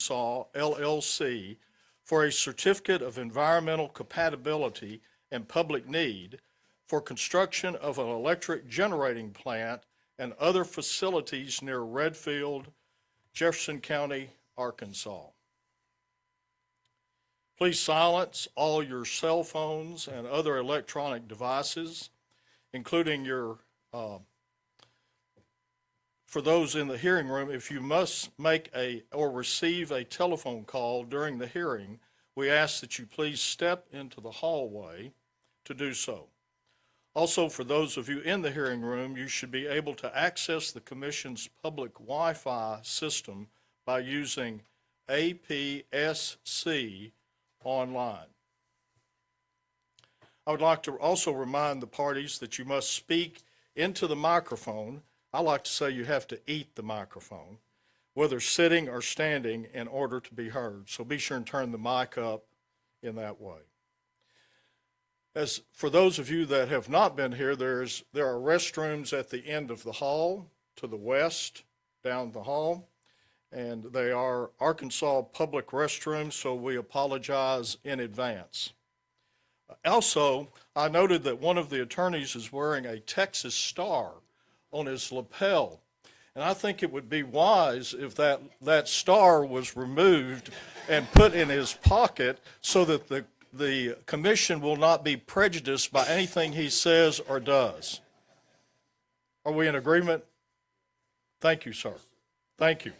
Arkansas, LLC, for a certificate of environmental compatibility and public need for construction of an electric generating plant and other facilities near Redfield, Jefferson County, Arkansas. Please silence all your cell phones and other electronic devices, including your, for those in the hearing room, if you must make or receive a telephone call during the hearing, we ask that you please step into the hallway to do so. Also, for those of you in the hearing room, you should be able to access the Commission's public Wi-Fi system by using APSC online. I would like to also remind the parties that you must speak into the microphone. I like to say you have to eat the microphone, whether sitting or standing, in order to be heard. So be sure and turn the mic up in that way. As for those of you that have not been here, there are restrooms at the end of the hall to the west, down the hall, and they are Arkansas public restrooms, so we apologize in advance. Also, I noted that one of the attorneys is wearing a Texas star on his lapel, and I think it would be wise if that star was removed and put in his pocket so that the commission will not be prejudiced by anything he says or does. Are we in agreement? Thank you, sir. Thank you.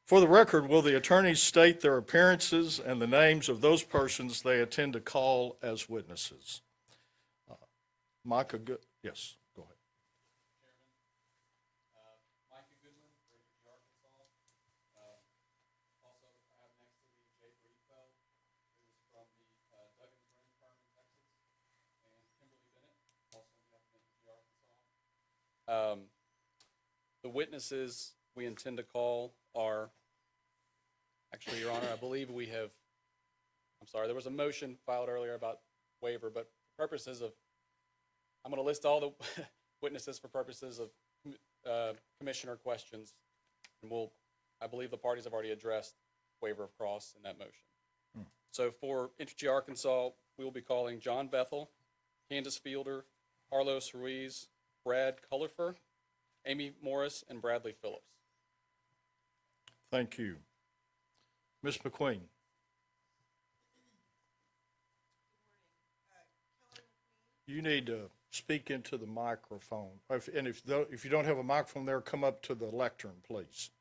For the record, will the attorneys state their appearances and the names of those persons they intend to call as witnesses? Micah, yes, go ahead. Chairman, Micah Goodman, Arkansas. Also, I have next to me Jake Riefeld, who is from the Docket firm in Texas, and Kimberly Bennett, also on behalf of Arkansas. The witnesses we intend to call are, actually, Your Honor, I believe we have, I'm sorry, there was a motion filed earlier about waiver, but for purposes of, I'm going to list all the witnesses for purposes of commissioner questions, and I believe the parties have already addressed waiver of cross in that motion. So for Entergy Arkansas, we will be calling John Bethel, Candace Fielder, Carlos Ruiz, Brad Cullifer, Amy Morris, and Bradley Phillips. Thank you. Ms. McQueen. You need to speak into the microphone. And if you don't have a microphone there, come up to the lectern, please.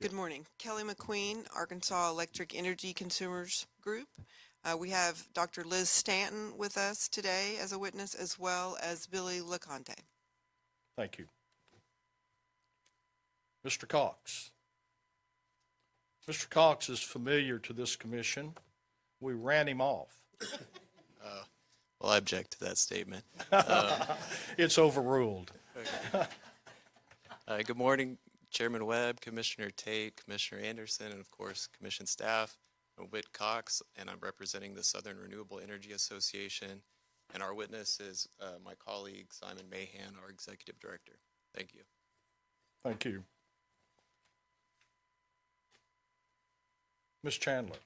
Good morning. Kelly McQueen, Arkansas Electric Energy Consumers Group. We have Dr. Liz Stanton with us today as a witness, as well as Billy LeConte. Thank you. Mr. Cox. Mr. Cox is familiar to this commission. We ran him off. Well, I object to that statement. It's overruled. Good morning, Chairman Webb, Commissioner Tate, Commissioner Anderson, and of course, Commission staff. I'm Whit Cox, and I'm representing the Southern Renewable Energy Association. And our witness is my colleague, Simon Mahan, our Executive Director. Thank you. Thank you. Ms. Chandler.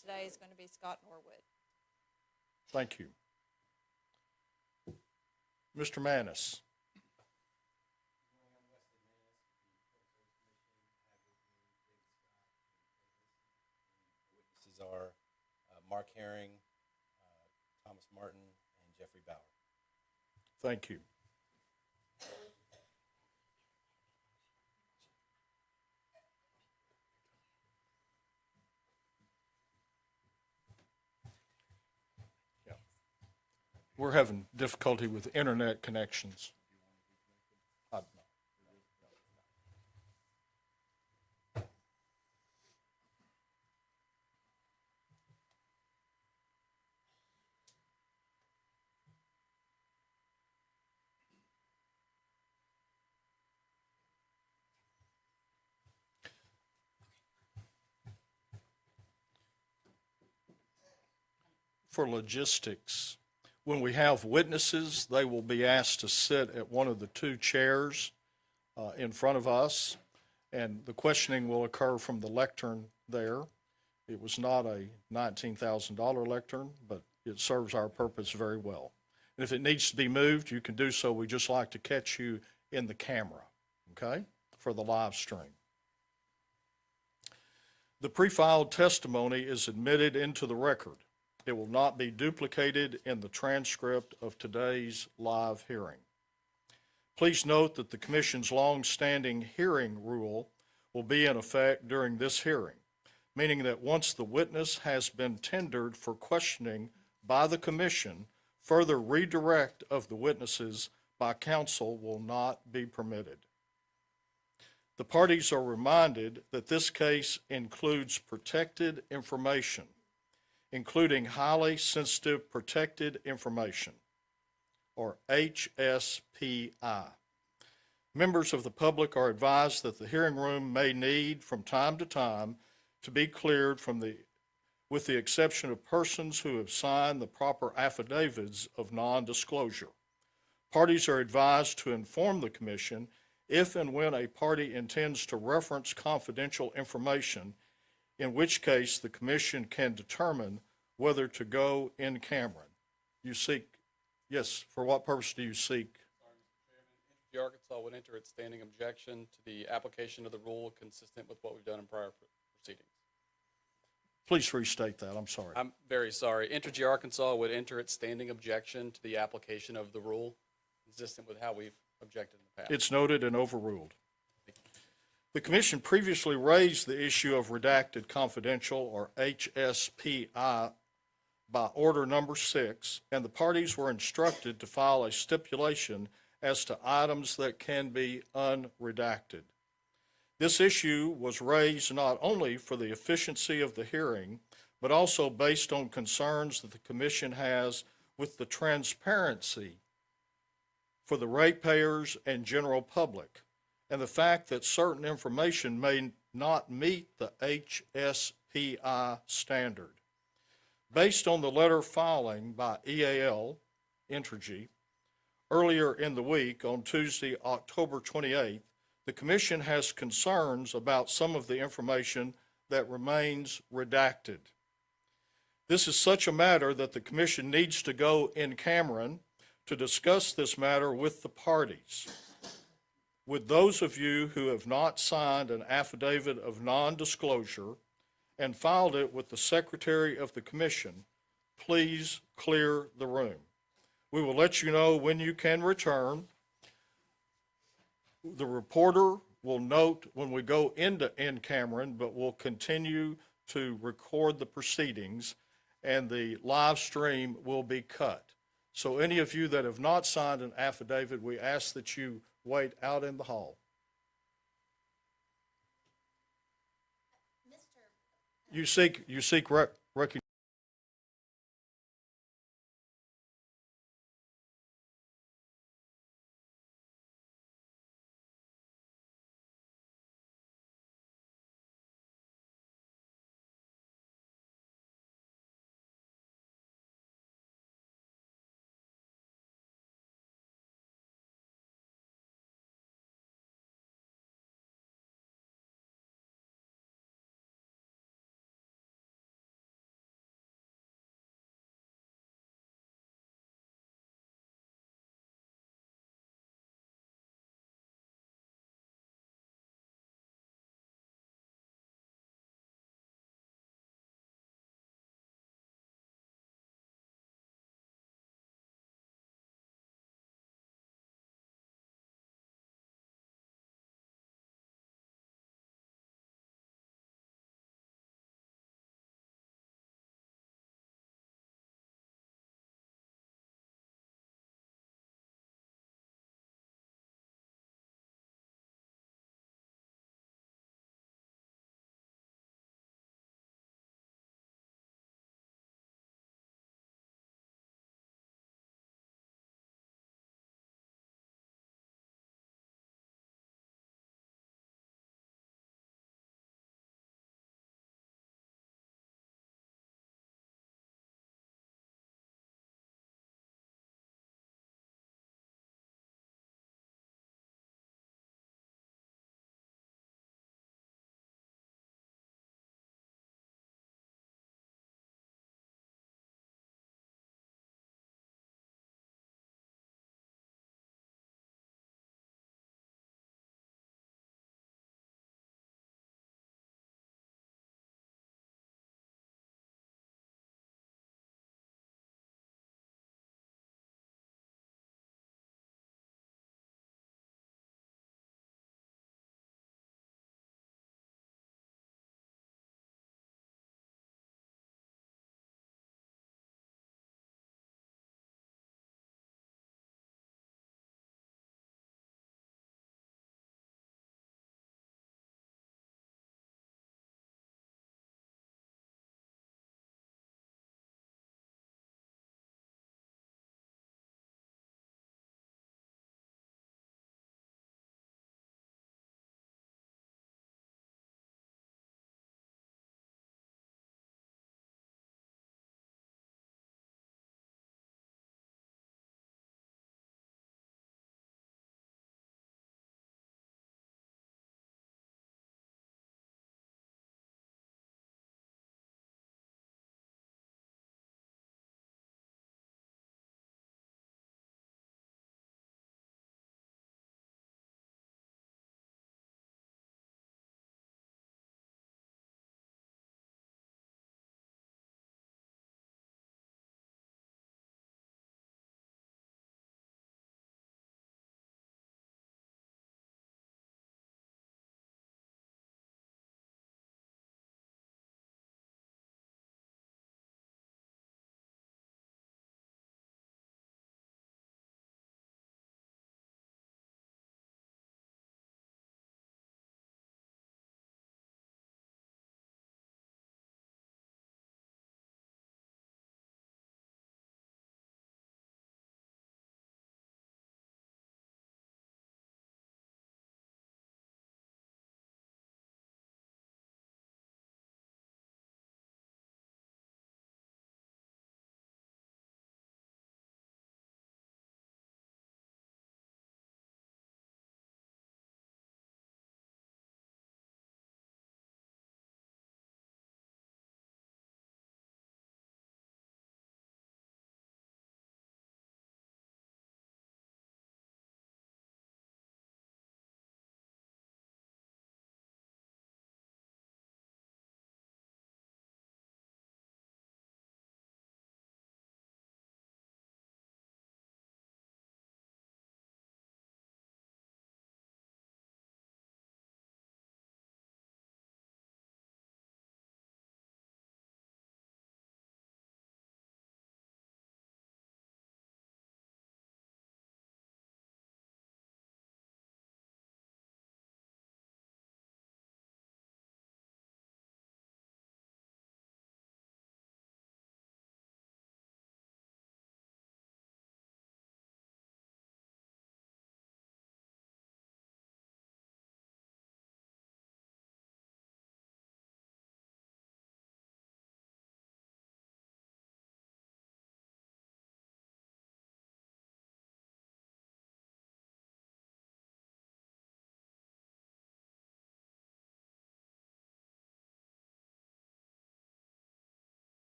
Today is going to be Scott Norwood. Thank you. Mr. Manis. Witnesses are Mark Herring, Thomas Martin, and Jeffrey Bauer. Thank you. We're having difficulty with internet connections. for logistics. When we have witnesses, they will be asked to sit at one of the two chairs in front of us, and the questioning will occur from the lectern there. It was not a $19,000 lectern, but it serves our purpose very well. And if it needs to be moved, you can do so. We just like to catch you in the camera, okay, for the live stream. The pre-filed testimony is admitted into the record. It will not be duplicated in the transcript of today's live hearing. Please note that the Commission's long-standing hearing rule will be in effect during this hearing, meaning that once the witness has been tendered for questioning by the Commission, further redirect of the witnesses by counsel will not be permitted. The parties are reminded that this case includes protected information, including highly sensitive protected information, or HSPI. Members of the public are advised that the hearing room may need from time to time to be cleared with the exception of persons who have signed the proper affidavits of non-disclosure. Parties are advised to inform the Commission if and when a party intends to reference confidential information, in which case the Commission can determine whether to go in camera. You seek, yes, for what purpose do you seek? The Arkansas would enter its standing objection to the application of the rule consistent with what we've done in prior proceedings. Please restate that, I'm sorry. I'm very sorry. Entergy Arkansas would enter its standing objection to the application of the rule consistent with how we've objected in the past. It's noted and overruled. The Commission previously raised the issue of redacted confidential, or HSPI, by Order Number 6, and the parties were instructed to file a stipulation as to items that can be unredacted. This issue was raised not only for the efficiency of the hearing, but also based on concerns that the Commission has with the transparency for the ratepayers and general public, and the fact that certain information may not meet the HSPI standard. Based on the letter filing by EAL, Entergy, earlier in the week on Tuesday, October 28th, the Commission has concerns about some of the information that remains redacted. This is such a matter that the Commission needs to go in camera to discuss this matter with the parties. Would those of you who have not signed an affidavit of non-disclosure and filed it with the Secretary of the Commission, please clear the room. We will let you know when you can return. The reporter will note when we go into in-camera, but will continue to record the proceedings, and the live stream will be cut. So any of you that have not signed an affidavit, we ask that you wait out in the hall. You seek recognition.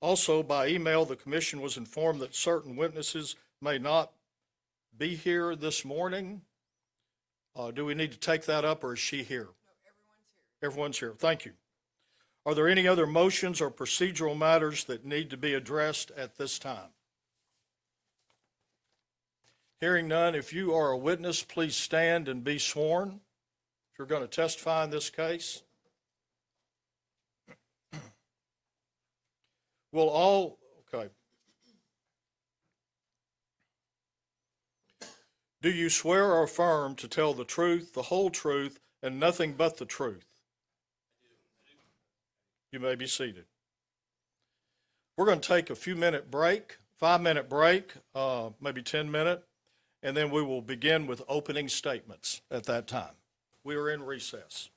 Also, by email, the commission was informed that certain witnesses may not be here this morning. Do we need to take that up, or is she here? No, everyone's here. Everyone's here. Thank you. Are there any other motions or procedural matters that need to be addressed at this time? Hearing none, if you are a witness, please stand and be sworn. If you're going to testify in this case. We'll all, okay. Do you swear or affirm to tell the truth, the whole truth, and nothing but the truth? You may be seated. We're going to take a few-minute break, 5-minute break, maybe 10-minute, and then we will begin with opening statements at that time. We are in recess.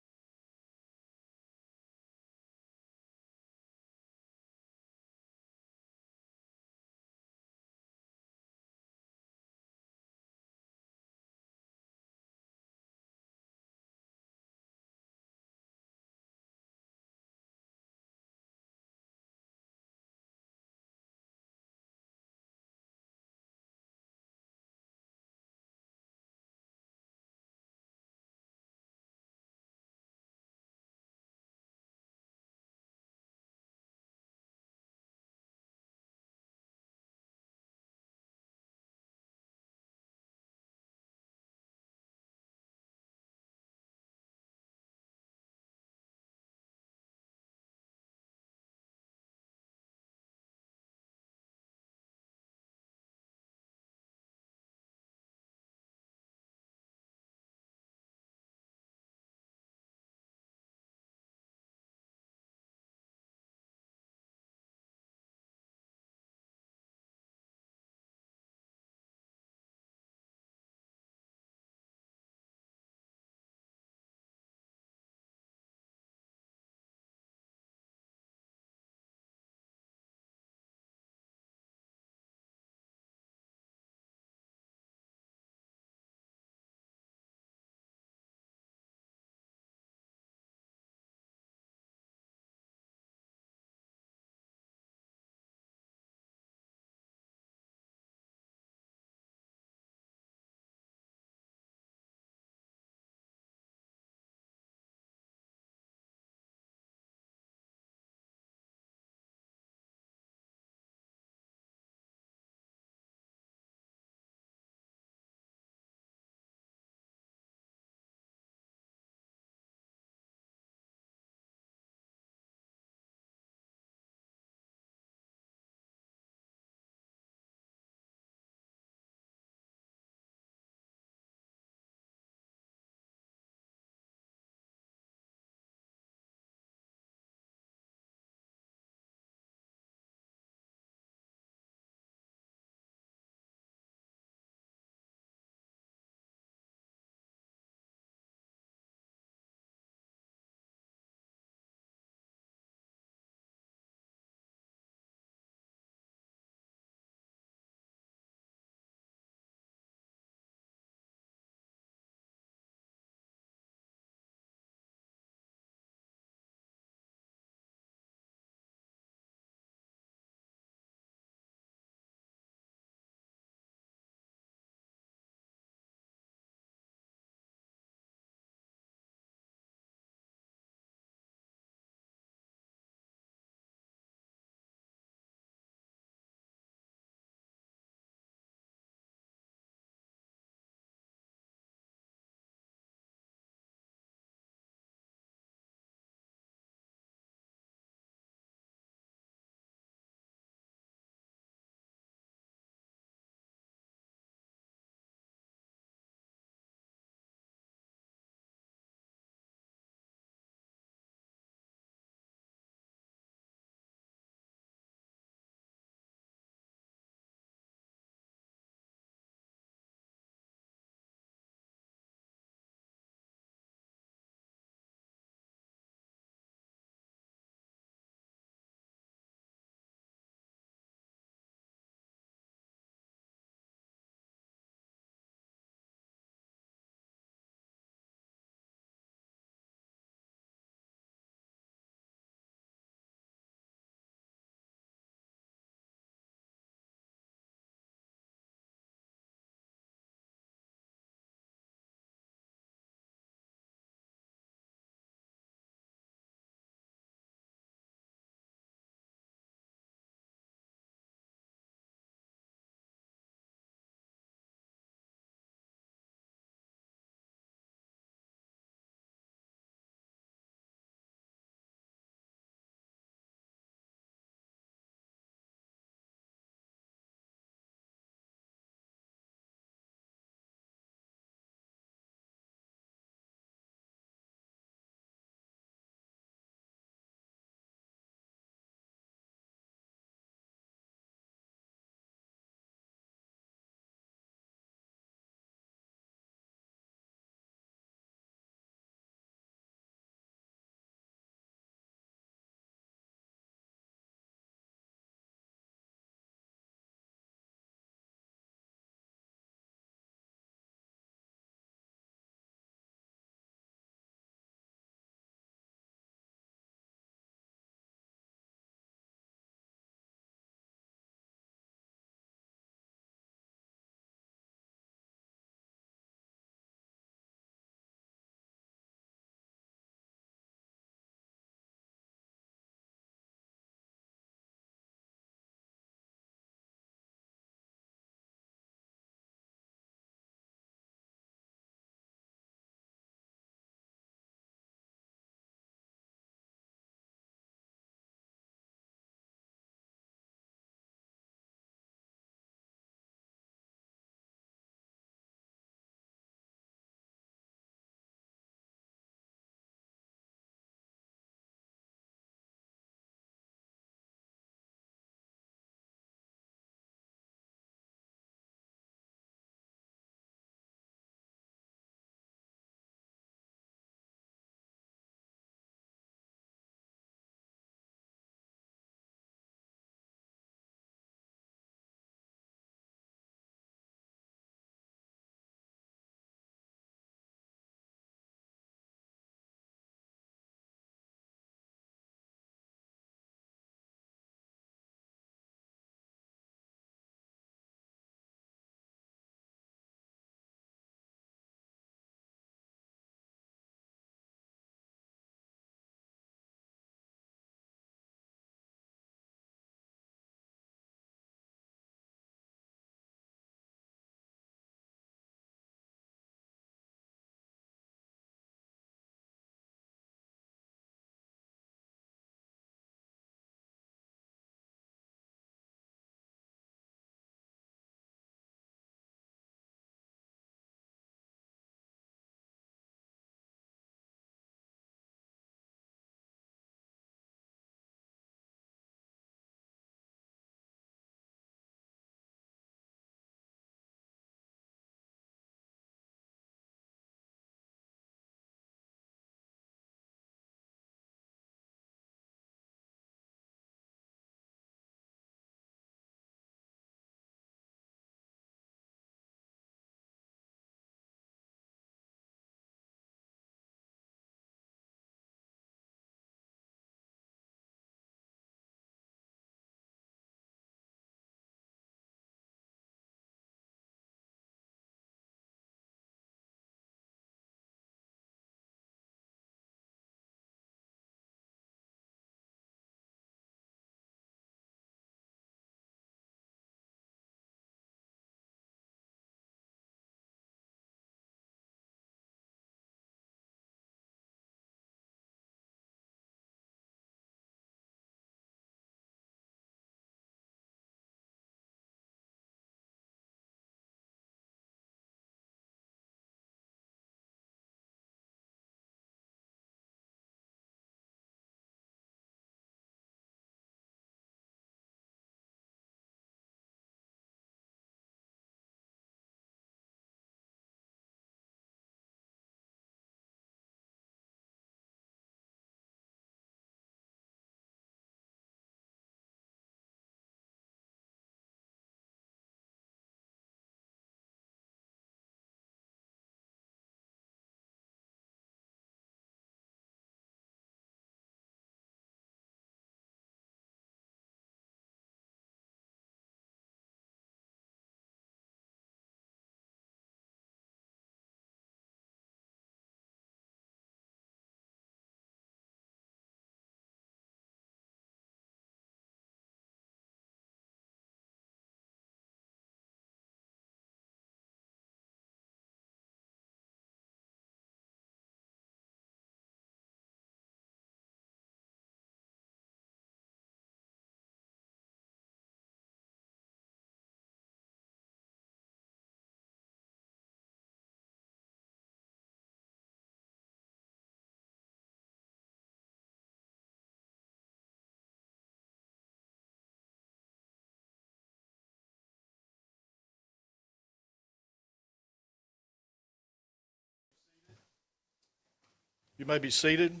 You may be seated.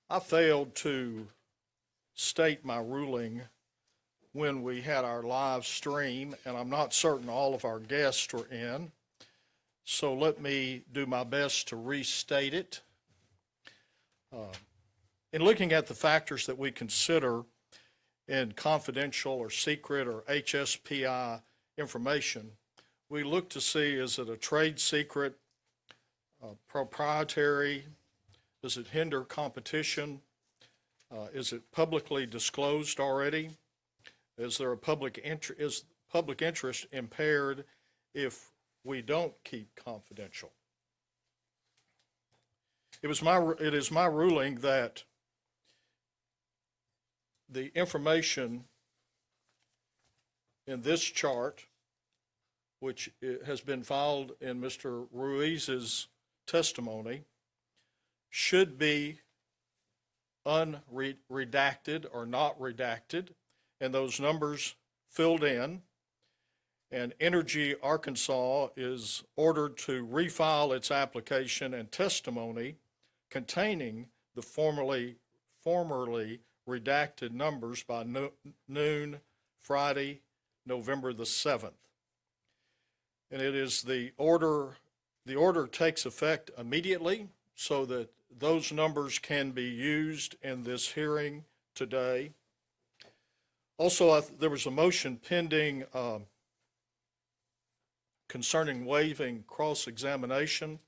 I failed to state my ruling when we had our live stream, and I'm not certain all of our guests were in. So let me do my best to restate it. In looking at the factors that we consider in confidential or secret or HSPI information, we look to see, is it a trade secret, proprietary, does it hinder competition, is it publicly disclosed already, is there a is public interest impaired if we don't keep confidential? It is my ruling that the information in this chart, which has been filed in Mr. Ruiz's testimony, should be unredacted or not redacted, and those numbers filled in. And Energy Arkansas is ordered to refile its application and testimony containing the formerly redacted numbers by noon Friday, November the 7th. And it is the order takes effect immediately so that those numbers can be used in this hearing today. Also, there was a motion pending concerning waiving cross-examination,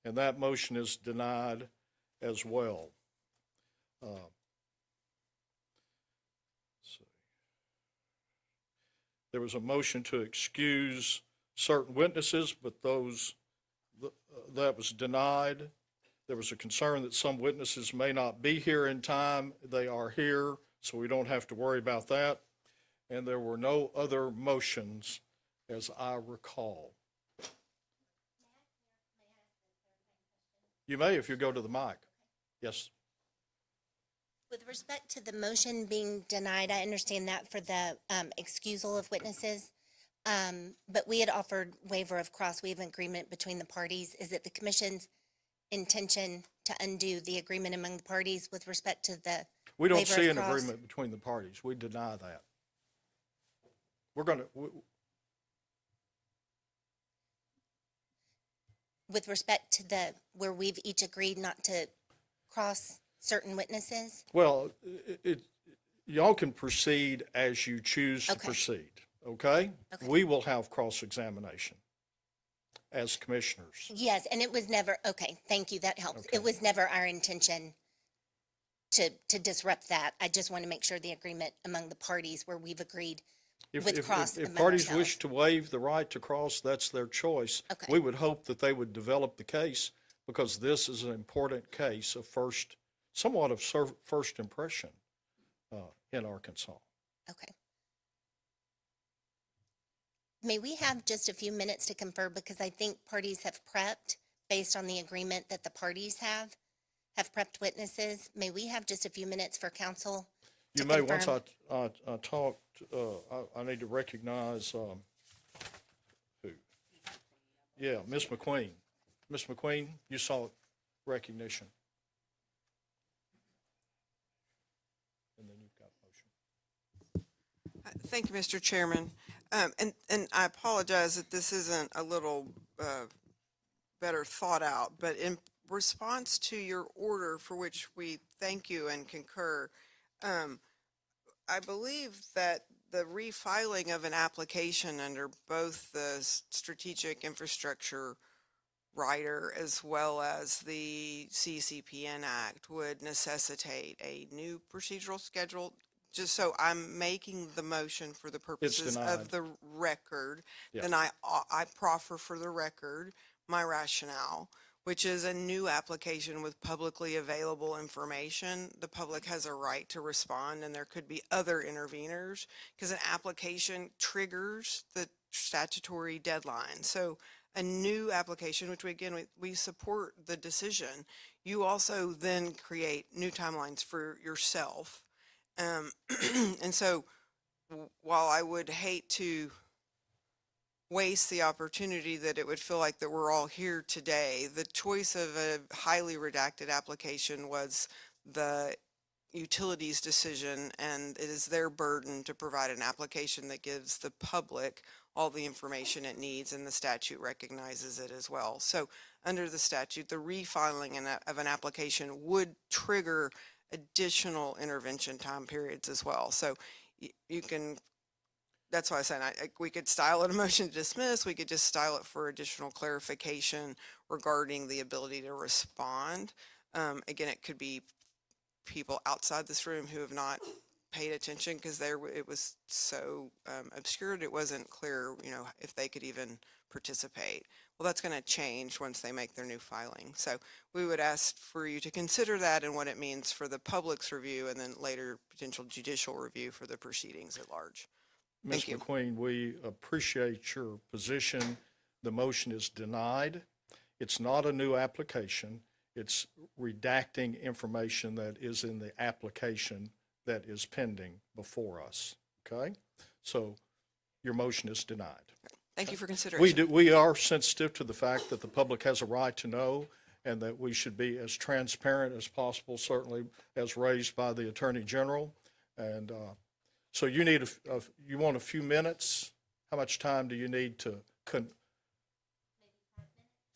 and that motion is denied as well. There was a motion to excuse certain witnesses, but that was denied. There was a concern that some witnesses may not be here in time. They are here, so we don't have to worry about that. And there were no other motions, as I recall. You may if you go to the mic. Yes. With respect to the motion being denied, I understand that for the excusal of witnesses, but we had offered waiver of cross-waive agreement between the parties. Is it the commission's intention to undo the agreement among the parties with respect to the We don't waiver see of an cross? agreement between the parties. We deny that. We're going to, With respect to where we've each agreed not to cross certain witnesses? well, y'all can proceed as you choose to Okay. proceed, okay? Okay. We will have cross-examination as commissioners. Yes, and it was never, okay, thank you, that helps. Okay. It was never our intention to disrupt that. I just want to make sure the agreement among the parties where we've agreed with cross If among parties ourselves. wish to waive the right to cross, that's their choice. Okay. We would hope that they would develop the case because this is an important case of somewhat of first impression in Arkansas. Okay. May we have just a few minutes to confer, because I think parties have prepped based on the agreement that the parties have prepped witnesses. May we have just a few minutes for council to You may, once confirm? I talked, I need to recognize, who? Yeah, Ms. McQueen. Ms. McQueen, you saw recognition. And then you've got motion. Thank you, Mr. Chairman. And I apologize that this isn't a little better thought out, but in response to your order, for which we thank you and concur, I believe that the refiling of an application under both the strategic infrastructure rider as well as the CCPN Act would necessitate a new procedural schedule. Just so I'm making the motion for the purposes denied. of the record, Yeah. then I proffer for the record my rationale, which is a new application with publicly available information. The public has a right to respond, and there could be other interveners because an application triggers the statutory deadline. So a new application, which we support the decision. You also then create new timelines for yourself. And And so while I would hate to waste the opportunity that it would feel like that we're all here today, the choice of a highly redacted application was the utilities decision, and it is their burden to provide an application that gives the public all the information it needs, and the statute recognizes it as well. So under the statute, the refiling of an application would trigger additional intervention time periods as well. So you can, that's why I said we could style it a motion to dismiss. We could just style it for additional clarification regarding the ability to respond. Again, it could be people outside this room who have not paid attention because it was so obscured. It wasn't clear, if they could even participate. Well, that's going to change once they make their new filing. So we would ask for you to consider that and what it means for the public's review, and then later potential judicial review for the proceedings at large. Ms. Thank you. McQueen, we appreciate your position. The motion is denied. It's not a new application. It's redacting information that is in the application that is pending before us, okay? So your motion is denied. Thank you for consideration. We are sensitive to the fact that the public has a right to know, and that we should be as transparent as possible, certainly as raised by the Attorney General. And so you need you want a few minutes? How much time do you need to?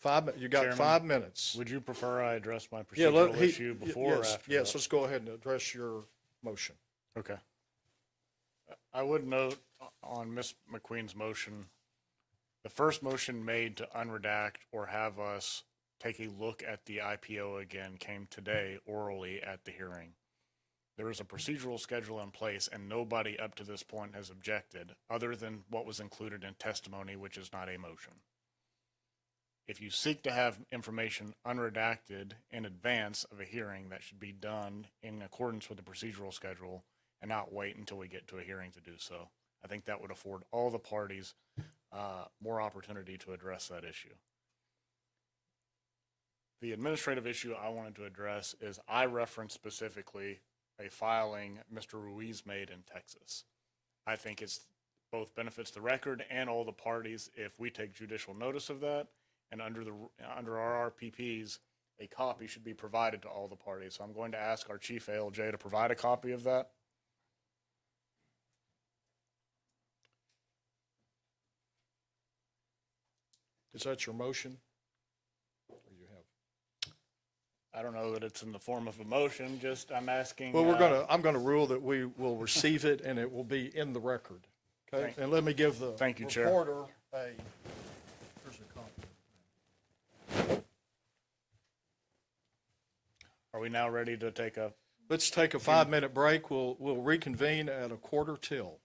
5 minutes. You got Chairman, 5 minutes. Would you prefer I address my Yeah, procedural issue before or yes, after? yes, that? let's go ahead and address your motion. Okay. I would note on Ms. McQueen's motion, the first motion made to unredact or have us take a look at the IPO again came today orally at the hearing. There is a procedural schedule in place, and nobody up to this point has objected other than what was included in testimony, which is not a motion. If you seek to have information unredacted in advance of a hearing, that should be done in accordance with the procedural schedule and not wait until we get to a hearing to do so. I think that would afford all the parties more opportunity to address that issue. The administrative issue I wanted to address is I referenced specifically a filing Mr. Ruiz made in Texas. I think it's both benefits the record and all the parties if we take judicial notice of that. And under our RPPs, a copy should be provided to all the parties. So I'm going to ask our chief ALJ to provide a copy of that. Is that your motion? Or you have? I don't know that it's in the form of a motion, just I'm asking. Well, I'm gonna rule that we will receive it and it will be in the record. Okay, and let me give the Thank you, Chair. reporter here's a copy. Are we now ready to take a? Let's take a 5-minute break. We'll reconvene at 1:45.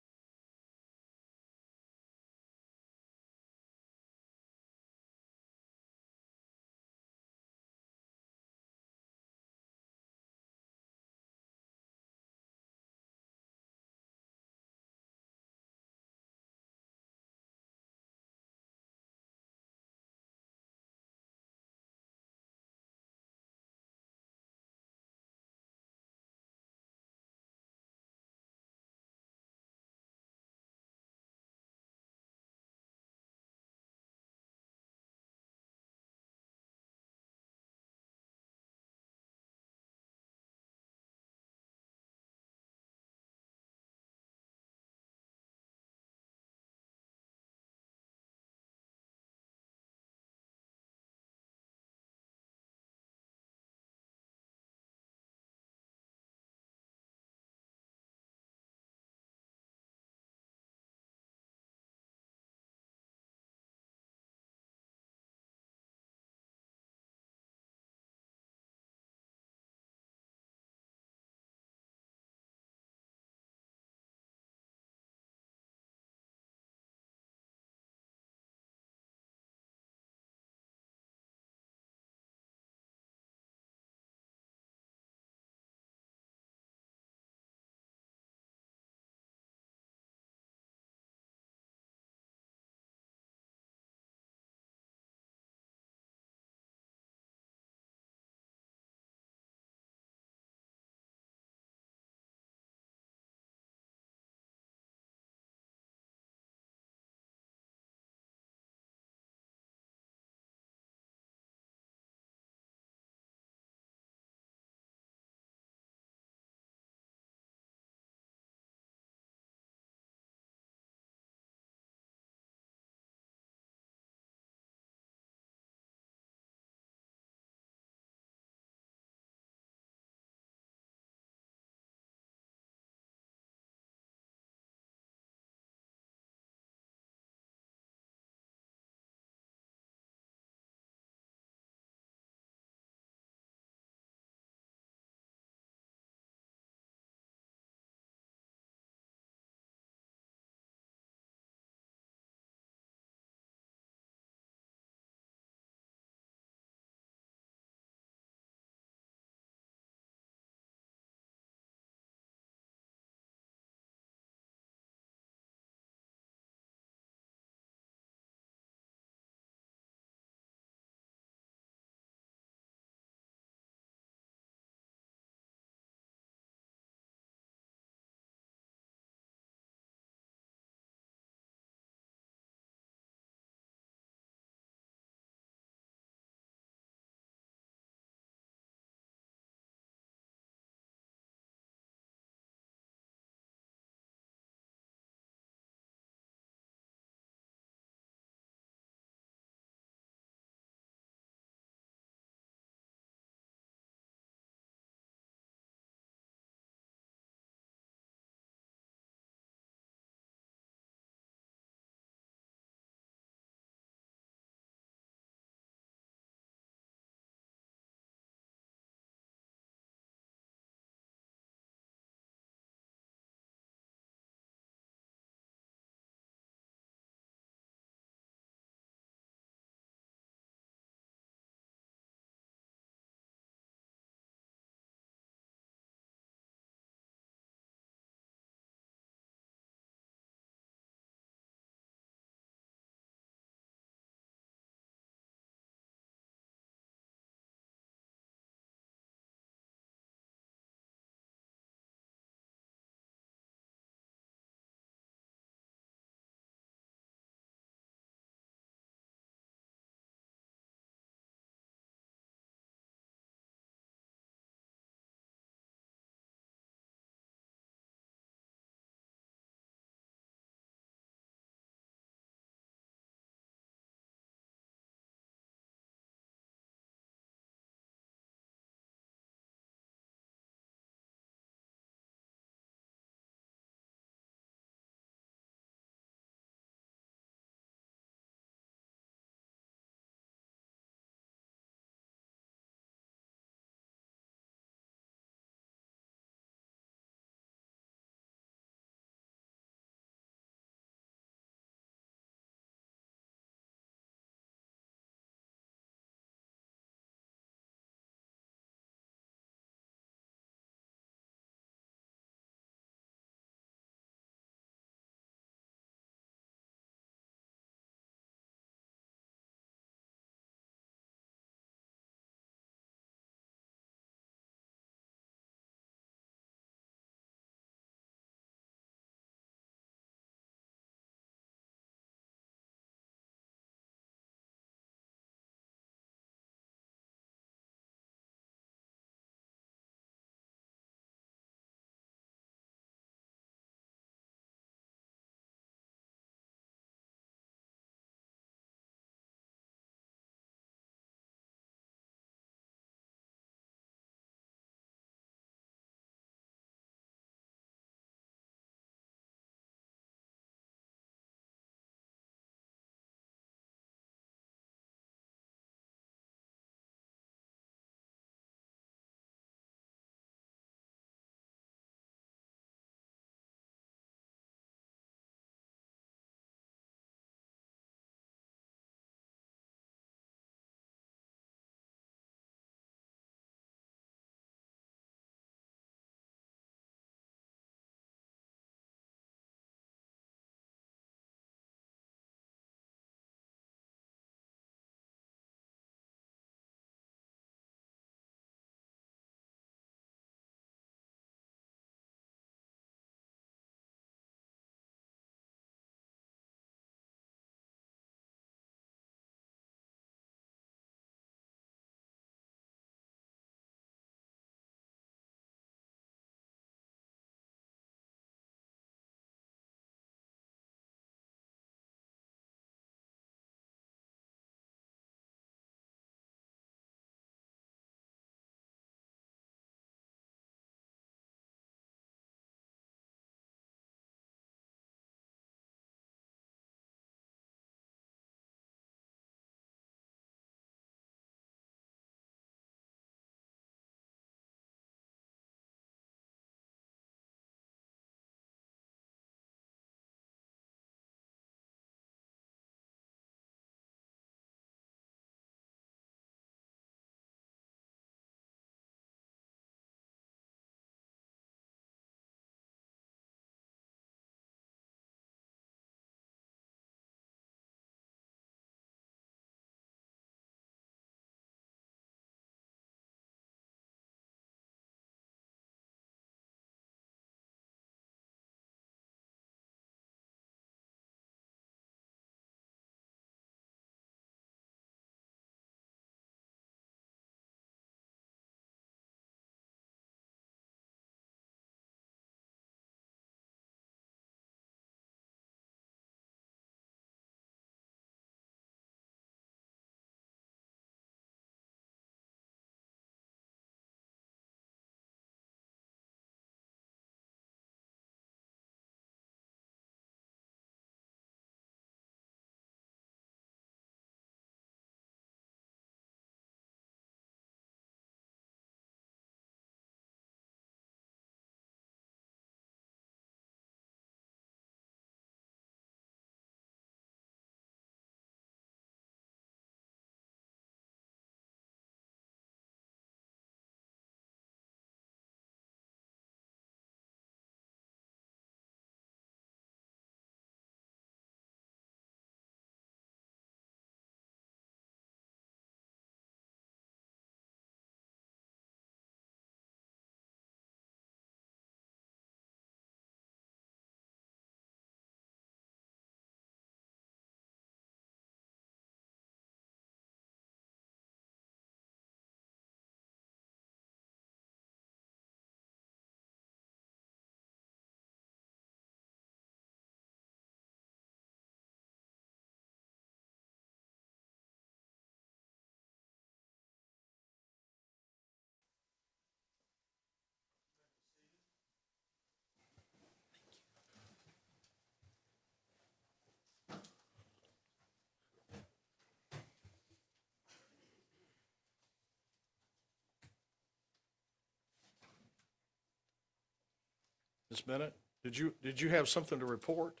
Ms. Bennett, did you have something to report?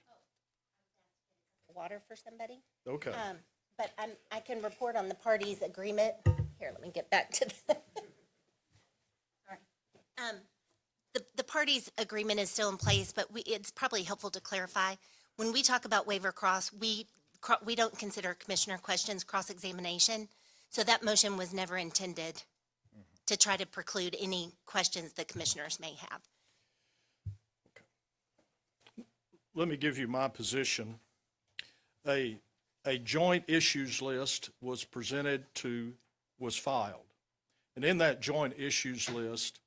Water for somebody? Okay. But I can report on the parties' agreement. Here, let me get back to the. Sorry. The parties' agreement is still in place, but it's probably helpful to clarify. When we talk about waiver cross, we don't consider commissioner questions cross-examination. So that motion was never intended to try to preclude any questions that commissioners may have. Let me give you my position. A joint issues list was filed. And in that joint issues list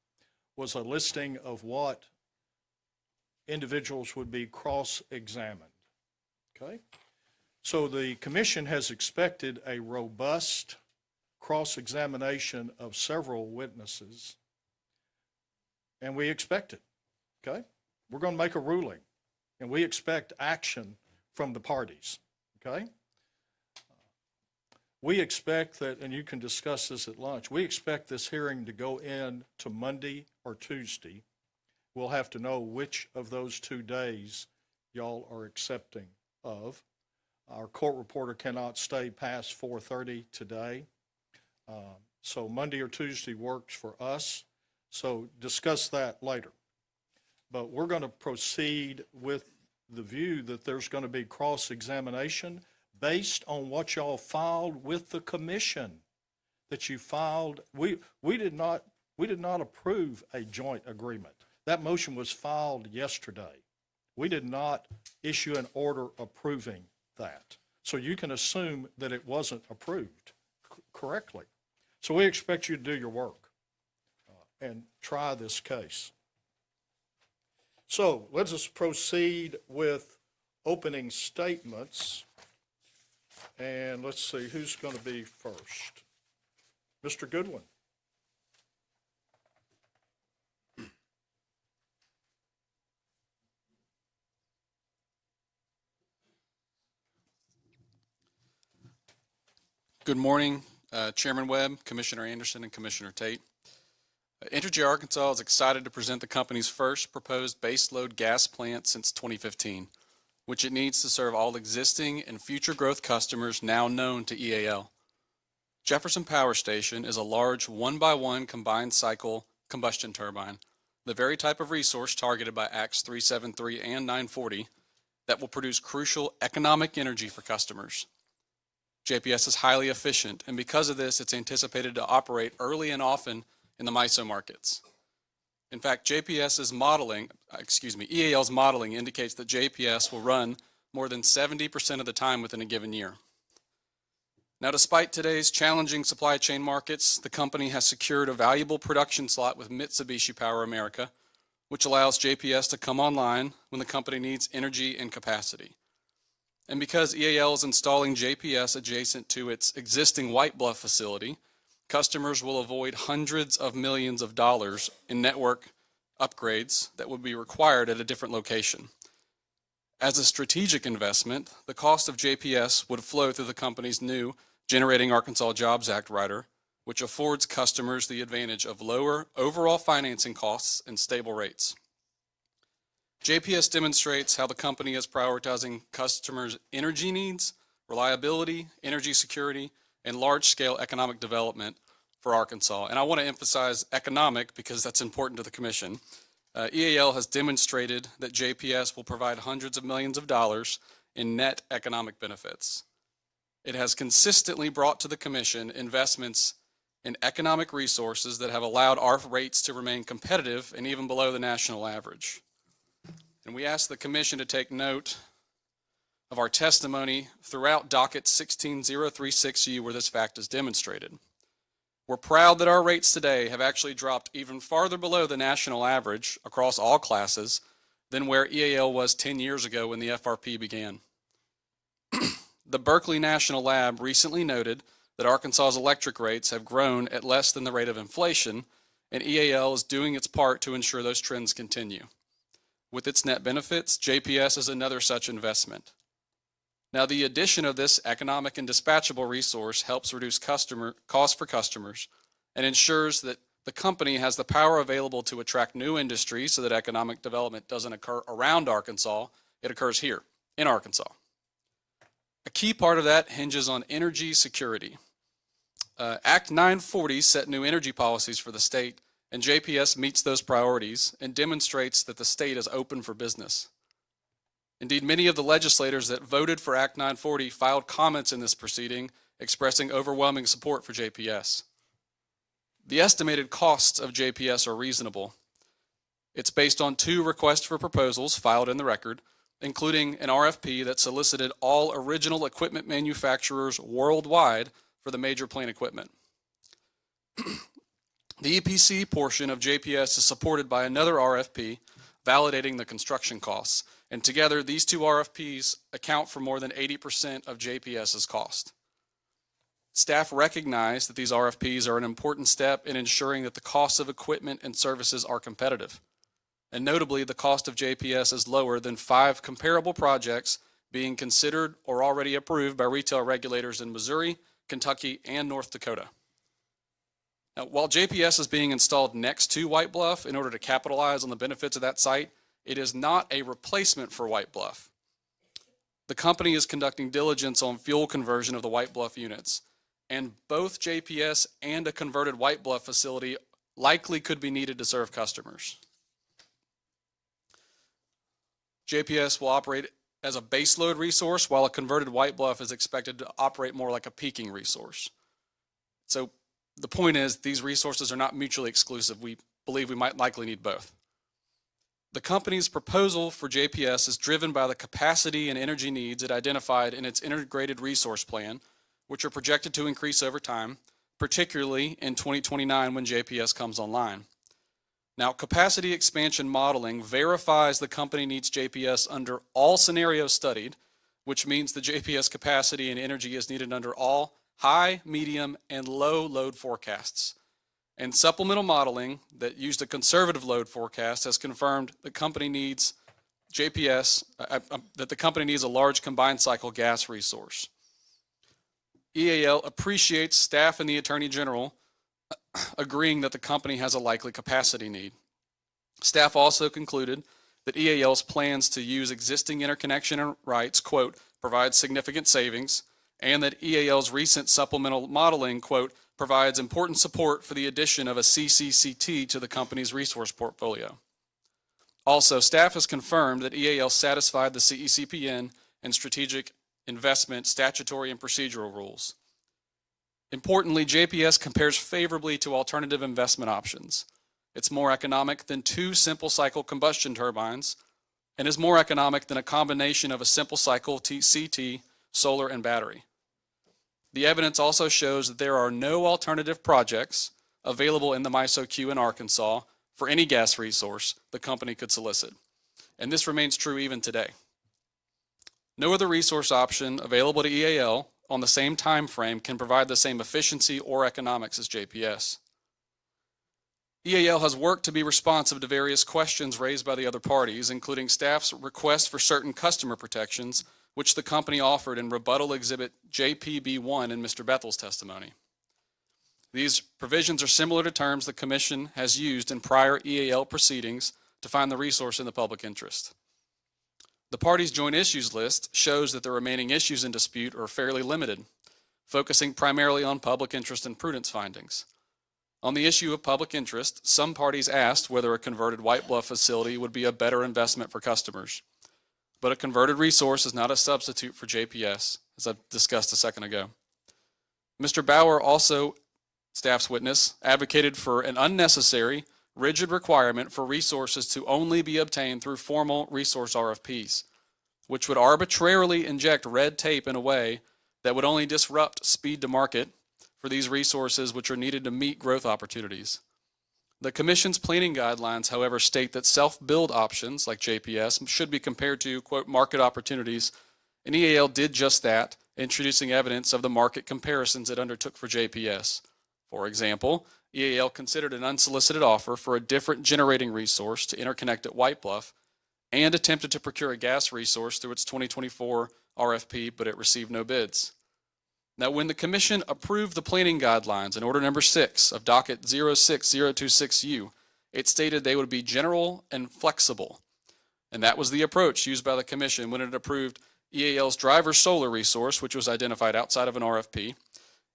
was a listing of what individuals would be cross-examined. Okay? So the commission has expected a robust cross-examination of several witnesses, and we expect it. Okay? We're going to make a ruling, and we expect action from the parties. Okay? We expect that, and you can discuss this at lunch, we expect this hearing to go in to Monday or Tuesday. We'll have to know which of those 2 days y'all are accepting of. Our court reporter cannot stay past 4:30 today. So Monday or Tuesday works for us. So discuss that later. But we're going to proceed with the view that there's going to be cross-examination based on what y'all filed with the commission, that you filed. We did not approve a joint agreement. That motion was filed yesterday. We did not issue an order approving that. So you can assume that it wasn't approved correctly. So we expect you to do your work and try this case. So let's just proceed with opening statements. And let's see, who's going to be first? Mr. Goodwin. Good morning, Chairman Webb, Commissioner Anderson, and Commissioner Tate. Entergy Arkansas is excited to present the company's first proposed baseload gas plant since 2015, which it needs to serve all existing and future growth customers now known to EAL. Jefferson Power Station is a large 1x1 combined cycle combustion turbine, the very type of resource targeted by Acts 373 and 940 that will produce crucial economic energy for customers. JPS is highly efficient, and because of this, it's anticipated to operate early and often in the MISO markets. In fact, EAL's modeling indicates that JPS will run more than 70% of the time within a given year. Now, despite today's challenging supply chain markets, the company has secured a valuable production slot with Mitsubishi Power America, which allows JPS to come online when the company needs energy and capacity. And because EAL is installing JPS adjacent to its existing White Bluff facility, customers will avoid hundreds of millions of dollars in network upgrades that would be required at a different location. As a strategic investment, the cost of JPS would flow through the company's new Generating Arkansas Jobs Act rider, which affords customers the advantage of lower overall financing costs and stable rates. JPS demonstrates how the company is prioritizing customers' energy needs, reliability, energy security, and large-scale economic development for Arkansas. And I want to emphasize economic because that's important to the Commission. EAL has demonstrated that JPS will provide hundreds of millions of dollars in net economic benefits. It has consistently brought to the Commission investments in economic resources that have allowed our rates to remain competitive and even below the national average. And we ask the Commission to take note of our testimony throughout Docket 16036U where this fact is demonstrated. We're proud that our rates today have actually dropped even farther below the national average across all classes than where EAL was 10 years ago when the FRP began. The Berkeley National Lab recently noted that Arkansas's electric rates have grown at less than the rate of inflation, and EAL is doing its part to ensure those trends continue. With its net benefits, JPS is another such investment. Now, the addition of this economic and dispatchable resource helps reduce costs for customers and ensures that the company has the power available to attract new industry so that economic development doesn't occur around Arkansas, it occurs here in Arkansas. A key part of that hinges on energy security. Act 940 set new energy policies for the state, and JPS meets those priorities and demonstrates that the state is open for business. Indeed, many of the legislators that voted for Act 940 filed comments in this proceeding expressing overwhelming support for JPS. The estimated costs of JPS are reasonable. It's based on 2 requests for proposals filed in the record, including an RFP that solicited all original equipment manufacturers worldwide for the major plant equipment. The EPC portion of JPS is supported by another RFP validating the construction costs, and together these 2 RFPs account for more than 80% of JPS's cost. Staff recognize that these RFPs are an important step in ensuring that the costs of equipment and services are competitive. And notably, the cost of JPS is lower than 5 comparable projects being considered or already approved by retail regulators in Missouri, Kentucky, and North Dakota. Now, while JPS is being installed next to White Bluff in order to capitalize on the benefits of that site, it is not a replacement for White Bluff. The company is conducting diligence on fuel conversion of the White Bluff units, and both JPS and a converted White Bluff facility likely could be needed to serve customers. JPS will operate as a baseload resource, while a converted White Bluff is expected to operate more like a peaking resource. So the point is, these resources are not mutually exclusive. We believe we might likely need both. The company's proposal for JPS is driven by the capacity and energy needs it identified in its integrated resource plan, which are projected to increase over time, particularly in 2029 when JPS comes online. Now, capacity expansion modeling verifies the company needs JPS under all scenarios studied, which means the JPS capacity and energy is needed under all high, medium, and low load forecasts. And supplemental modeling that used a conservative load forecast has confirmed the company needs JPS, that the company needs a large combined cycle gas resource. EAL appreciates staff and the Attorney General agreeing that the company has a likely capacity need. Staff also concluded that EAL's plans to use existing interconnection rights, quote, provide significant savings, and that EAL's recent supplemental modeling, quote, provides important support for the addition of a CCCT to the company's resource portfolio. Also, staff has confirmed that EAL satisfied the CECPN and strategic investment statutory and procedural rules. Importantly, JPS compares favorably to alternative investment options. It's more economic than 2 simple cycle combustion turbines and is more economic than a combination of a simple cycle CT, solar, and battery. The evidence also shows that there are no alternative projects available in the MISO queue in Arkansas for any gas resource the company could solicit. And this remains true even today. No other resource option available to EAL on the same time frame can provide the same efficiency or economics as JPS. EAL has worked to be responsive to various questions raised by the other parties, including staff's request for certain customer protections, which the company offered in rebuttal exhibit JPB1 in Mr. Bethel's testimony. These provisions are similar to terms the Commission has used in prior EAL proceedings to find the resource in the public interest. The parties' joint issues list shows that the remaining issues in dispute are fairly limited, focusing primarily on public interest and prudence findings. On the issue of public interest, some parties asked whether a converted White Bluff facility would be a better investment for customers. But a converted resource is not a substitute for JPS, as I've discussed a second ago. Mr. Bauer, also staff's witness, advocated for an unnecessary, rigid requirement for resources to only be obtained through formal resource RFPs, which would arbitrarily inject red tape in a way that would only disrupt speed to market for these resources which are needed to meet growth opportunities. The Commission's planning guidelines, however, state that self-build options like JPS should be compared to, quote, market opportunities, and EAL did just that, introducing evidence of the market comparisons it undertook for JPS. For example, EAL considered an unsolicited offer for a different generating resource to interconnect at White Bluff and attempted to procure a gas resource through its 2024 RFP, but it received no bids. Now, when the commission approved the planning guidelines in order number 6 of docket 06026U, it stated they would be general and flexible. And that was the approach used by the commission when it approved EAL's driver solar resource, which was identified outside of an RFP,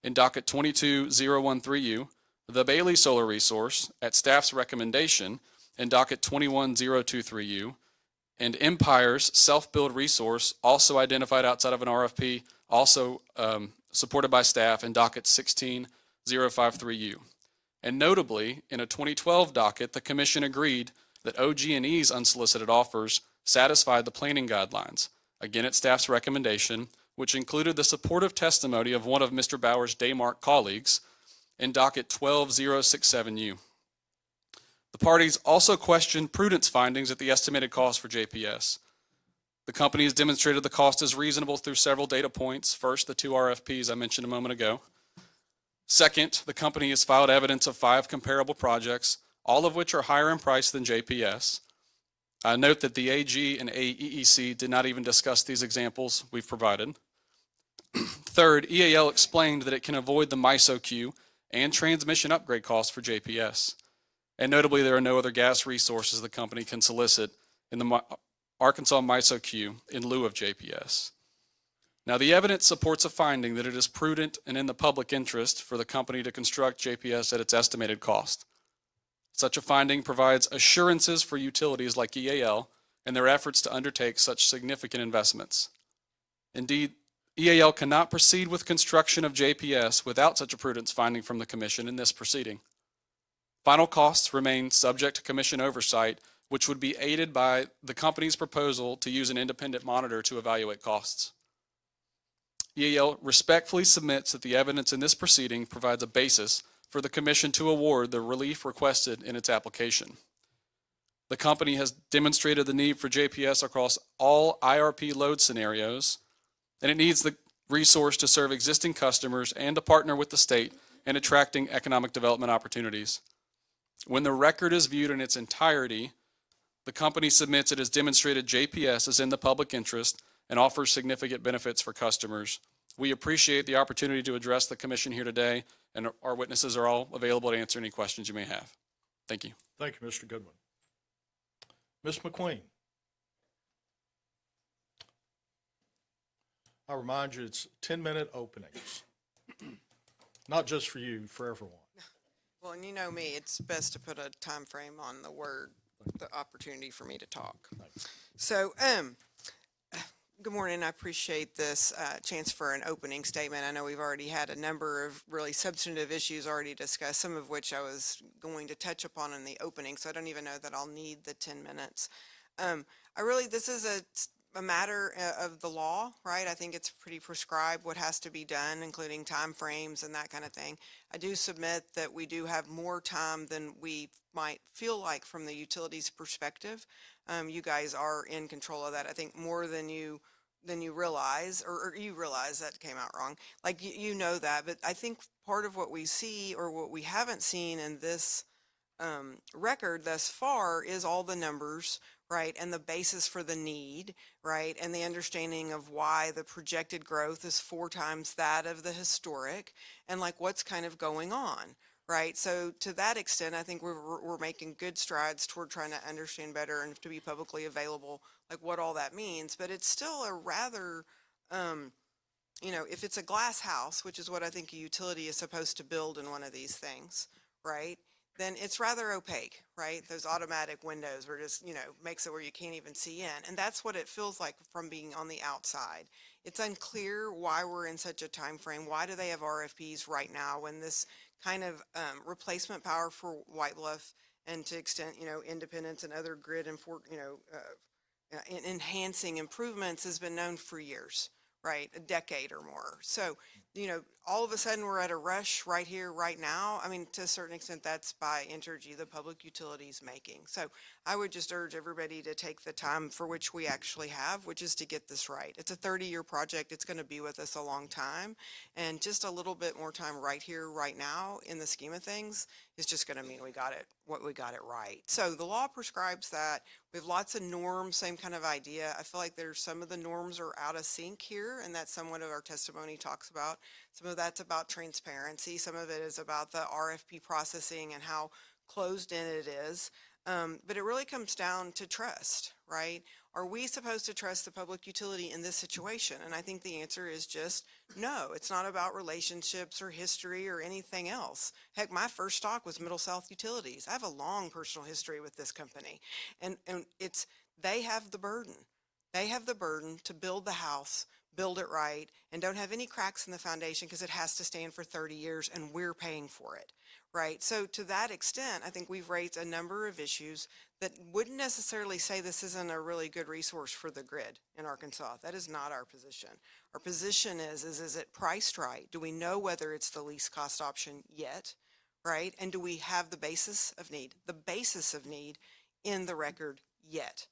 in docket 22013U, the Bailey solar resource at staff's recommendation in docket 21023U, and Empire's self-build resource, also identified outside of an RFP, also supported by staff in docket 16053U. And notably, in a 2012 docket, the commission agreed that OG&E's unsolicited offers satisfied the planning guidelines, again at staff's recommendation, which included the supportive testimony of one of Mr. Bauer's Daymark colleagues in docket 12067U. The parties also questioned prudence findings at the estimated cost for JPS. The company has demonstrated the cost is reasonable through several data points. First, the 2 RFPs I mentioned a moment ago. Second, the company has filed evidence of 5 comparable projects, all of which are higher in price than JPS. I note that the AG and AEEC did not even discuss these examples we've provided. Third, EAL explained that it can avoid the MISO queue and transmission upgrade costs for JPS. And notably, there are no other gas resources the company can solicit in the Arkansas MISO queue in lieu of JPS. Now, the evidence supports a finding that it is prudent and in the public interest for the company to construct JPS at its estimated cost. Such a finding provides assurances for utilities like EAL in their efforts to undertake such significant investments. Indeed, EAL cannot proceed with construction of JPS without such a prudence finding from the commission in this proceeding. Final costs remain subject to commission oversight, which would be aided by the company's proposal to use an independent monitor to evaluate costs. EAL respectfully submits that the evidence in this proceeding provides a basis for the commission to award the relief requested in its application. The company has demonstrated the need for JPS across all IRP load scenarios, and it needs the resource to serve existing customers and to partner with the state in attracting economic development opportunities. When the record is viewed in its entirety, the company submits it has demonstrated JPS is in the public interest and offers significant benefits for customers. We appreciate the opportunity to address the commission here today, and our witnesses are all available to answer any questions you may have. Thank you. Thank you, Mr. Goodwin. Ms. McQueen. I remind you, it's 10-minute openings. Not just for you, for everyone. Well, and you know me, it's best to put a time frame on the word, the opportunity for me to talk. So, good morning. I appreciate this chance for an opening statement. I know we've already had a number of really substantive issues already discussed, some of which I was going to touch upon in the opening, so I don't even know that I'll need the 10 minutes. This is a matter of the law, right? I think it's pretty prescribed what has to be done, including time frames and that kind of thing. I do submit that we do have more time than we might feel like from the utilities perspective. You guys are in control of that, I think, more than you realize, or you realize that came out wrong. Like, you know that, but I think part of what we see or what we haven't seen in this record thus far is all the numbers, right, and the basis for the need, right, and the understanding of why the projected growth is 4 times that of the historic, and like what's kind of going on, right? So to that extent, I think we're making good strides toward trying to understand better and to be publicly available, like what all that means. But it's still a rather, if it's a glass house, which is what I think a utility is supposed to build in one of these things, right, then it's rather opaque, right? Those automatic windows were just, makes it where you can't even see in. And that's what it feels like from being on the outside. It's unclear why we're in such a time frame. Why do they have RFPs right now when this kind of replacement power for White Bluff and to extent, Independence and other grid and enhancing improvements has been known for years, right? A decade or more. So, all of a sudden we're at a rush right here, right now. I mean, to a certain extent, that's by Entergy, the public utilities making. So I would just urge everybody to take the time for which we actually have, which is to get this right. It's a 30-year project. It's going to be with us a long time. And just a little bit more time right here, right now, in the scheme of things, is just going to mean we got it right. So the law prescribes that. We have lots of norms, same kind of idea. I feel like there's some of the norms are out of sync here, and that's somewhat of our testimony talks about. Some of that's about transparency. Some of it is about the RFP processing and how closed in it is. But it really comes down to trust, right? Are we supposed to trust the public utility in this situation? And I think the answer is just no. It's not about relationships or history or anything else. Heck, my first stock was Middle South Utilities. I have a long personal history with this company. And they have the burden. They have the burden to build the house, build it right, and don't have any cracks in the foundation because it has to stand for 30 years and we're paying for it, right? So to that extent, I think we've raised a number of issues that wouldn't necessarily say this isn't a really good resource for the grid in Arkansas. That is not our position. Our position is it priced right? Do we know whether it's the least cost option yet, right? And do we have the basis of need in the record yet?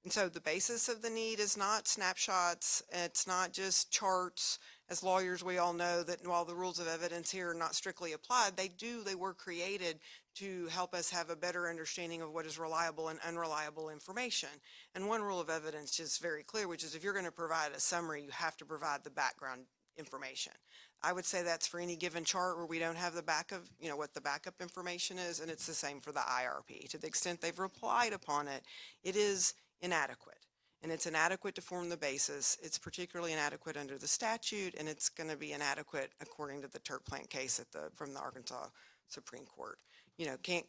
And so the basis of the need is not snapshots. It's not just charts. As lawyers, we all know that while the rules of evidence here are not strictly applied, they were created to help us have a better understanding of what is reliable and unreliable information. And one rule of evidence is very clear, which is if you're going to provide a summary, you have to provide the background information. I would say that's for any given chart where we don't have the what the backup information is, and it's the same for the IRP. To the extent they've relied upon it, it is inadequate. And it's inadequate to form the basis. It's particularly inadequate under the statute, and it's going to be inadequate according to the Turk Plant case from the Arkansas Supreme Court. Can't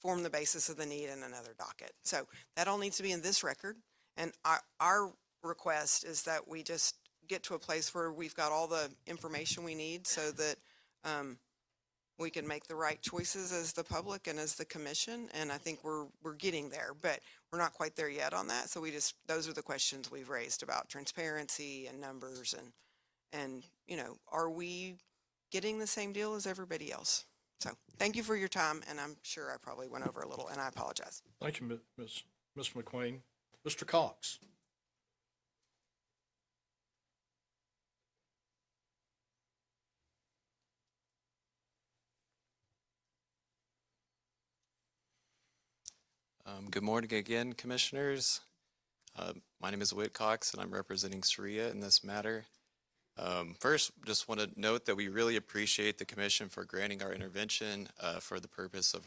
form the basis of the need in another docket. So that all needs to be in this record. And our request is that we just get to a place where we've got all the information we need so that we can make the right choices as the public and as the commission. And I think we're getting there, but we're not quite there yet on that. So those are the questions we've raised about transparency and numbers and are we getting the same deal as everybody else? So thank you for your time. And I'm sure I probably went over a little and I apologize. Thank you, Ms. McQueen. Mr. Cox. Good morning again, Commissioners. My name is Whit Cox, and I'm representing Saria in this matter. First, just want to note that we really appreciate the Commission for granting our intervention for the purpose of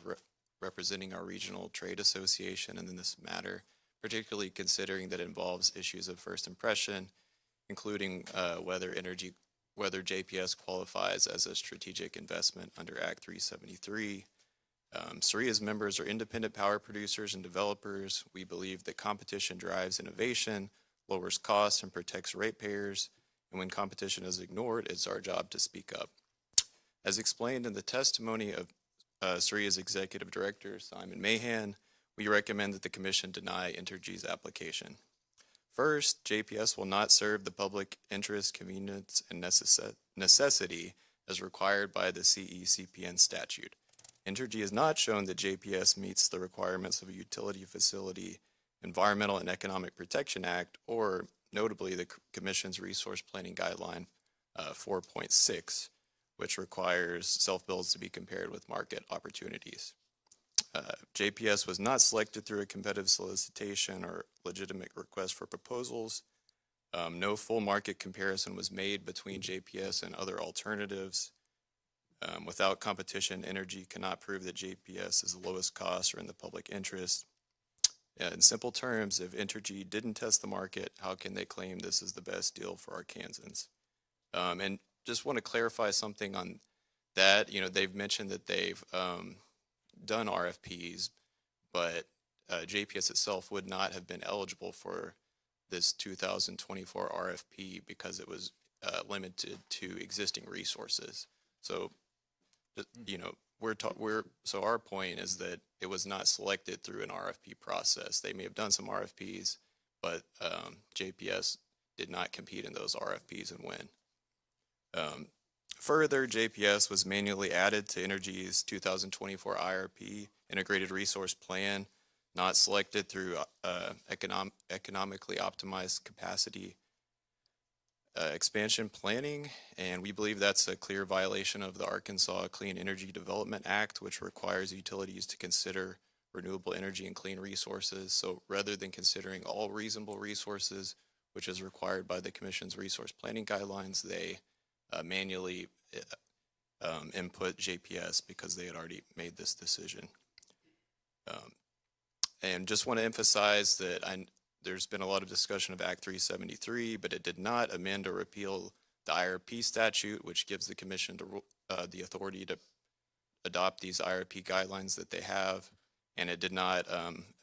representing our regional trade association in this matter, particularly considering that it involves issues of first impression, including whether JPS qualifies as a strategic investment under Act 373. Saria's members are independent power producers and developers. We believe that competition drives innovation, lowers costs, and protects ratepayers. And when competition is ignored, it's our job to speak up. As explained in the testimony of Saria's Executive Director, Simon Mahan, we recommend that the Commission deny Entergy's application. First, JPS will not serve the public interest, convenience, and necessity as required by the CECPN statute. Entergy has not shown that JPS meets the requirements of a utility facility, Environmental and Economic Protection Act, or notably the Commission's Resource Planning Guideline 4.6, which requires self-builds to be compared with market opportunities. JPS was not selected through a competitive solicitation or legitimate request for proposals. No full market comparison was made between JPS and other alternatives. Without competition, Entergy cannot prove that JPS is the lowest cost or in the public interest. In simple terms, if Entergy didn't test the market, how can they claim this is the best deal for Arkansans? And just want to clarify something on that. They've mentioned that they've done RFPs, but JPS itself would not have been eligible for this 2024 RFP because it was limited to existing resources. So, so our point is that it was not selected through an RFP process. They may have done some RFPs, but JPS did not compete in those RFPs and win. Further, JPS was manually added to Entergy's 2024 IRP, Integrated Resource Plan, not selected through economically optimized capacity expansion planning, and we believe that's a clear violation of the Arkansas Clean Energy Development Act, which requires utilities to consider renewable energy and clean resources. So rather than considering all reasonable resources, which is required by the Commission's resource planning guidelines, they manually input JPS because they had already made this decision. And just want to emphasize that there's been a lot of discussion of Act 373, but it did not amend or repeal the IRP statute, which gives the commission the authority to adopt these IRP guidelines that they have, and it did not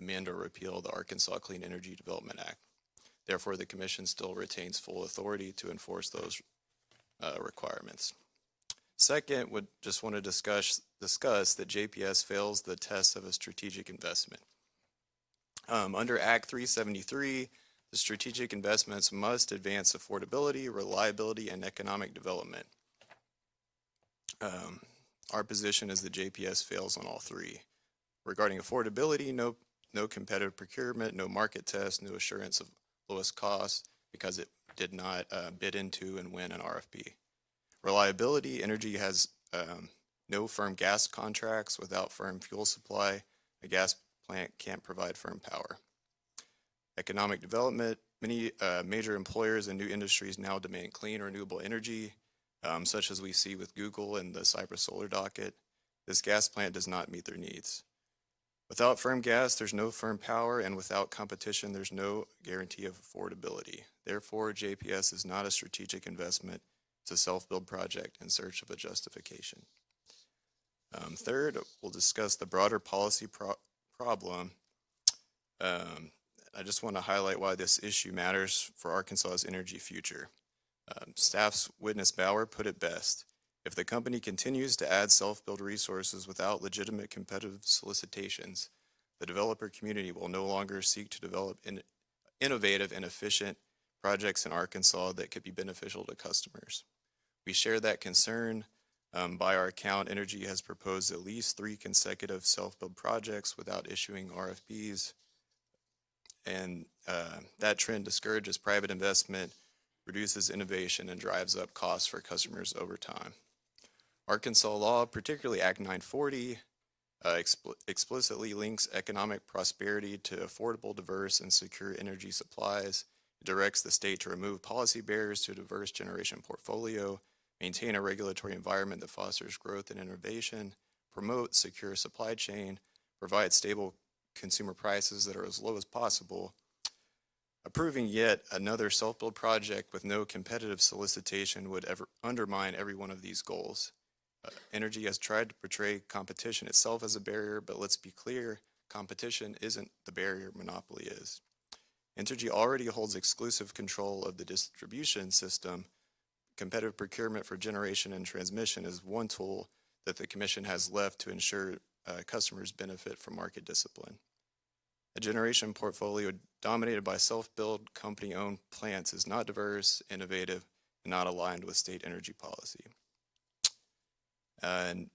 amend or repeal the Arkansas Clean Energy Development Act. Therefore, the commission still retains full authority to enforce those requirements. Second, would just want to discuss that JPS fails the test of a strategic investment. Under Act 373, the strategic investments must advance affordability, reliability, and economic development. Our position is that JPS fails on all three. Regarding affordability, no competitive procurement, no market test, no assurance of lowest cost because it did not bid into and win an RFP. Reliability, Energy has no firm gas contracts. Without firm fuel supply, a gas plant can't provide firm power. Economic development, many major employers and new industries now demand clean, renewable energy, such as we see with Google and the Cypress Solar Docket. This gas plant does not meet their needs. Without firm gas, there's no firm power, and without competition, there's no guarantee of affordability. Therefore, JPS is not a strategic investment. It's a self-build project in search of a justification. Third, we'll discuss the broader policy problem. I just want to highlight why this issue matters for Arkansas's energy future. Staff's witness Bauer put it best. If the company continues to add self-build resources without legitimate competitive solicitations, the developer community will no longer seek to develop innovative and efficient projects in Arkansas that could be beneficial to customers. We share that concern. By our account, Energy has proposed at least 3 consecutive self-build projects without issuing RFPs. And that trend discourages private investment, reduces innovation, and drives up costs for customers over time. Arkansas law, particularly Act 940, explicitly links economic prosperity to affordable, diverse, and secure energy supplies. It directs the state to remove policy barriers to a diverse generation portfolio, maintain a regulatory environment that fosters growth and innovation, promote secure supply chain, provide stable consumer prices that are as low as possible. Approving yet another self-build project with no competitive solicitation would ever undermine every one of these goals. Energy has tried to portray competition itself as a barrier, but let's be clear, competition isn't the barrier, monopoly is. Entergy already holds exclusive control of the distribution system. Competitive procurement for generation and transmission is one tool that the Commission has left to ensure customers benefit from market discipline. A generation portfolio dominated by self-build, company-owned plants is not diverse, innovative, and not aligned with state energy policy. And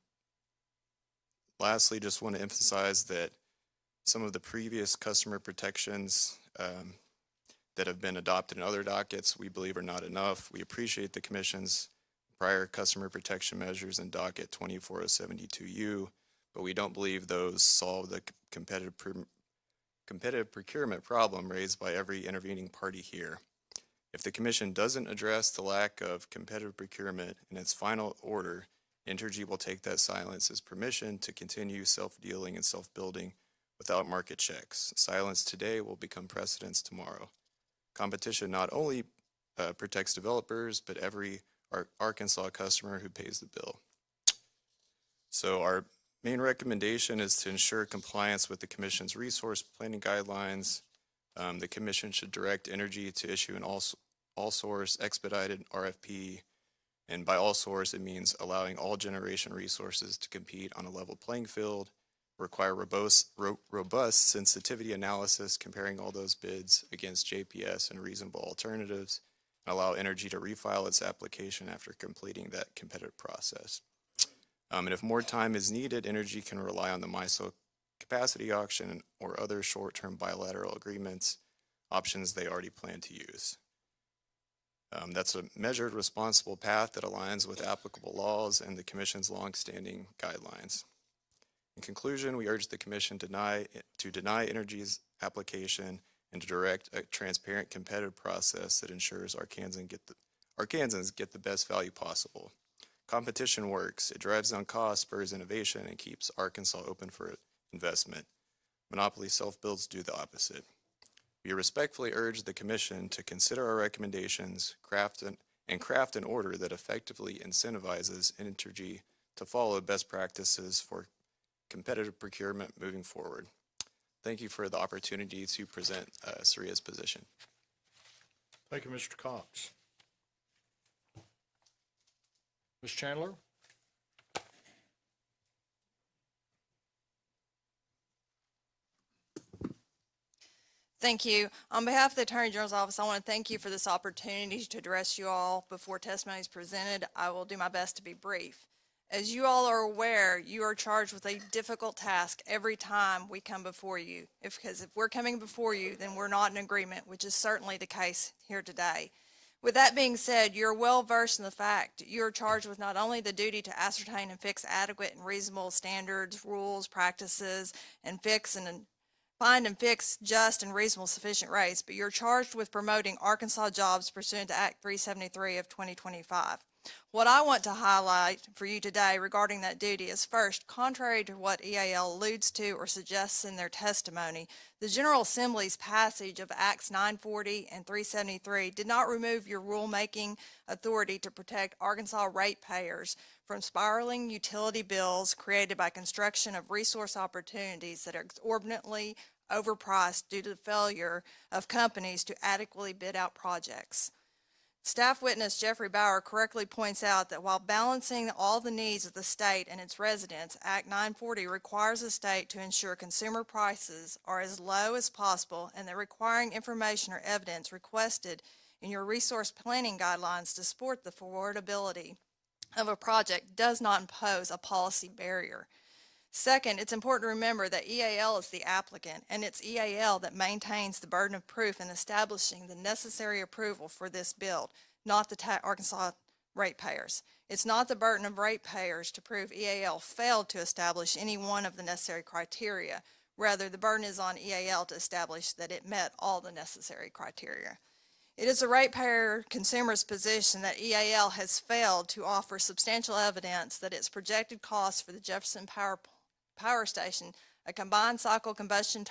lastly, just want to emphasize that some of the previous customer protections that have been adopted in other dockets we believe are not enough. We appreciate the Commission's prior customer protection measures in docket 24072U, but we don't believe those solve the competitive procurement problem raised by every intervening party here. If the Commission doesn't address the lack of competitive procurement in its final order, Entergy will take that silence as permission to continue self-dealing and self-building without market checks. Silence today will become precedence tomorrow. Competition not only protects developers, but every Arkansas customer who pays the bill. So our main recommendation is to ensure compliance with the Commission's resource planning guidelines. The Commission should direct Entergy to issue an all-source expedited RFP. And by all source, it means allowing all generation resources to compete on a level playing field, require robust sensitivity analysis comparing all those bids against JPS and reasonable alternatives, and allow Entergy to refile its application after completing that competitive process. And if more time is needed, Entergy can rely on the MISO capacity auction or other short-term bilateral agreements, options they already plan to use. That's a measured, responsible path that aligns with applicable laws and the Commission's longstanding guidelines. In conclusion, we urge the Commission to deny Entergy's application and to direct a transparent, competitive process that ensures Arkansans get the best value possible. Competition works. It drives down costs, spurs innovation, and keeps Arkansas open for investment. Monopoly self-builds do the opposite. We respectfully urge the Commission to consider our recommendations, craft an order that effectively incentivizes Entergy to follow best practices for competitive procurement moving forward. Thank you for the opportunity to present Saria's position. Thank you, Mr. Cox. Ms. Chandler? Thank you. On behalf of the Attorney General's Office, I want to thank you for this opportunity to address you all before testimony is presented. I will do my best to be brief. As you all are aware, you are charged with a difficult task every time we come before you. Because if we're coming before you, then we're not in agreement, which is certainly the case here today. With that being said, you're well versed in the fact you're charged with not only the duty to ascertain and fix adequate and reasonable standards, rules, practices, and find and fix just and reasonable sufficient rates, but you're charged with promoting Arkansas jobs pursuant to Act 373 of 2025. What I want to highlight for you today regarding that duty is, first, contrary to what EAL alludes to or suggests in their testimony, the General Assembly's passage of Acts 940 and 373 did not remove your rulemaking authority to protect Arkansas ratepayers from spiraling utility bills created by construction of resource opportunities that are exorbitantly overpriced due to the failure of companies to adequately bid out projects. Staff witness Jeffrey Bauer correctly points out that while balancing all the needs of the state and its residents, Act 940 requires the state to ensure consumer prices are as low as possible, and that requiring information or evidence requested in your resource planning guidelines to support the affordability of a project does not impose a policy barrier. Second, it's important to remember that EAL is the applicant, and it's EAL that maintains the burden of proof in establishing the necessary approval for this build, not the Arkansas ratepayers. It's not the burden of ratepayers to prove EAL failed to establish any one of the necessary criteria. Rather, the burden is on EAL to establish that it met all the necessary criteria. It is a ratepayer consumer's position that EAL has failed to offer substantial evidence that its projected costs for the Jefferson Power Station, a combined cycle combustion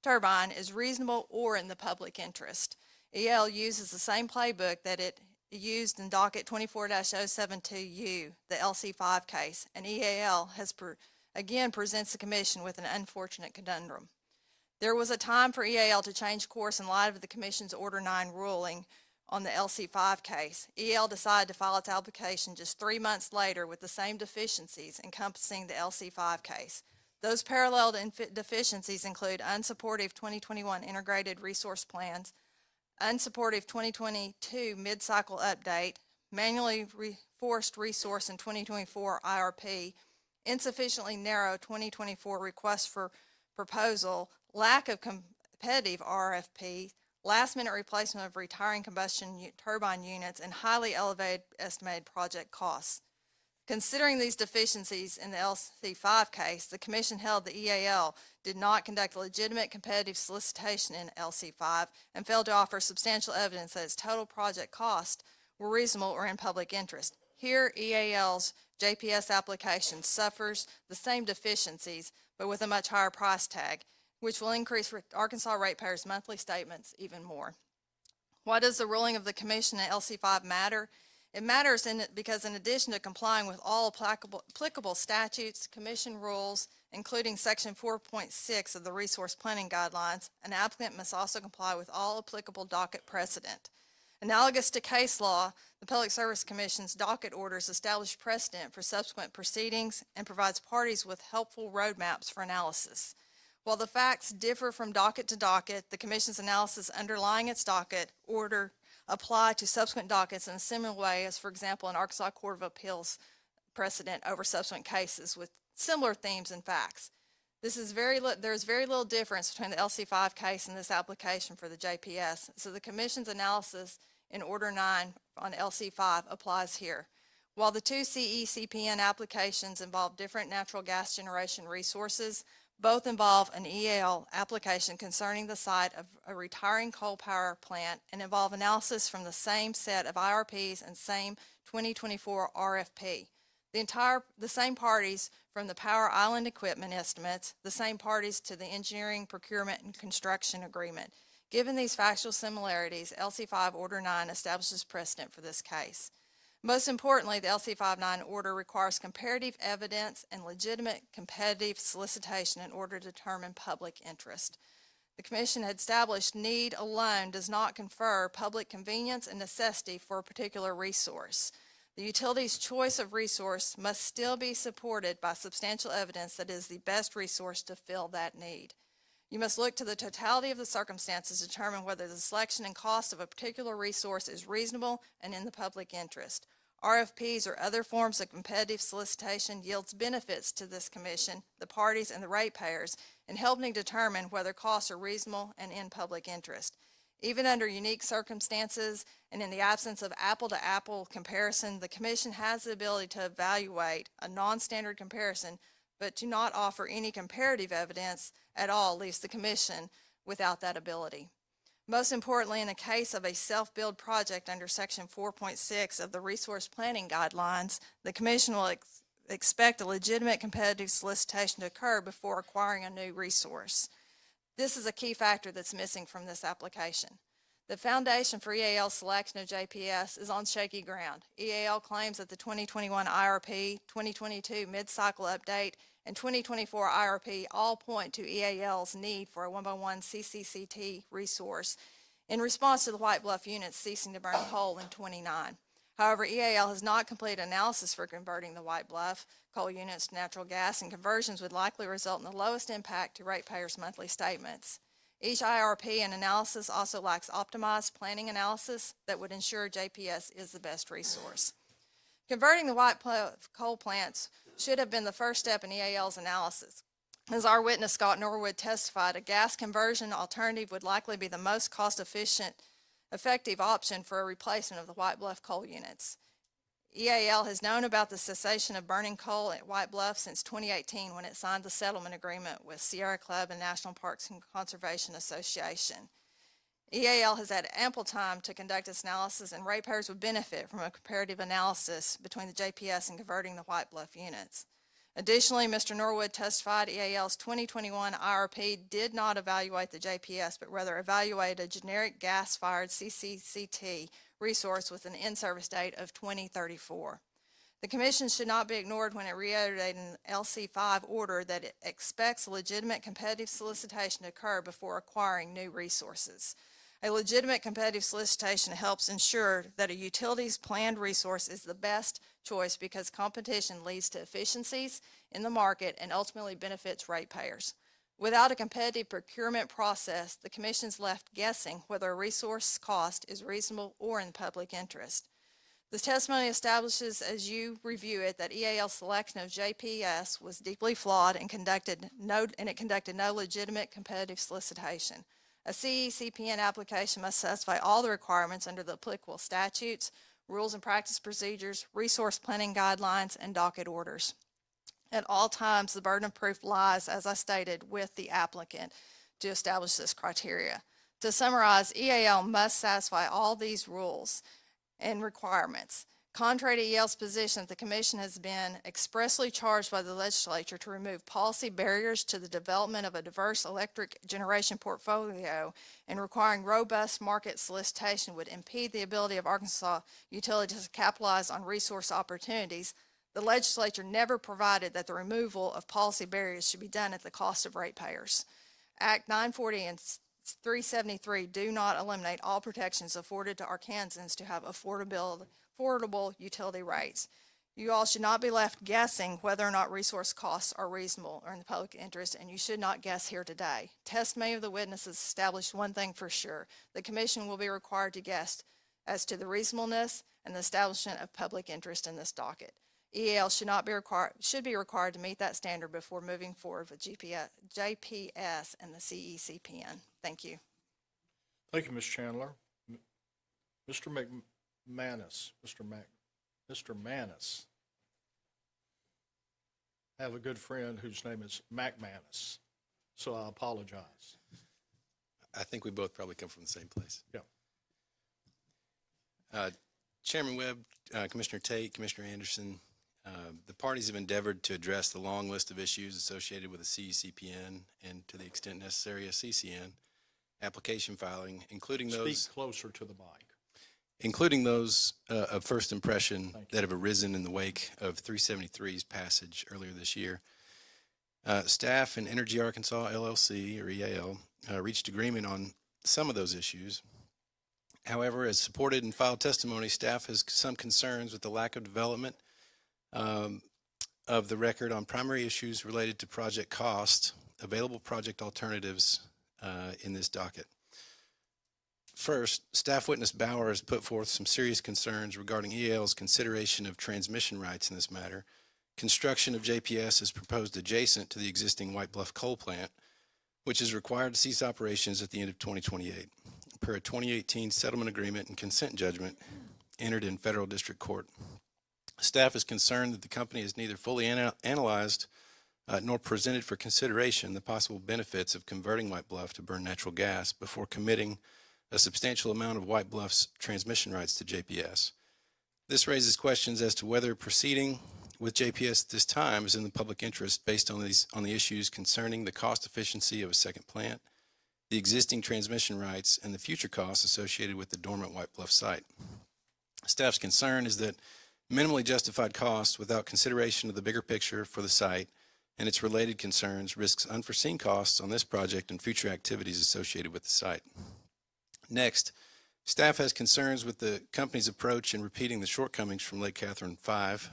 turbine, is reasonable or in the public interest. EAL uses the same playbook that it used in Docket 24-072U, the LC5 case, and EAL has again presents the Commission with an unfortunate conundrum. There was a time for EAL to change course in light of the Commission's Order 9 ruling on the LC5 case. EAL decided to file its application just 3 months later with the same deficiencies encompassing the LC5 case. Those parallel deficiencies include unsupportive 2021 integrated resource plans, unsupportive 2022 mid-cycle update, manually forced resource in 2024 IRP, insufficiently narrow 2024 request for proposal, lack of competitive RFP, last-minute replacement of retiring combustion turbine units, and highly elevated estimated project costs. Considering these deficiencies in the LC5 case, the Commission held the EAL did not conduct a legitimate competitive solicitation in LC5 and failed to offer substantial evidence that its total project costs were reasonable or in public interest. Here, EAL's JPS application suffers the same deficiencies, but with a much higher price tag, which will increase Arkansas ratepayers' monthly statements even more. Why does the ruling of the Commission in LC5 matter? It matters because in addition to complying with all applicable statutes, Commission rules, including Section 4.6 of the Resource Planning Guidelines, an applicant must also comply with all applicable docket precedent. Analogous to case law, the Public Service Commission's docket orders establish precedent for subsequent proceedings and provides parties with helpful roadmaps for analysis. While the facts differ from docket to docket, the Commission's analysis underlying its docket order apply to subsequent dockets in a similar way as, for example, an Arkansas Court of Appeals precedent over subsequent cases with similar themes and facts. There's very little difference between the LC5 case and this application for the JPS, so the Commission's analysis in Order 9 on LC5 applies here. While the two CECPN applications involve different natural gas generation resources, Both involve an EAL application concerning the site of a retiring coal power plant and involve analysis from the same set of IRPs and same 2024 RFP. The same parties from the Power Island equipment estimates, the same parties to the engineering, procurement, and construction agreement. Given these factual similarities, LC5 Order 9 establishes precedent for this case. Most importantly, the LC59 order requires comparative evidence and legitimate competitive solicitation in order to determine public interest. The Commission had established need alone does not confer public convenience and necessity for a particular resource. The utility's choice of resource must still be supported by substantial evidence that it is the best resource to fill that need. You must look to the totality of the circumstances to determine whether the selection and cost of a particular resource is reasonable and in the public interest. RFPs or other forms of competitive solicitation yields benefits to this Commission, the parties, and the ratepayers in helping determine whether costs are reasonable and in public interest. Even under unique circumstances and in the absence of apple-to-apple comparison, the Commission has the ability to evaluate a non-standard comparison, but to not offer any comparative evidence at all leaves the Commission without that ability. Most importantly, in the case of a self-build project under Section 4.6 of the Resource Planning Guidelines, the Commission will expect a legitimate competitive solicitation to occur before acquiring a new resource. This is a key factor that's missing from this application. The foundation for EAL's selection of JPS is on shaky ground. EAL claims that the 2021 IRP, 2022 mid-cycle update, and 2024 IRP all point to EAL's need for a 1x1 CCCT resource in response to the White Bluff units ceasing to burn coal in 29. However, EAL has not completed analysis for converting the White Bluff coal units to natural gas, and conversions would likely result in the lowest impact to ratepayers' monthly statements. Each IRP and analysis also lacks optimized planning analysis that would ensure JPS is the best resource. Converting the White Bluff coal plants should have been the first step in EAL's analysis. As our witness Scott Norwood testified, a gas conversion alternative would likely be the most cost-efficient, effective option for a replacement of the White Bluff coal units. EAL has known about the cessation of burning coal at White Bluff since 2018 when it signed the settlement agreement with Sierra Club and National Parks and Conservation Association. EAL has had ample time to conduct its analysis, and ratepayers would benefit from a comparative analysis between the JPS and converting the White Bluff units. Additionally, Mr. Norwood testified EAL's 2021 IRP did not evaluate the JPS, but rather evaluated a generic gas-fired CCCT resource with an in-service date of 2034. The Commission should not be ignored when it reiterated in LC5 order that it expects legitimate competitive solicitation to occur before acquiring new resources. A legitimate competitive solicitation helps ensure that a utility's planned resource is the best choice because competition leads to efficiencies in the market and ultimately benefits ratepayers. Without a competitive procurement process, the Commission's left guessing whether a resource cost is reasonable or in public interest. The testimony establishes, as you review it, that EAL's selection of JPS was deeply flawed and conducted no legitimate competitive solicitation. A CECPN application must satisfy all the requirements under the applicable statutes, rules and practice procedures, resource planning guidelines, and docket orders. At all times, the burden of proof lies, as I stated, with the applicant to establish this criteria. To summarize, EAL must satisfy all these rules and requirements. Contrary to EAL's position, the Commission has been expressly charged by the legislature to remove policy barriers to the development of a diverse electric generation portfolio, and requiring robust market solicitation would impede the ability of Arkansas utilities to capitalize on resource opportunities. The legislature never provided that the removal of policy barriers should be done at the cost of ratepayers. Act 940 and 373 do not eliminate all protections afforded to Arkansans to have affordable utility rates. You all should not be left guessing whether or not resource costs are reasonable or in the public interest, and you should not guess here today. Testimony of the witnesses established one thing for sure: the Commission will be required to guess as to the reasonableness and the establishment of public interest in this docket. EAL should be required to meet that standard before moving forward with JPS and the CECPN. Thank you. Thank you, Ms. Chandler. Mr. McManus, Mr. Manus. I have a good friend whose name is McManus. so I apologize. I think we both probably come from the same place. Yeah. Chairman Webb, Commissioner Tate, Commissioner Anderson, the parties have endeavored to address the long list of issues associated with a CECPN and, to the extent necessary, a CCN application filing, including those Speak closer to the mic. Of first impression Thank you. that have arisen in the wake of 373's passage earlier this year. Staff and Energy Arkansas LLC, or EAL, reached agreement on some of those issues. However, as supported in filed testimony, staff has some concerns with the lack of development of the record on primary issues related to project cost, available project alternatives in this docket. First, staff witness Bauer has put forth some serious concerns regarding EAL's consideration of transmission rights in this matter. Construction of JPS is proposed adjacent to the existing White Bluff coal plant, which is required to cease operations at the end of 2028, per a 2018 settlement agreement and consent judgment entered in federal district court. Staff is concerned that the company has neither fully analyzed nor presented for consideration the possible benefits of converting White Bluff to burn natural gas before committing a substantial amount of White Bluff's transmission rights to JPS. This raises questions as to whether proceeding with JPS at this time is in the public interest based on the issues concerning the cost efficiency of a second plant, the existing transmission rights, and the future costs associated with the dormant White Bluff site. Staff's concern is that minimally justified costs without consideration of the bigger picture for the site and its related concerns risks unforeseen costs on this project and future activities associated with the site. Next, staff has concerns with the company's approach in repeating the shortcomings from Lake Catherine 5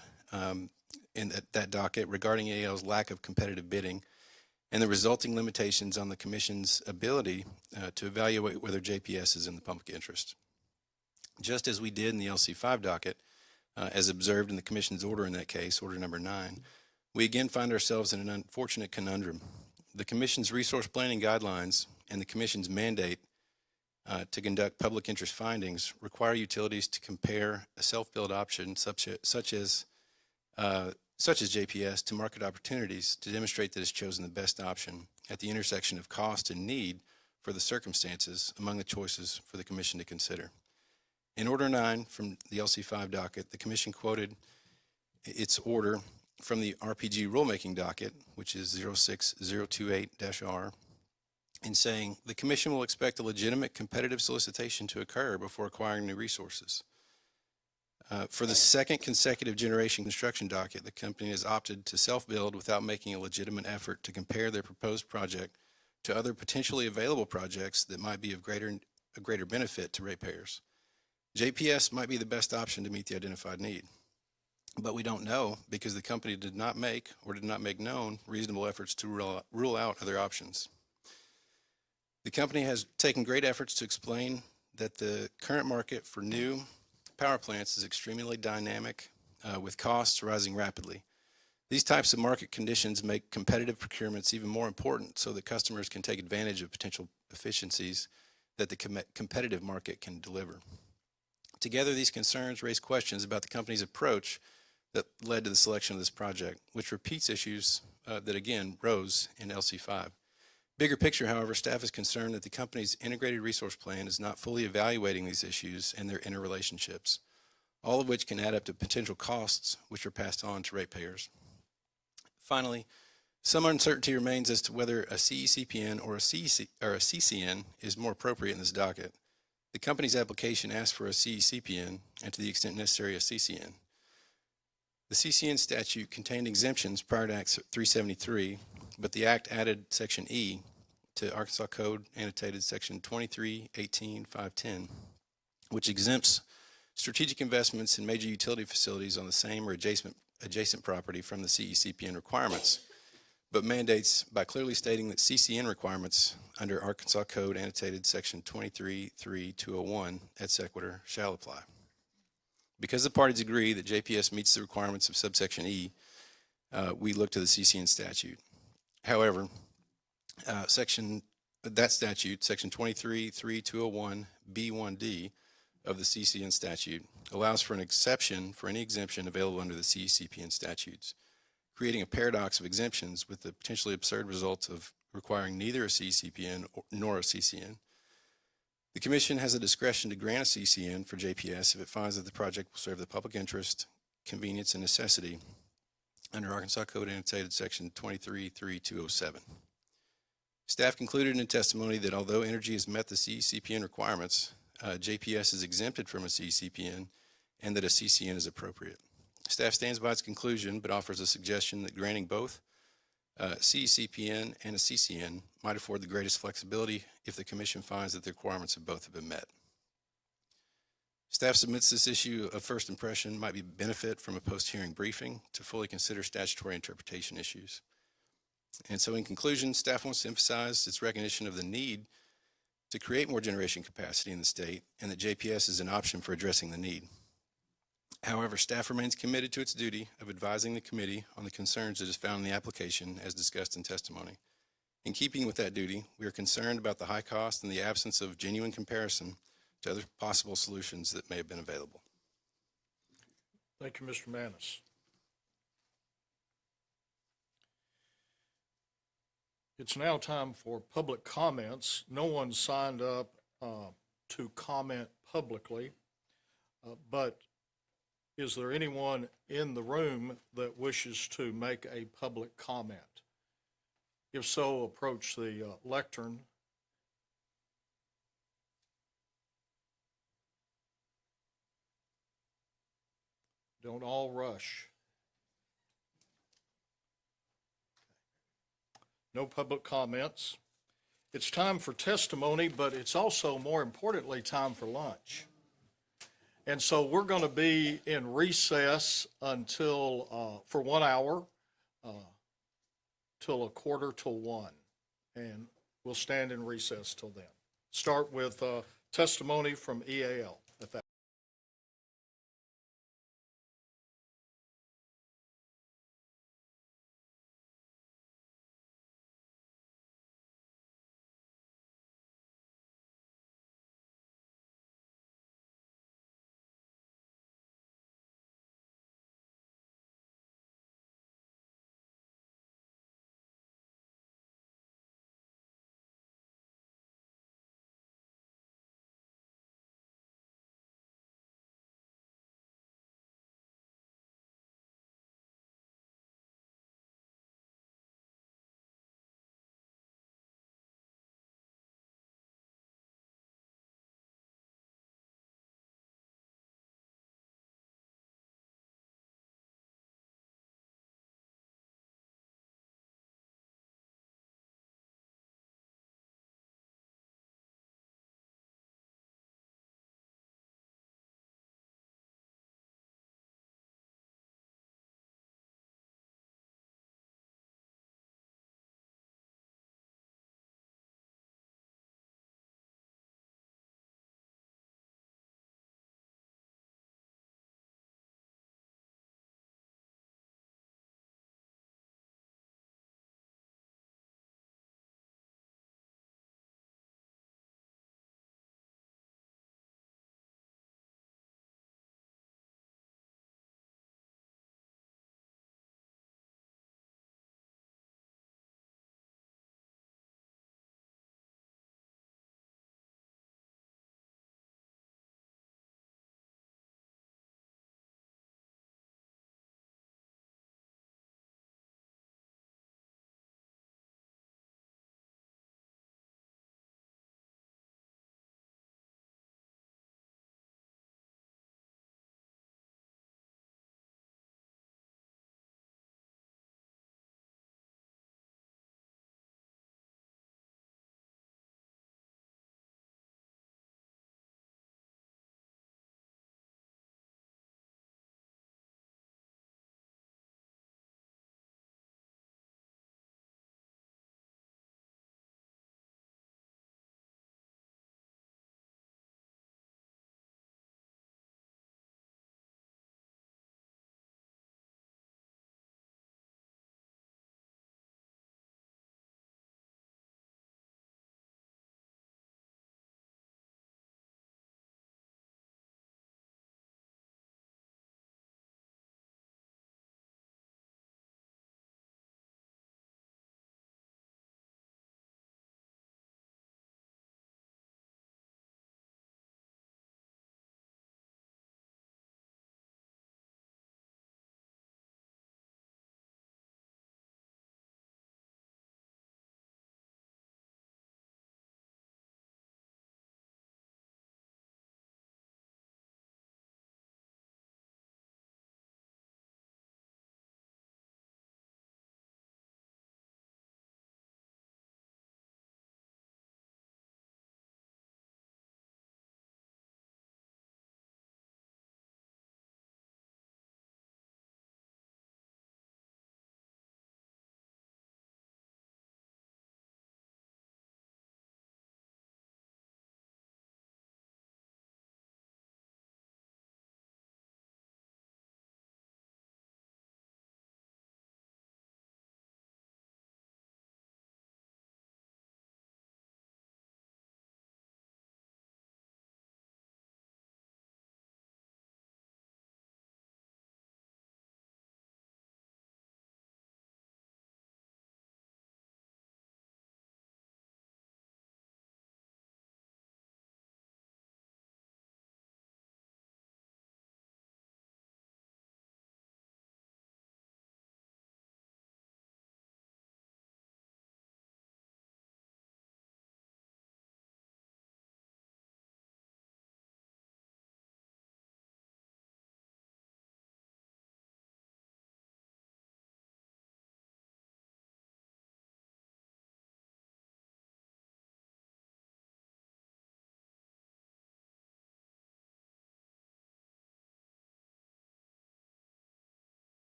in that docket regarding EAL's lack of competitive bidding and the resulting limitations on the Commission's ability to evaluate whether JPS is in the public interest. Just as we did in the LC5 docket, as observed in the Commission's order in that case, order number 9, we again find ourselves in an unfortunate conundrum. The Commission's resource planning guidelines and the Commission's mandate to conduct public interest findings require utilities to compare a self-build option such as JPS to market opportunities to demonstrate that it's chosen the best option at the intersection of cost and need for the circumstances among the choices for the Commission to consider. In Order 9 from the LC5 docket, the Commission quoted its order from the RPG rulemaking docket, which is 06028-R, in saying the Commission will expect a legitimate competitive solicitation to occur before acquiring new resources. For the second consecutive generation construction docket, the company has opted to self-build without making a legitimate effort to compare their proposed project to other potentially available projects that might be of a greater benefit to ratepayers. JPS might be the best option to meet the identified need, but we don't know because the company did not make known reasonable efforts to rule out other options. The company has taken great efforts to explain that the current market for new power plants is extremely dynamic with costs rising rapidly. These types of market conditions make competitive procurements even more important so that customers can take advantage of potential efficiencies that the competitive market can deliver. Together, these concerns raise questions about the company's approach that led to the selection of this project, which repeats issues that again rose in LC5. Bigger picture, however, staff is concerned that the company's integrated resource plan is not fully evaluating these issues and their interrelationships, all of which can add up to potential costs which are passed on to ratepayers. Finally, some uncertainty remains as to whether a CECPN or a CCN is more appropriate in this docket. The company's application asks for a CECPN and, to the extent necessary, a CCN. The CCN statute contained exemptions prior to Act 373, but the Act added Section E to Arkansas Code annotated Section 2318.510, which exempts strategic investments in major utility facilities on the same or adjacent property from the CECPN requirements, but mandates by clearly stating that CCN requirements under Arkansas Code annotated Section 23.3.201 et sequitur shall apply. Because the parties agree that JPS meets the requirements of subsection E, we look to the CCN statute. However, section 23.3.201 B1D of the CCN statute allows for an exception for any exemption available under the CECPN statutes, creating a paradox of exemptions with the potentially absurd results of requiring neither a CCPN nor a CCN. The Commission has the discretion to grant a CCN for JPS if it finds that the project will serve the public interest, convenience, and necessity under Arkansas Code Annotated Section 233207. Staff concluded in testimony that although Energy has met the CCPN requirements, JPS is exempted from a CCPN and that a CCN is appropriate. Staff stands by its conclusion but offers a suggestion that granting both CCPN and a CCN might afford the greatest flexibility if the Commission finds that the requirements of both have been met. Staff submits this issue of first impression might be benefit from a post-hearing briefing to fully consider statutory interpretation issues. And so in conclusion, staff wants to emphasize its recognition of the need to create more generation capacity in the state and that JPS is an option for addressing the need. However, staff remains committed to its duty of advising the committee on the concerns it has found in the application as discussed in testimony. In keeping with that duty, we are concerned about the high cost and the absence of genuine comparison to other possible solutions that may have been available. Thank you, Mr. Manis. It's now time for public comments. No one signed up to comment publicly, but is there anyone in the room that wishes to make a public comment? If so, approach the lectern. Don't all rush. No public comments. It's time for testimony, but it's also, more importantly, time for lunch. And so we're going to be in recess until, for 1 hour, till 1:45. And we'll stand in recess till then. Start with testimony from EAL at that.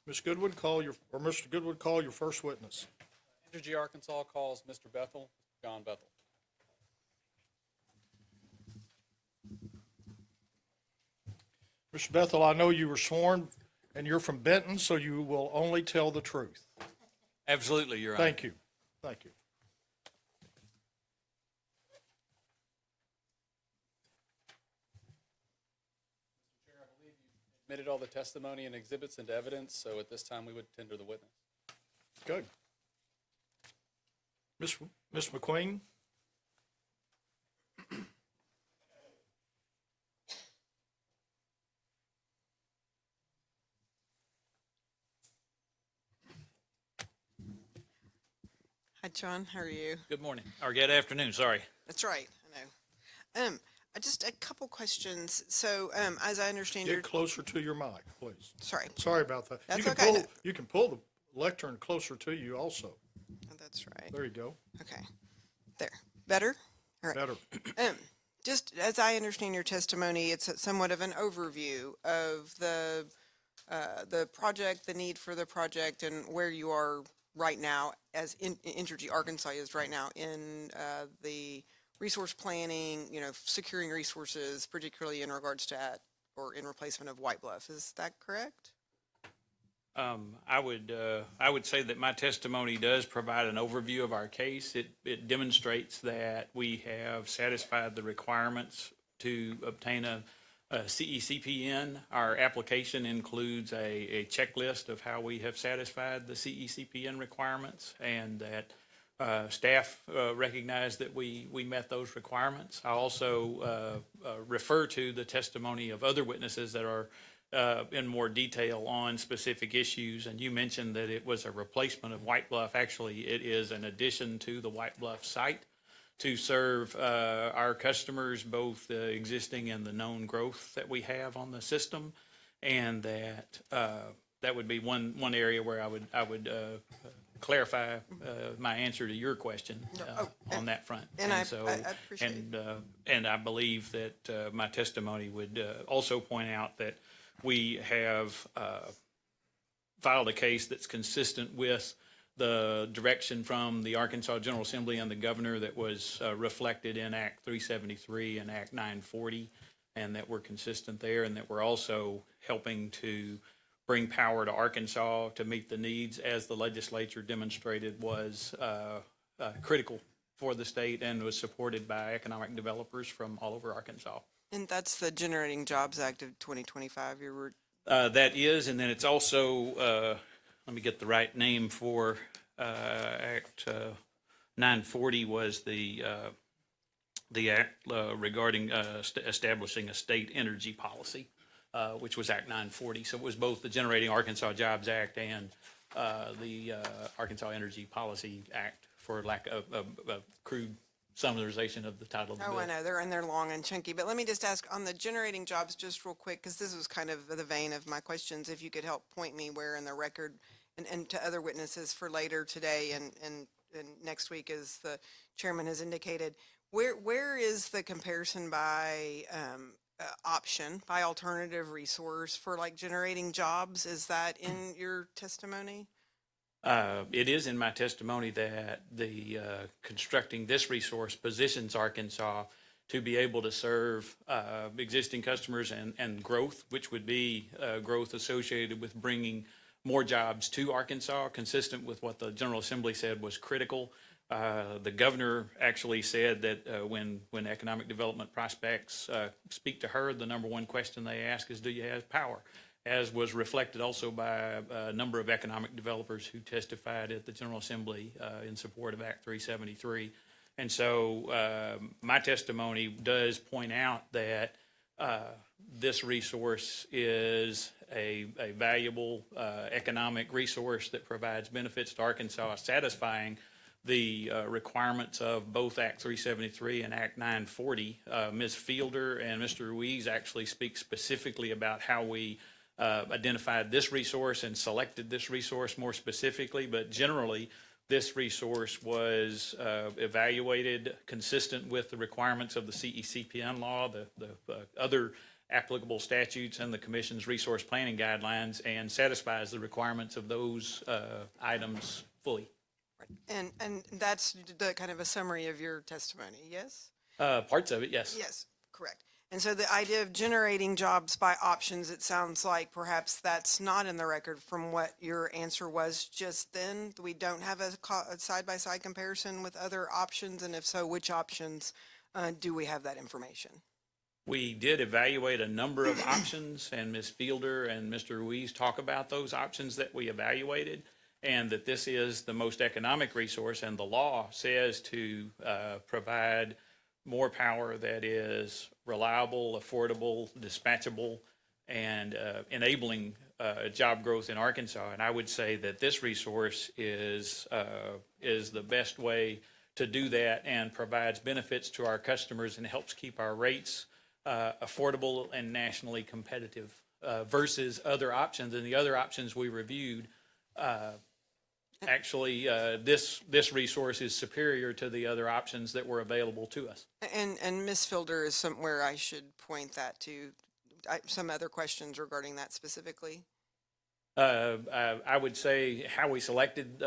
Ms. Goodwin, Mr. Goodwin, call your first witness. Entergy Arkansas calls Mr. Bethel, John Bethel. Mr. Bethel, I know you were sworn, and you're from Benton, so you will only tell the truth. Absolutely, Your Honor. Thank you. Thank you. Admitted all the testimony and exhibits into evidence, so at this time we would tender the witness. Good. Ms. McQueen? Hi, John. How are you? Good morning, or good afternoon, sorry. That's right. I know. Just a couple questions. So, as I understand Get closer to your mic, please. sorry. Sorry about that. That's You can okay. pull- You can pull the lectern closer to you also. Oh, that's right. There you go. Okay. There. Better? All right. Better. Just as I understand your testimony, it's somewhat of an overview of the project, the need for the project, and where you are right now, as Entergy Arkansas is right now in the resource planning, securing resources, particularly in regards to or in replacement of White Bluff. Is that correct? I would say that my testimony does provide an overview of our case. It demonstrates that we have satisfied the requirements to obtain a CECPN. Our application includes a checklist of how we have satisfied the CECPN requirements, and that staff recognize that we met those requirements. I also refer to the testimony of other witnesses that are in more detail on specific issues, and you mentioned that it was a replacement of White Bluff. Actually, it is an addition to the White Bluff site to serve our customers, both the existing and the known growth that we have on the system, and that would be one area where I would clarify my answer to your question on that front. And I appreciate And I believe that my testimony would also point out that we have filed a case that's consistent with the direction from the Arkansas General Assembly and the governor that was reflected in Act 373 and Act 940, and that we're consistent there, and that we're also helping to bring power to Arkansas to meet the needs, as the legislature demonstrated was critical for the state and was supported by economic developers from all over Arkansas. And that's the Generating Jobs Act of 2025. That is, and then it's also, let me get the right name for Act 940 was the act regarding establishing a state energy policy, which was Act 940. So it was both the Generating Arkansas Jobs Act and the Arkansas Energy Policy Act, for lack of crude summarization of the title of the bill. I know. They're long and chunky. But let me just ask on the generating jobs just real quick, because this was kind of the vein of my questions. If you could help point me where in the record and to other witnesses for later today and next week, as the chairman has indicated, where is the comparison by option, by alternative resource for like generating jobs? Is that in your testimony? It is in my testimony that the constructing this resource positions Arkansas to be able to serve existing customers and growth, which would be growth associated with bringing more jobs to Arkansas, consistent with what the General Assembly said was critical. The governor actually said that when economic development prospects speak to her, the number one question they ask is, do you have power? As was reflected also by a number of economic developers who testified at the General Assembly in support of Act 373. And so my testimony does point out that this resource is a valuable economic resource that provides benefits to Arkansas, satisfying the requirements of both Act 373 and Act 940. Ms. Fielder and Mr. Ruiz actually speak specifically about how we identified this resource and selected this resource more specifically, but generally this resource was evaluated consistent with the requirements of the CECPN law, the other applicable statutes and the commission's resource planning guidelines and satisfies the requirements of those items fully. And that's the kind of a summary of your testimony, yes? Parts of it, yes. Yes, correct. And so the idea of generating jobs by options, it sounds like perhaps that's not in the record from what your answer was just then. We don't have a side-by-side comparison with other options, and if so, which options do we have that information? We did evaluate a number of options, and Ms. Fielder and Mr. Ruiz talk about those options that we evaluated, and that this is the most economic resource, and the law says to provide more power that is reliable, affordable, dispatchable, and enabling job growth in Arkansas. And I would say that this resource is the best way to do that and provides benefits to our customers and helps keep our rates affordable and nationally competitive versus other options. And the other options we reviewed, actually, this resource is superior to the other options that were available to us. And Ms. Fielder is somewhere I should point that to. Some other questions regarding that specifically? I would say how we selected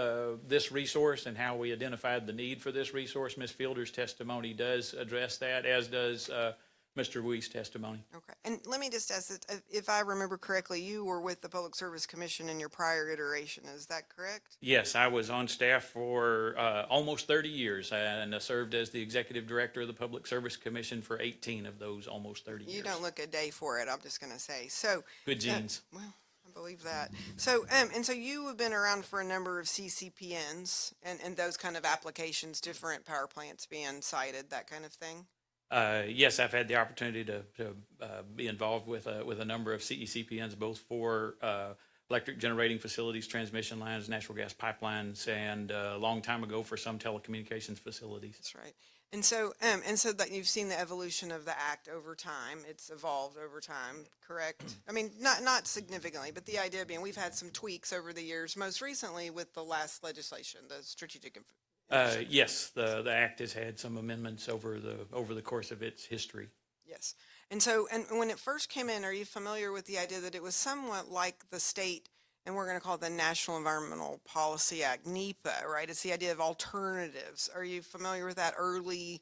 this resource and how we identified the need for this resource. Ms. Fielder's testimony does address that, as does Mr. Ruiz's testimony. Okay. And let me just ask, if I remember correctly, you were with the Public Service Commission in your prior iteration. Is that correct? Yes, I was on staff for almost 30 years and served as the executive director of the Public Service Commission for 18 of those almost 30 years. You don't look a day for it, I'm just going to say. So Good genes. well, I believe that. So, and so you have been around for a number of CCPNs and those kind of applications, different power plants being cited, that kind of thing? Yes, I've had the opportunity to be involved with a number of CECPNs, both for electric generating facilities, transmission lines, natural gas pipelines, and a long time ago for some telecommunications facilities. That's right. And so that you've seen the evolution of the act over time. It's evolved over time, correct? I mean, not significantly, but the idea being we've had some tweaks over the years, most recently with the last legislation, the strategic Yes, the act has had some amendments over the course of its history. Yes. And so, and when it first came in, are you familiar with the idea that it was somewhat like the state, and we're going to call it the National Environmental Policy Act, NEPA, right? It's the idea of alternatives. Are you familiar with that early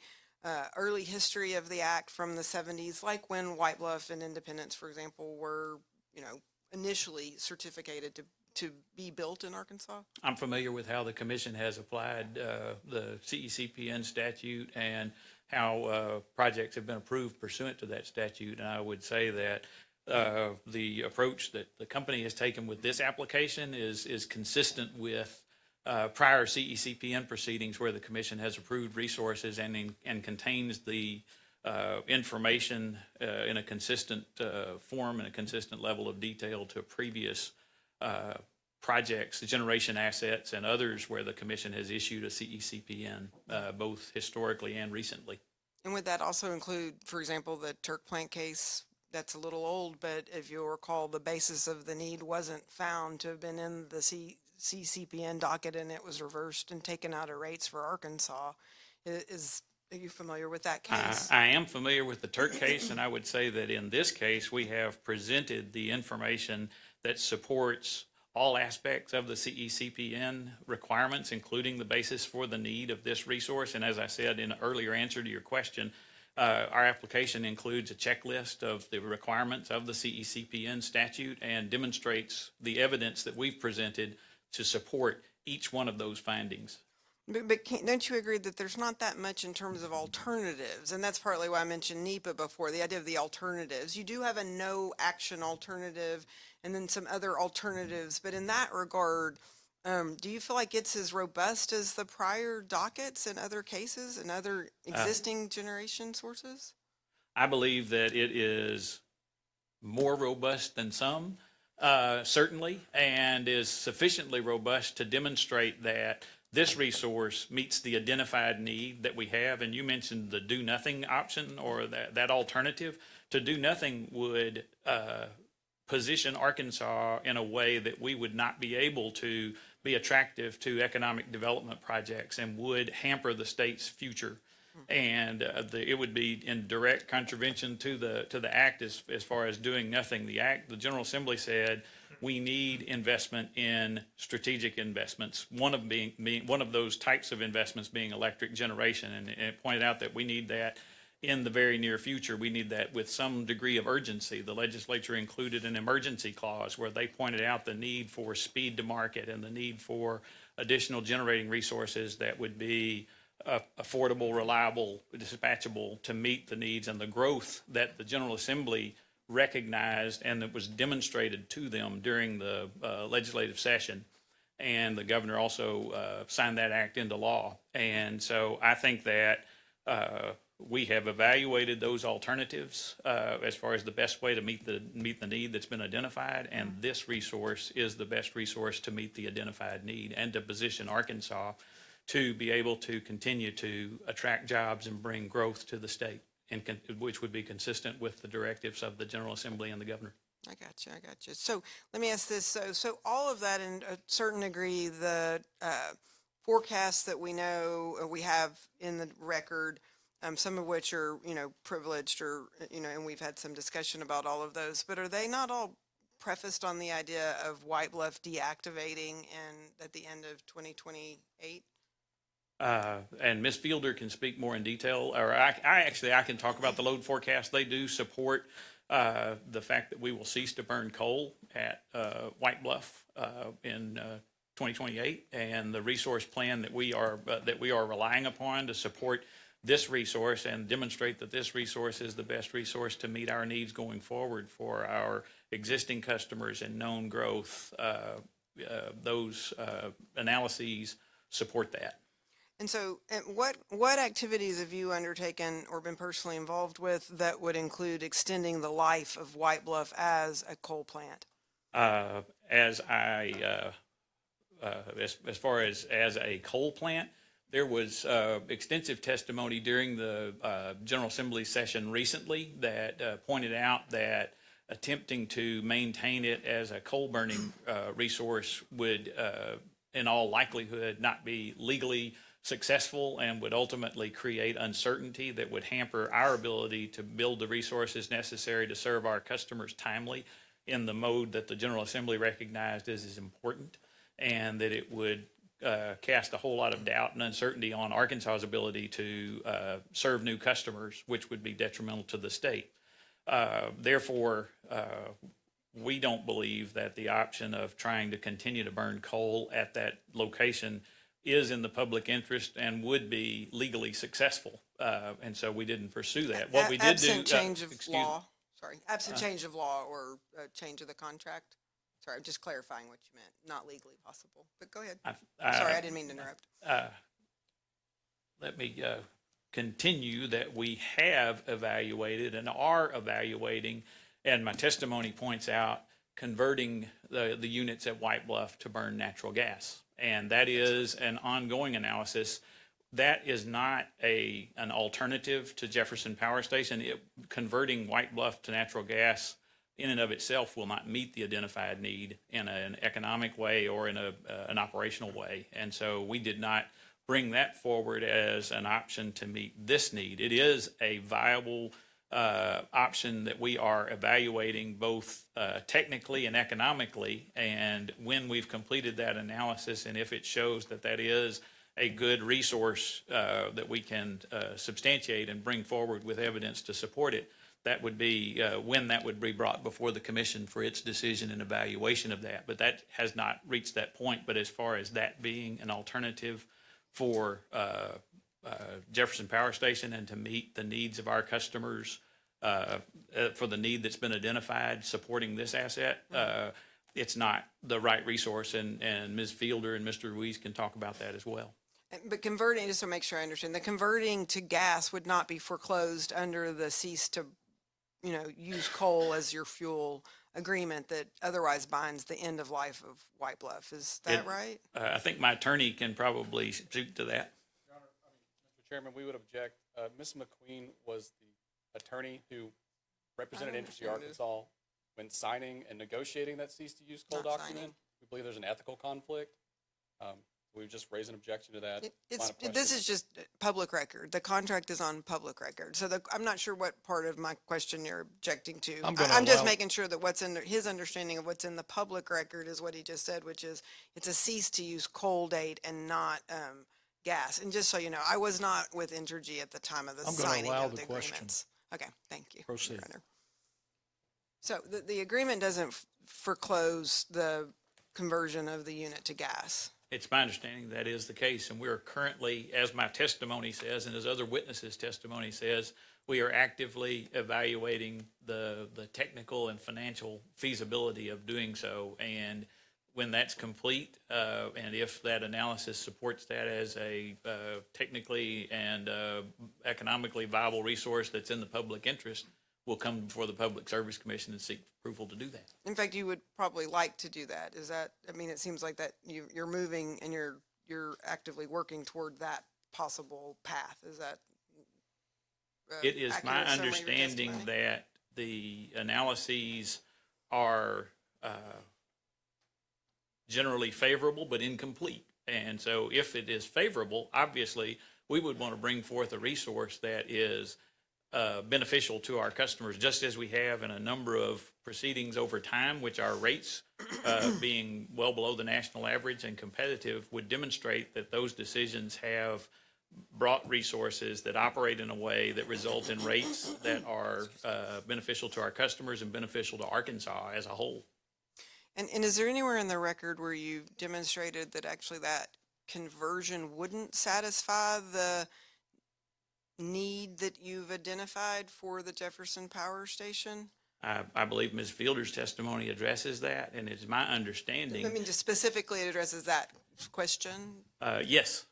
history of the act from the 70s, like when White Bluff and Independence, for example, were, initially certificated to be built in Arkansas? I'm familiar with how the commission has applied the CECPN statute and how projects have been approved pursuant to that statute. And I would say that the approach that the company has taken with this application is consistent with prior CECPN proceedings where the commission has approved resources and contains the information in a consistent form and a consistent level of detail to previous projects, generation assets, and others where the commission has issued a CECPN, both historically and recently. And would that also include, for example, the Turk plant case? That's a little old, but if you'll recall, the basis of the need wasn't found to have been in the CCPN docket, and it was reversed and taken out of rates for Arkansas. Are you familiar with that case? I am familiar with the Turk case, and I would say that in this case, we have presented the information that supports all aspects of the CECPN requirements, including the basis for the need of this resource. And as I said in an earlier answer to your question, our application includes a checklist of the requirements of the CECPN statute and demonstrates the evidence that we've presented to support each one of those findings. But don't you agree that there's not that much in terms of alternatives? And that's partly why I mentioned NEPA before, the idea of the alternatives. You do have a no action alternative and then some other alternatives. But in that regard, do you feel like it's as robust as the prior dockets in other cases and other existing generation sources? I believe that it is more robust than some, certainly, and is sufficiently robust to demonstrate that this resource meets the identified need that we have. And you mentioned the do nothing option or that alternative. To do nothing would position Arkansas in a way that we would not be able to be attractive to economic development projects and would hamper the state's future. And it would be in direct contravention to the act as far as doing nothing. The General Assembly said we need investment in strategic investments. One of those types of investments being electric generation, and it pointed out that we need that in the very near future. We need that with some degree of urgency. The legislature included an emergency clause where they pointed out the need for speed to market and the need for additional generating resources that would be affordable, reliable, dispatchable to meet the needs and the growth that the General Assembly recognized and that was demonstrated to them during the legislative session. And the governor also signed that act into law. And so I think that we have evaluated those alternatives as far as the best way to meet the need that's been identified, and this resource is the best resource to meet the identified need and to position Arkansas to be able to continue to attract jobs and bring growth to the state, and which would be consistent with the directives of the General Assembly and the governor. I got you. So let me ask this. So all of that, in a certain degree, the forecasts that we know we have in the record, some of which are, privileged or, and we've had some discussion about all of those, but are they not all prefaced on the idea of White Bluff deactivating at the end of 2028? And Ms. Fielder can speak more in detail, or I can talk about the load forecast. They do support the fact that we will cease to burn coal at White Bluff in 2028, and the resource plan that we are relying upon to support this resource and demonstrate that this resource is the best resource to meet our needs going forward for our existing customers and known growth. Those analyses support that. And so what activities have you undertaken or been personally involved with that would include extending the life of White Bluff as a coal plant? As far as a coal plant, there was extensive testimony during the General Assembly session recently that pointed out that attempting to maintain it as a coal burning resource would, in all likelihood, not be legally successful and would ultimately create uncertainty that would hamper our ability to build the resources necessary to serve our customers timely in the mode that the General Assembly recognized as important, and that it would cast a whole lot of doubt and uncertainty on Arkansas's ability to serve new customers, which would be detrimental to the state. Therefore, we don't believe that the option of trying to continue to burn coal at that location is in the public interest and would be legally successful. And so we didn't pursue that. What we did do, absent change of law, absent change of law or change of the contract. Sorry, I'm just clarifying what you meant. Not legally possible, but go ahead. Sorry, I didn't mean to interrupt. Let me continue that we have evaluated and are evaluating, and my testimony points out, converting the units at White Bluff to burn natural gas. And that is an ongoing analysis. That is not an alternative to Jefferson Power Station. Converting White Bluff to natural gas in and of itself will not meet the identified need in an economic way or in an operational way. And so we did not bring that forward as an option to meet this need. It is a viable option that we are evaluating both technically and economically. And when we've completed that analysis, and if it shows that that is a good resource that we can substantiate and bring forward with evidence to support it, that would be when that would be brought before the commission for its decision and evaluation of that. But that has not reached that point. But as far as that being an alternative for Jefferson Power Station and to meet the needs of our customers for the need that's been identified supporting this asset, it's not the right resource. And Ms. Fielder and Mr. Ruiz can talk about that as well. But converting, just to make sure I understand, the converting to gas would not be foreclosed under the cease to, use coal as your fuel agreement that otherwise binds the end of life of White Bluff. Is that right? I think my attorney can probably speak to that. Your Honor, Mr. Chairman, we would object. Ms. McQueen was the attorney who represented Industry Arkansas when signing and negotiating that cease to use coal Not document. signing. We believe there's an ethical conflict. We would just raise an objection to that. line It's, of questioning. this is just public record. The contract is on public record. So I'm not sure what part of my question you're objecting to. I'm gonna I'm just allow- making sure that what's in his understanding of what's in the public record is what he just said, which is it's a cease to use coal date and not, gas. And just so you know, I was not with Entergy at the time of the I'm gonna signing allow of the the question. agreements. Okay, thank you. Your Proceed. Honor. So the agreement doesn't foreclose the conversion of the unit to gas. It's my understanding that is the case, and we are currently, as my testimony says, and as other witnesses' testimony says, we are actively evaluating the technical and financial feasibility of doing so. And when that's complete, and if that analysis supports that as a technically and economically viable resource that's in the public interest, we'll come before the Public Service Commission and seek approval to do that. In fact, you would probably like to do that. Is that, I mean, it seems like that you're moving and you're actively working toward that possible path. Is that? It is my accurate summary of your understanding testimony? that the analyses are generally favorable but incomplete. And so if it is favorable, obviously, we would want to bring forth a resource that is beneficial to our customers, just as we have in a number of proceedings over time, which our rates being well below the national average and competitive would demonstrate that those decisions have brought resources that operate in a way that result in rates that are beneficial to our customers and beneficial to Arkansas as a whole. And is there anywhere in the record where you demonstrated that actually that conversion wouldn't satisfy the need that you've identified for the Jefferson Power Station? I believe Ms. Fielder's testimony addresses that, and it's my understanding. I mean, just specifically it addresses that question? Yes,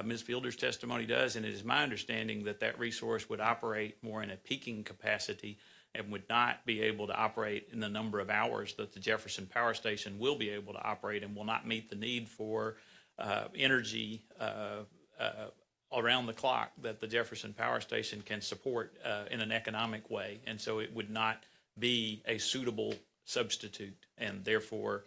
Ms. Fielder's testimony does, and it is my understanding that that resource would operate more in a peaking capacity and would not be able to operate in the number of hours that the Jefferson Power Station will be able to operate, and will not meet the need for energy around the clock that the Jefferson Power Station can support in an economic way. And so it would not be a suitable substitute. And therefore,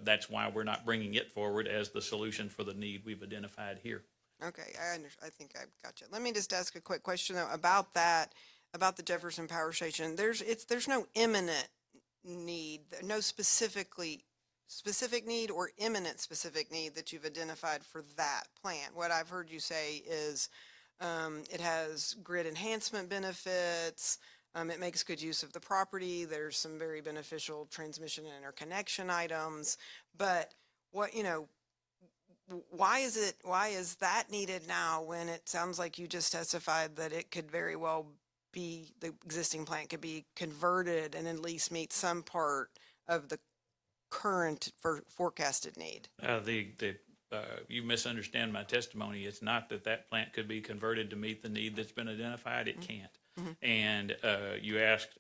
that's why we're not bringing it forward as the solution for the need we've identified here. Okay, I think I've got you. Let me just ask a quick question though about that, about the Jefferson Power Station. There's no imminent need, no specific need or imminent specific need that you've identified for that plant. What I've heard you say is it has grid enhancement benefits. It makes good use of the property. There's some very beneficial transmission and interconnection items. But what, why is that needed now when it sounds like you just testified that it could very well be, the existing plant could be converted and at least meet some part of the current forecasted need? You misunderstand my testimony. It's not that plant could be converted to meet the need that's been identified. It can't. And you asked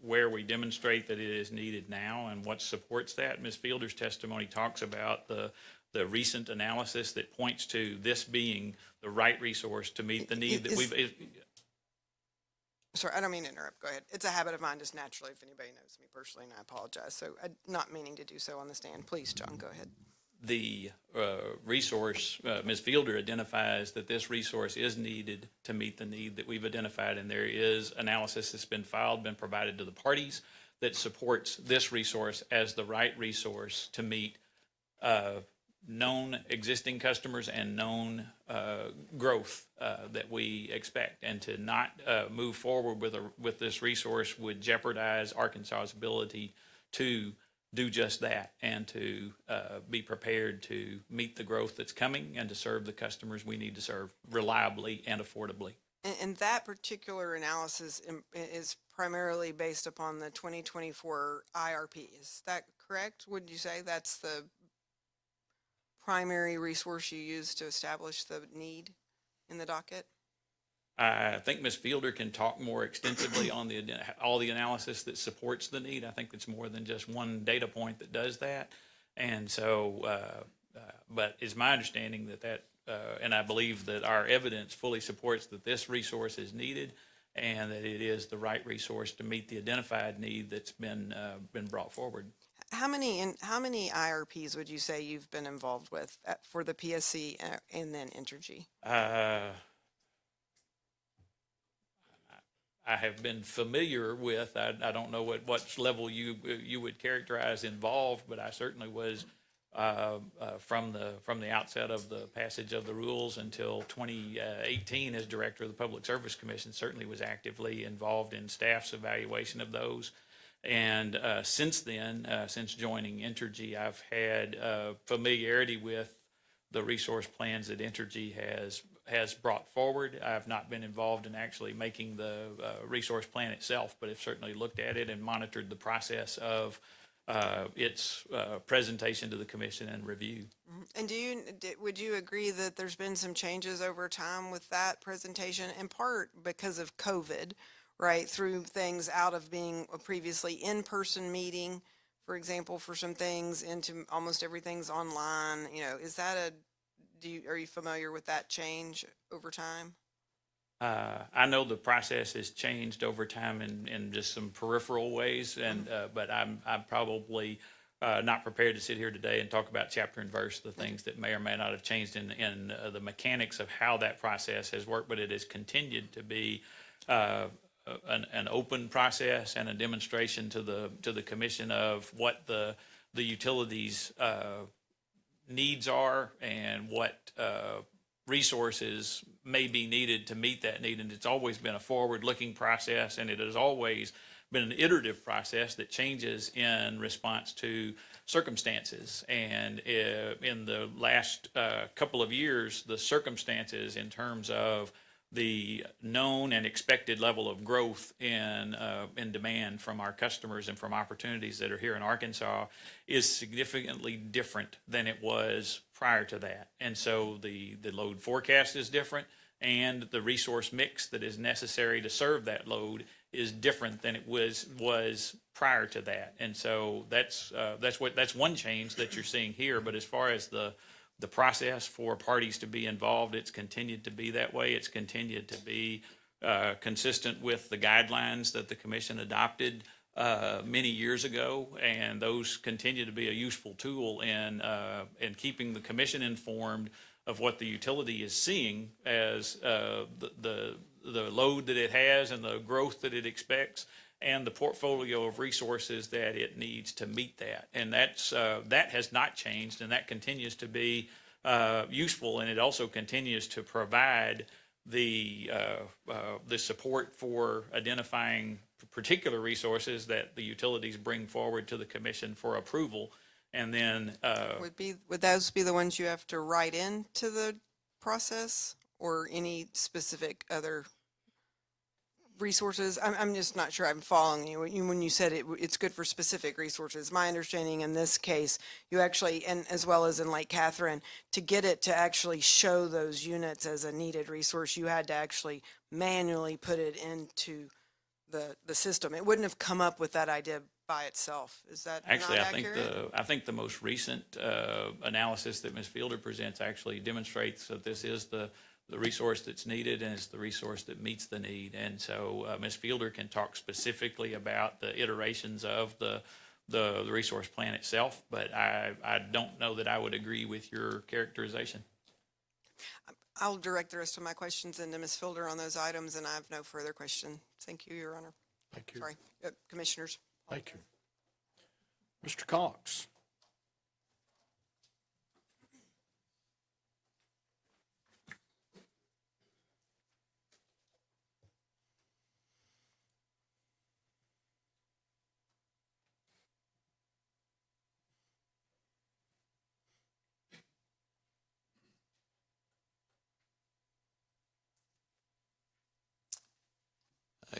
where we demonstrate that it is needed now and what supports that. Ms. Fielder's testimony talks about the recent analysis that points to this being the right resource to meet the need that we've. Sorry, I don't mean to interrupt. Go ahead. It's a habit of mine just naturally, if anybody knows me personally, and I apologize. So I'm not meaning to do so on the stand. Please, John, go ahead. The resource, Ms. Fielder identifies that this resource is needed to meet the need that we've identified, and there is analysis that's been filed, been provided to the parties that supports this resource as the right resource to meet known existing customers and known growth that we expect. And to not move forward with this resource would jeopardize Arkansas's ability to do just that and to be prepared to meet the growth that's coming and to serve the customers we need to serve reliably and affordably. And that particular analysis is primarily based upon the 2024 IRP. Is that correct? Would you say that's the primary resource you use to establish the need in the docket? I think Ms. Fielder can talk more extensively on all the analysis that supports the need. I think it's more than just one data point that does that. And so, but it's my understanding that and I believe that our evidence fully supports that this resource is needed and that it is the right resource to meet the identified need that's been brought forward. How many IRPs would you say you've been involved with for the PSC and then Entergy? I have been familiar with. I don't know what level you would characterize involved, but I certainly was from the outset of the passage of the rules until 2018 as director of the Public Service Commission. Certainly was actively involved in staff's evaluation of those. And since then, since joining Entergy, I've had familiarity with the resource plans that Entergy has brought forward. I've not been involved in actually making the resource plan itself, but have certainly looked at it and monitored the process of its presentation to the commission and review. And would you agree that there's been some changes over time with that presentation, in part because of COVID, right? Through things out of being a previously in-person meeting, for example, for some things, into almost everything's online. Is that are you familiar with that change over time? I know the process has changed over time in just some peripheral ways, and but I'm probably not prepared to sit here today and talk about chapter and verse the things that may or may not have changed in the mechanics of how that process has worked. But it has continued to be an open process and a demonstration to the commission of what the utilities needs are and what resources may be needed to meet that need. And it's always been a forward-looking process, and it has always been an iterative process that changes in response to circumstances. And in the last couple of years, the circumstances in terms of the known and expected level of growth in demand from our customers and from opportunities that are here in Arkansas is significantly different than it was prior to that. And so the load forecast is different, and the resource mix that is necessary to serve that load is different than it was prior to that. And so that's one change that you're seeing here. But as far as the process for parties to be involved, it's continued to be that way. It's continued to be consistent with the guidelines that the commission adopted many years ago, and those continue to be a useful tool in keeping the commission informed of what the utility is seeing as the load that it has and the growth that it expects, and the portfolio of resources that it needs to meet that. And that has not changed, and that continues to be useful, and it also continues to provide the support for identifying particular resources that the utilities bring forward to the commission for approval. And then Would those be the ones you have to write into the process, or any specific other resources? I'm just not sure I'm following you. When you said it's good for specific resources, my understanding in this case, you actually, and as well as in Lake Catherine, to get it to actually show those units as a needed resource, you had to actually manually put it into the system. It wouldn't have come up with that idea by itself. Is that actually, not accurate? I think the most recent analysis that Ms. Fielder presents actually demonstrates that this is the resource that's needed, and it's the resource that meets the need. And so Ms. Fielder can talk specifically about the iterations of the resource plan itself, but I don't know that I would agree with your characterization. I'll direct the rest of my questions into Ms. Fielder on those items, and I have no further question. Thank you, Your Honor. Thank you. Sorry, Commissioners. Thank you. Mr. Cox.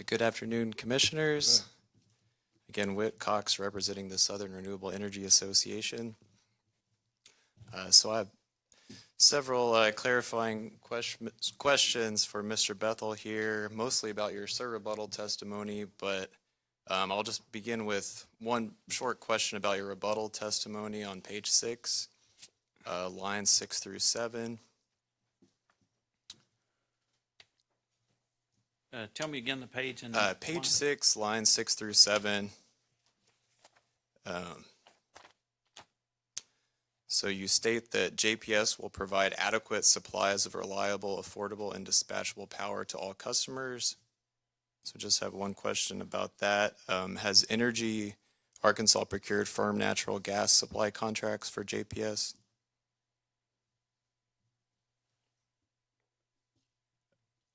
Good afternoon, Commissioners. Again, Whit Cox representing the Southern Renewable Energy Association. So I have several clarifying questions for Mr. Bethel here, mostly about your sir rebuttal testimony, but I'll just begin with one short question about your rebuttal testimony on page 6, lines 6 through 7. Tell me again the page. And Page 6, lines 6 through 7. So you state that JPS will provide adequate supplies of reliable, affordable, and dispatchable power to all customers. So just have one question about that. Has Energy Arkansas procured firm natural gas supply contracts for JPS?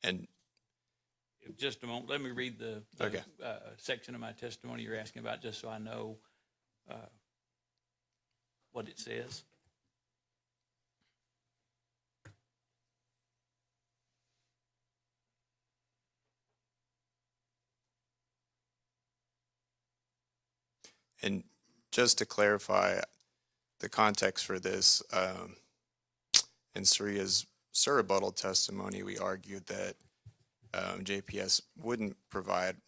And Just a moment, let me read the Okay. section of my testimony you're asking about, just so I know what it says. And just to clarify the context for this, in Suria's rebuttal testimony, we argued that JPS wouldn't provide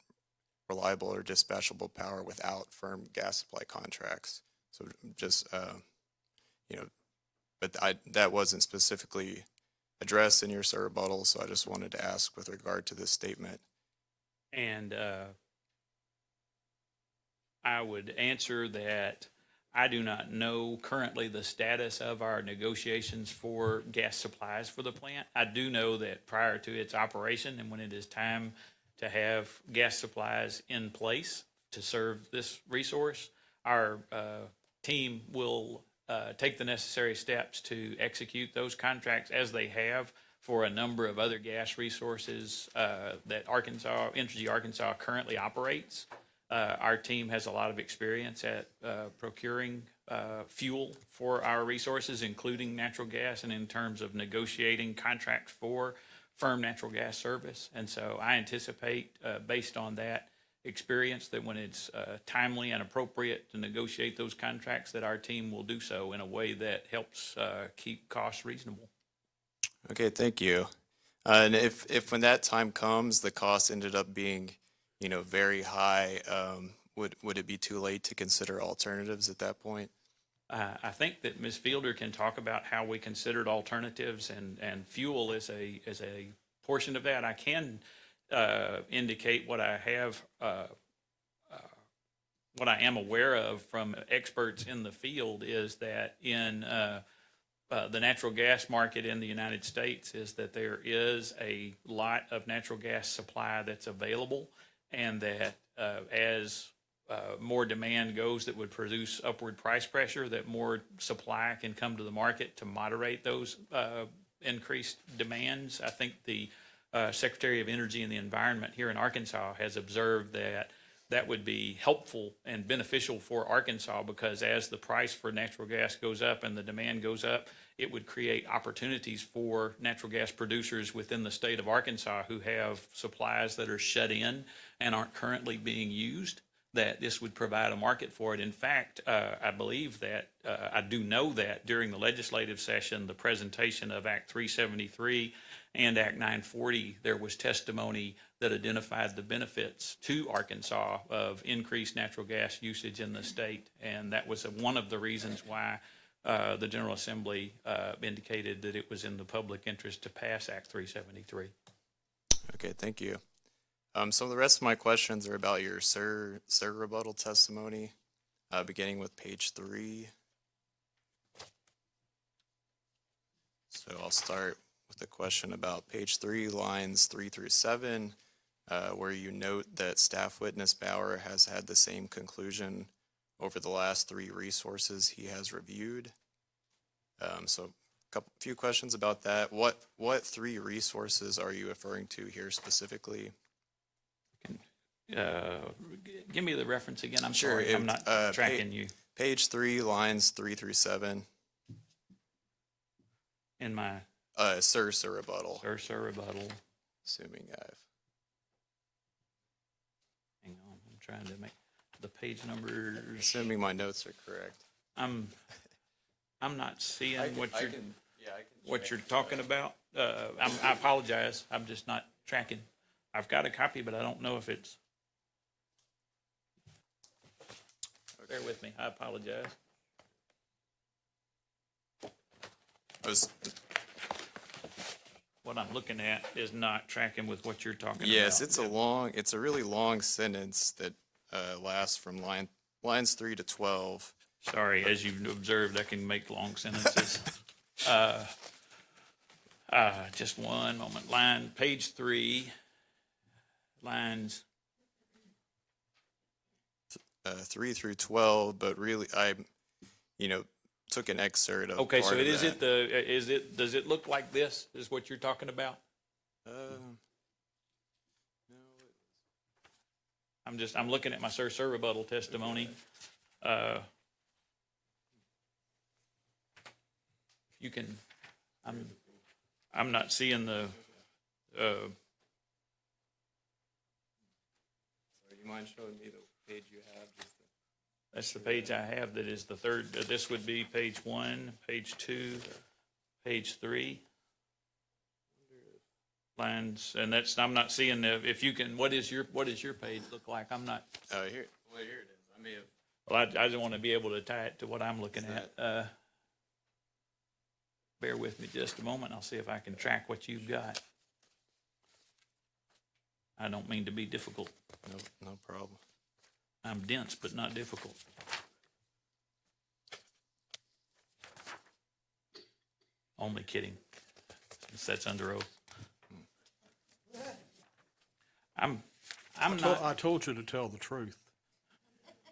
reliable or dispatchable power without firm gas supply contracts. So just, but that wasn't specifically addressed in your rebuttal, so I just wanted to ask with regard to this statement. And I would answer that I do not know currently the status of our negotiations for gas supplies for the plant. I do know that prior to its operation and when it is time to have gas supplies in place to serve this resource, our team will take the necessary steps to execute those contracts as they have for a number of other gas resources that Energy Arkansas currently operates. Our team has a lot of experience at procuring fuel for our resources, including natural gas, and in terms of negotiating contracts for firm natural gas service. And so I anticipate, based on that experience, that when it's timely and appropriate to negotiate those contracts, that our team will do so in a way that helps keep costs reasonable. Okay, thank you. And if when that time comes, the cost ended up being, very high, would it be too late to consider alternatives at that point? I think that Ms. Fielder can talk about how we considered alternatives, and fuel is a portion of that. I can indicate what I have, what I am aware of from experts in the field is that in the natural gas market in the United States is that there is a lot of natural gas supply that's available, and that as more demand goes that would produce upward price pressure, that more supply can come to the market to moderate those increased demands. I think the Secretary of Energy and the Environment here in Arkansas has observed that that would be helpful and beneficial for Arkansas, because as the price for natural gas goes up and the demand goes up, it would create opportunities for natural gas producers within the state of Arkansas who have supplies that are shut in and aren't currently being used, that this would provide a market for it. In fact, I believe that, I do know that during the legislative session, the presentation of Act 373 and Act 940, there was testimony that identified the benefits to Arkansas of increased natural gas usage in the state. And that was one of the reasons why the General Assembly indicated that it was in the public interest to pass Act 373. Okay, thank you. So the rest of my questions are about your rebuttal testimony, beginning with page 3. So I'll start with a question about page 3, lines 3 through 7, where you note that staff witness Bauer has had the same conclusion over the last 3 resources he has reviewed. So few questions about that. What 3 resources are you referring to here specifically? Give me the reference again. I'm Sure, sorry, I'm not tracking you. Page 3, lines 3 through 7. In my Sir rebuttal. Sir rebuttal. Assuming I've. Hang on, I'm trying to make the page numbers. Assuming my notes are correct. I'm not seeing what you're check. talking about. I apologize. I'm just not tracking. I've got a copy, but I don't know if it's. Bear with me. I apologize. What I'm looking at is not tracking with what you're talking about. Yes, it's a really long sentence that lasts from lines 3 to 12. Sorry, as you've observed, I can make long sentences. Just one moment. Page 3, lines, 3 through 12, but really, took an excerpt of okay, part so of is that. does it look like this, is what you're talking about? No, I'm looking at my Sir rebuttal testimony. You can, I'm not seeing the, do you mind showing me the page you have? that's the page I have that is the third, this would be page 1, page 2, page 3. Lines, and that's, I'm not seeing if you can, what is your page look like? I'm not, Oh, here it is. I may have. well, I just want to be able to tie it to what I'm looking at. Bear with me just a moment. I'll see if I can track what you've got. I don't mean to be difficult. No problem. I'm dense, but not difficult. Only kidding, since that's under oath. I'm not, I told you to tell the truth.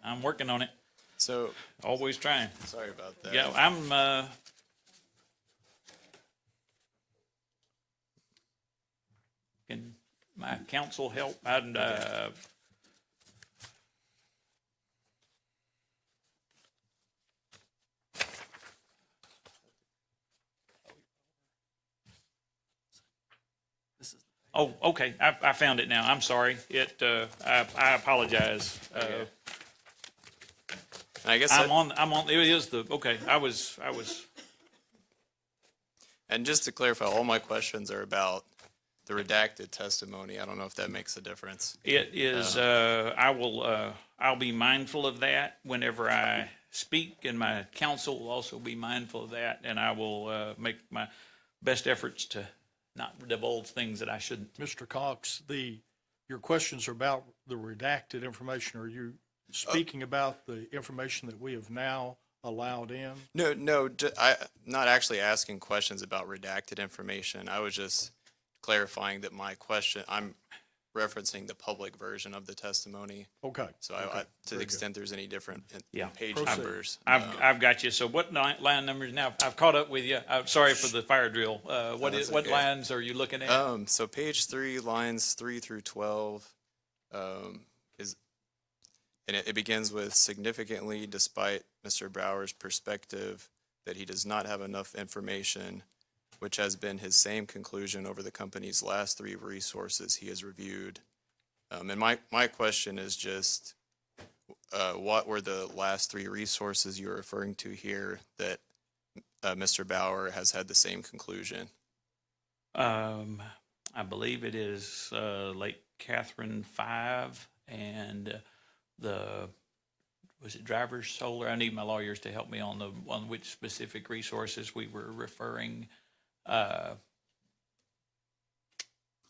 I'm working on it, So, always trying. sorry about that. Yeah, can my counsel help? Oh, okay, I found it now. I'm sorry. I apologize. I guess I'm on, it is okay, I was, and just to clarify, all my questions are about the redacted testimony. I don't know if that makes a difference. it is, I'll be mindful of that whenever I speak, and my counsel will also be mindful of that, and I will, make my best efforts to not divulge things that I shouldn't. Mr. Cox, your questions are about the redacted information. Are you speaking about the information that we have now allowed in? No, I'm not actually asking questions about redacted information. I was just clarifying that I'm referencing the public version of the testimony. Okay. So okay, to the very extent there's any different Yeah. page Proceed. numbers. I've got you. So what line numbers now? I've caught up with you. I'm sorry for the fire drill. What that's what okay. lines are you looking at? So page 3, lines 3 through 12, and it begins with significantly, despite Mr. Brower's perspective that he does not have enough information, which has been his same conclusion over the company's last 3 resources he has reviewed. And my question is just, what were the last 3 resources you're referring to here that Mr. Bauer has had the same conclusion? I believe it is Lake Catherine 5 and was it Driver's Solar? I need my lawyers to help me on which specific resources we were referring.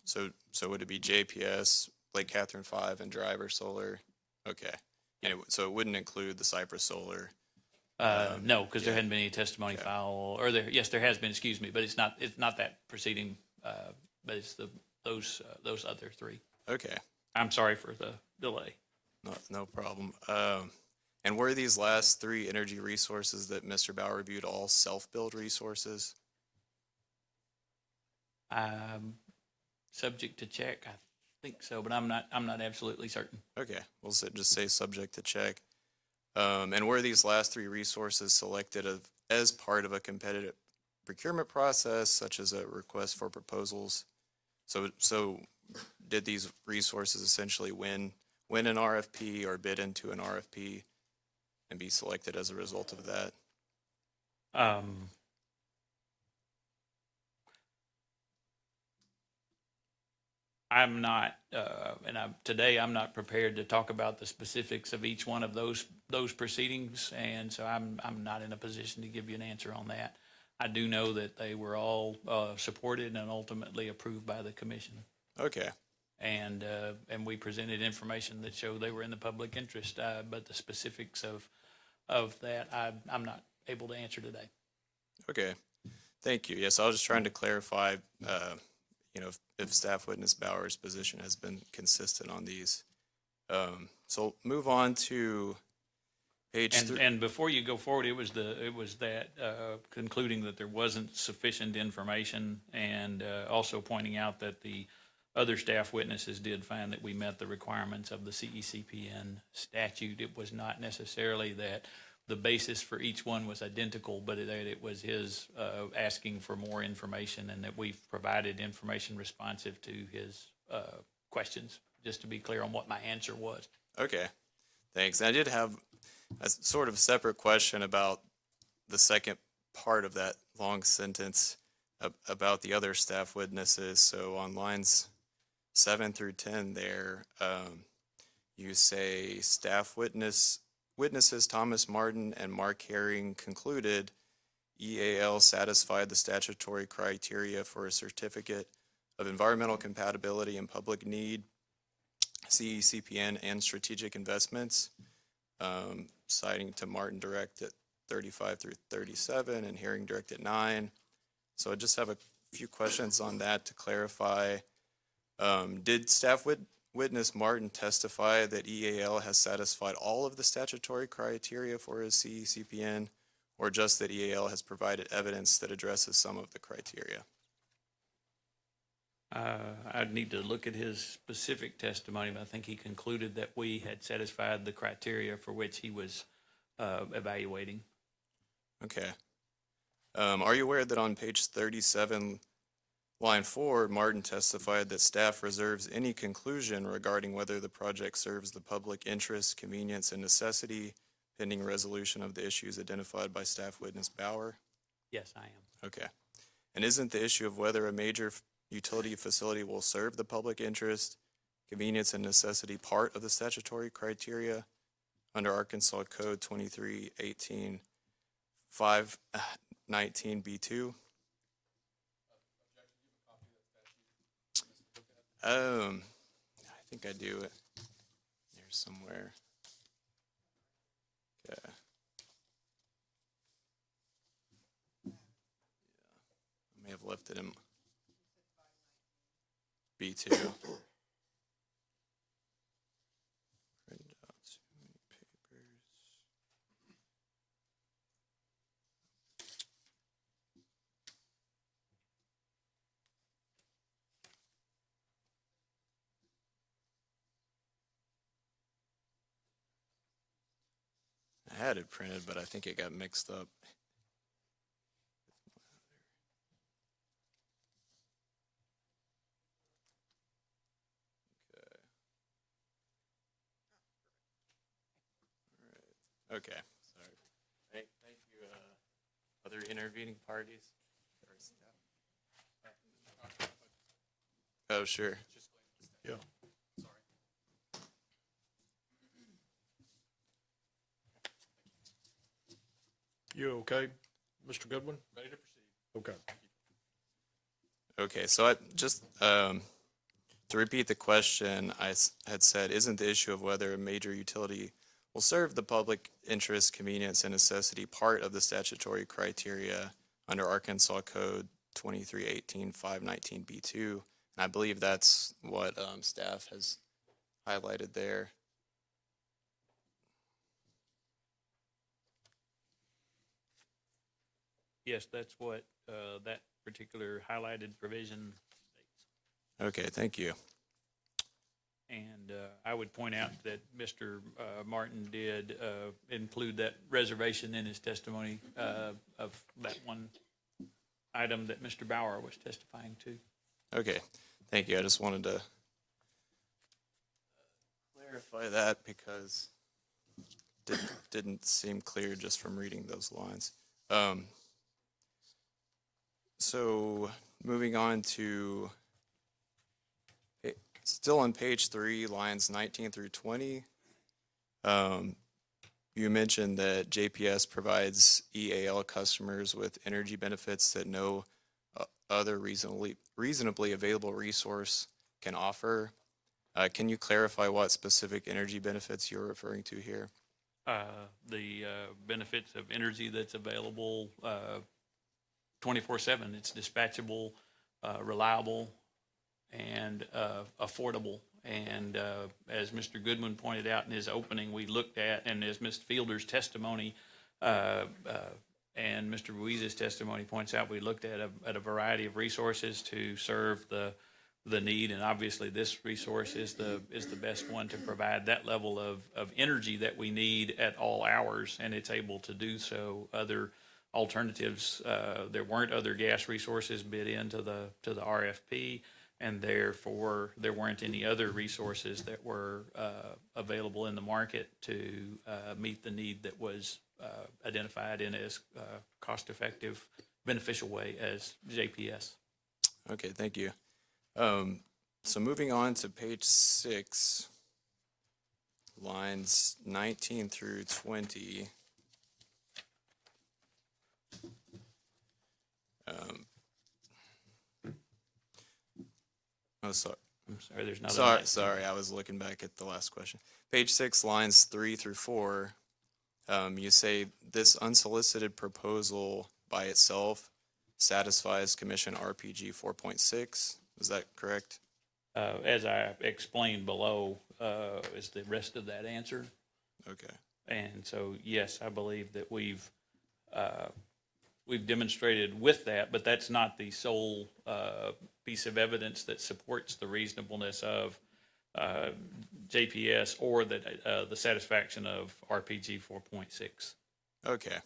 So would it be JPS, Lake Catherine 5, and Driver Solar? Okay. And so it wouldn't include the Cypress Solar. No, because there yeah. hadn't been any testimony file, or yes, there has been, excuse me, but it's not that proceeding, but it's those other 3. Okay. I'm sorry for the delay. No problem. And were these last 3 energy resources that Mr. Bauer reviewed all self-build resources? Subject to check, I think so, but I'm not absolutely certain. Okay, we'll just say subject to check. And were these last 3 resources selected as part of a competitive procurement process, such as a request for proposals? So did these resources essentially win an RFP or bid into an RFP and be selected as a result of that? I'm not, today I'm not prepared to talk about the specifics of each one of those proceedings, and so I'm not in a position to give you an answer on that. I do know that they were all supported and ultimately approved by the commission. Okay. And we presented information that showed they were in the public interest, but the specifics of of that, I'm not able to answer today. Okay, thank you. Yes, I was just trying to clarify, if staff witness Bauer's position has been consistent on these. So move on to page And, 3. and before you go forward, it was that, concluding that there wasn't sufficient information and, also pointing out that the other staff witnesses did find that we met the requirements of the CECPN statute. It was not necessarily that the basis for each one was identical, but that it was his, asking for more information and that we've provided information responsive to his, questions, just to be clear on what my answer was. Okay, thanks. I did have a sort of separate question about the second part of that long sentence about the other staff witnesses. So on lines 7 through 10 there, you say staff witnesses Thomas Martin and Mark Herring concluded EAL satisfied the statutory criteria for a certificate of environmental compatibility and public need, CECPN and strategic investments, citing to Martin direct at 35 through 37 and Herring direct at 9. So I just have a few questions on that to clarify. Did staff witness Martin testify that EAL has satisfied all of the statutory criteria for his CECPN, or just that EAL has provided evidence that addresses some of the criteria? I'd need to look at his specific testimony, but I think he concluded that we had satisfied the criteria for which he was evaluating. Okay. Are you aware that on page 37, line 4, Martin testified that staff reserves any conclusion regarding whether the project serves the public interest, convenience, and necessity pending resolution of the issues identified by staff witness Bauer? Yes, I am. Okay. And isn't the issue of whether a major utility facility will serve the public interest, convenience, and necessity part of the statutory criteria under Arkansas Code 2318 519B2? I think I do it here somewhere. Okay. Yeah. I may have left it in B2. Printed out too many papers. I had it printed, but I think it got mixed up. Okay, sorry. Thank you, other intervening parties. Or staff. Oh, sure. Yeah. You okay, Mr. Goodwin? Ready to proceed. Okay. Okay, so I just, to repeat the question, had said, isn't the issue of whether a major utility will serve the public interest, convenience, and necessity part of the statutory criteria under Arkansas Code 2318 519B2? And I believe that's what staff has highlighted there. Yes, that's what that particular highlighted provision states. Okay, thank you. And I would point out that Mr. Martin did include that reservation in his testimony of that one item that Mr. Bauer was testifying to. Okay, thank you. I just wanted to clarify that because it didn't seem clear just from reading those lines. So moving on to, still on page 3, lines 19 through 20, you mentioned that JPS provides EAL customers with energy benefits that no other reasonably available resource can offer. Can you clarify what specific energy benefits you're referring to here? the benefits of energy that's available 24/7. It's dispatchable, reliable, and affordable. And as Mr. Goodwin pointed out in his opening, we looked at, and as Ms. Fielder's testimony and Mr. Ruiz's testimony points out, we looked at a variety of resources to serve the need, and obviously this resource is the best one to provide that level of energy that we need at all hours, and it's able to do so. Other alternatives, there weren't other gas resources bid into the RFP, and therefore there weren't any other resources that were available in the market to meet the need that was identified in as cost-effective, beneficial way as JPS. Okay, thank you. So moving on to page 6, lines 19 through 20. Oh, sorry. I'm sorry, there's not Sorry, I was looking back at the last question. Page 6, lines 3 through 4. You say this unsolicited proposal by itself satisfies Commission RPG 4.6. Is that correct? As I explained below, is the rest of that answer. Okay. And so, yes, I believe that we've demonstrated with that, but that's not the sole piece of evidence that supports the reasonableness of JPS or the satisfaction of RPG 4.6. Okay.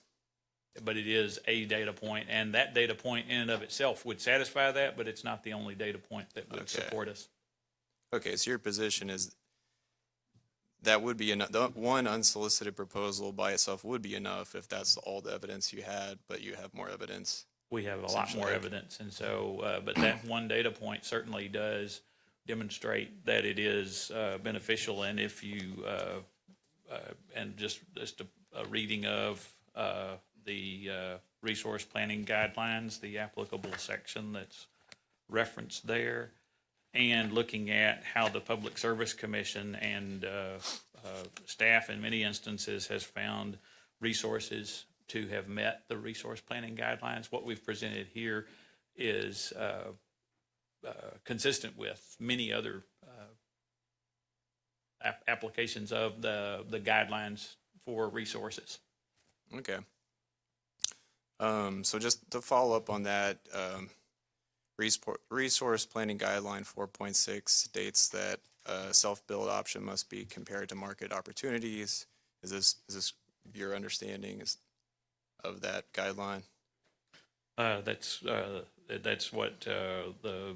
But it is a data point, and that data point in and of itself would satisfy that, but it's not the only data point that would support us. Okay, so your position is that would be enough. The one unsolicited proposal by itself would be enough if that's all the evidence you had, but you have more evidence. We have a lot more evidence, and so, but that one data point certainly does demonstrate that it is beneficial. And if you, and just a reading of the resource planning guidelines, the applicable section that's referenced there, and looking at how the Public Service Commission and staff in many instances has found resources to have met the resource planning guidelines. What we've presented here is consistent with many other applications of the guidelines for resources. Okay. So just to follow up on that, Resource Planning Guideline 4.6 states that a self-build option must be compared to market opportunities. Is this your understanding of that guideline? That's what the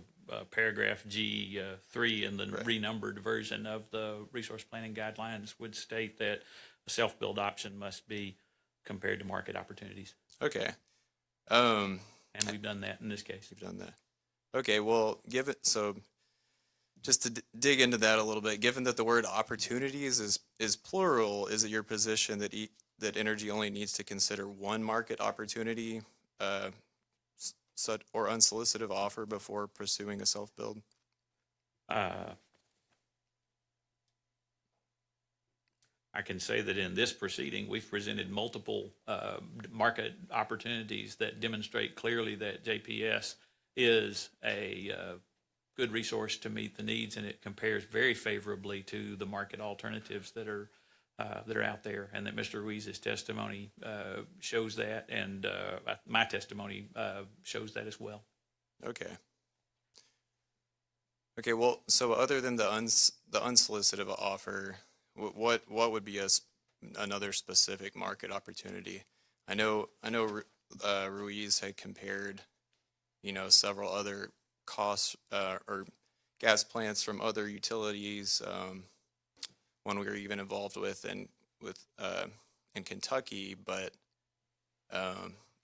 paragraph G3 in the renumbered version of the resource planning guidelines would state, that a self-build option must be compared to market opportunities. Okay. And we've done that in this case. You've done that. Okay, well, so just to dig into that a little bit, given that the word opportunities is plural, is it your position that that energy only needs to consider one market opportunity or unsolicited offer before pursuing a self-build? I can say that in this proceeding, we've presented multiple market opportunities that demonstrate clearly that JPS is a good resource to meet the needs, and it compares very favorably to the market alternatives that are out there, and that Mr. Ruiz's testimony shows that, and my testimony shows that as well. Okay. Okay. Well, so other than the unsolicited offer, what would be another specific market opportunity? I know Ruiz had compared, several other costs or gas plants from other utilities. One we were even involved with in Kentucky, but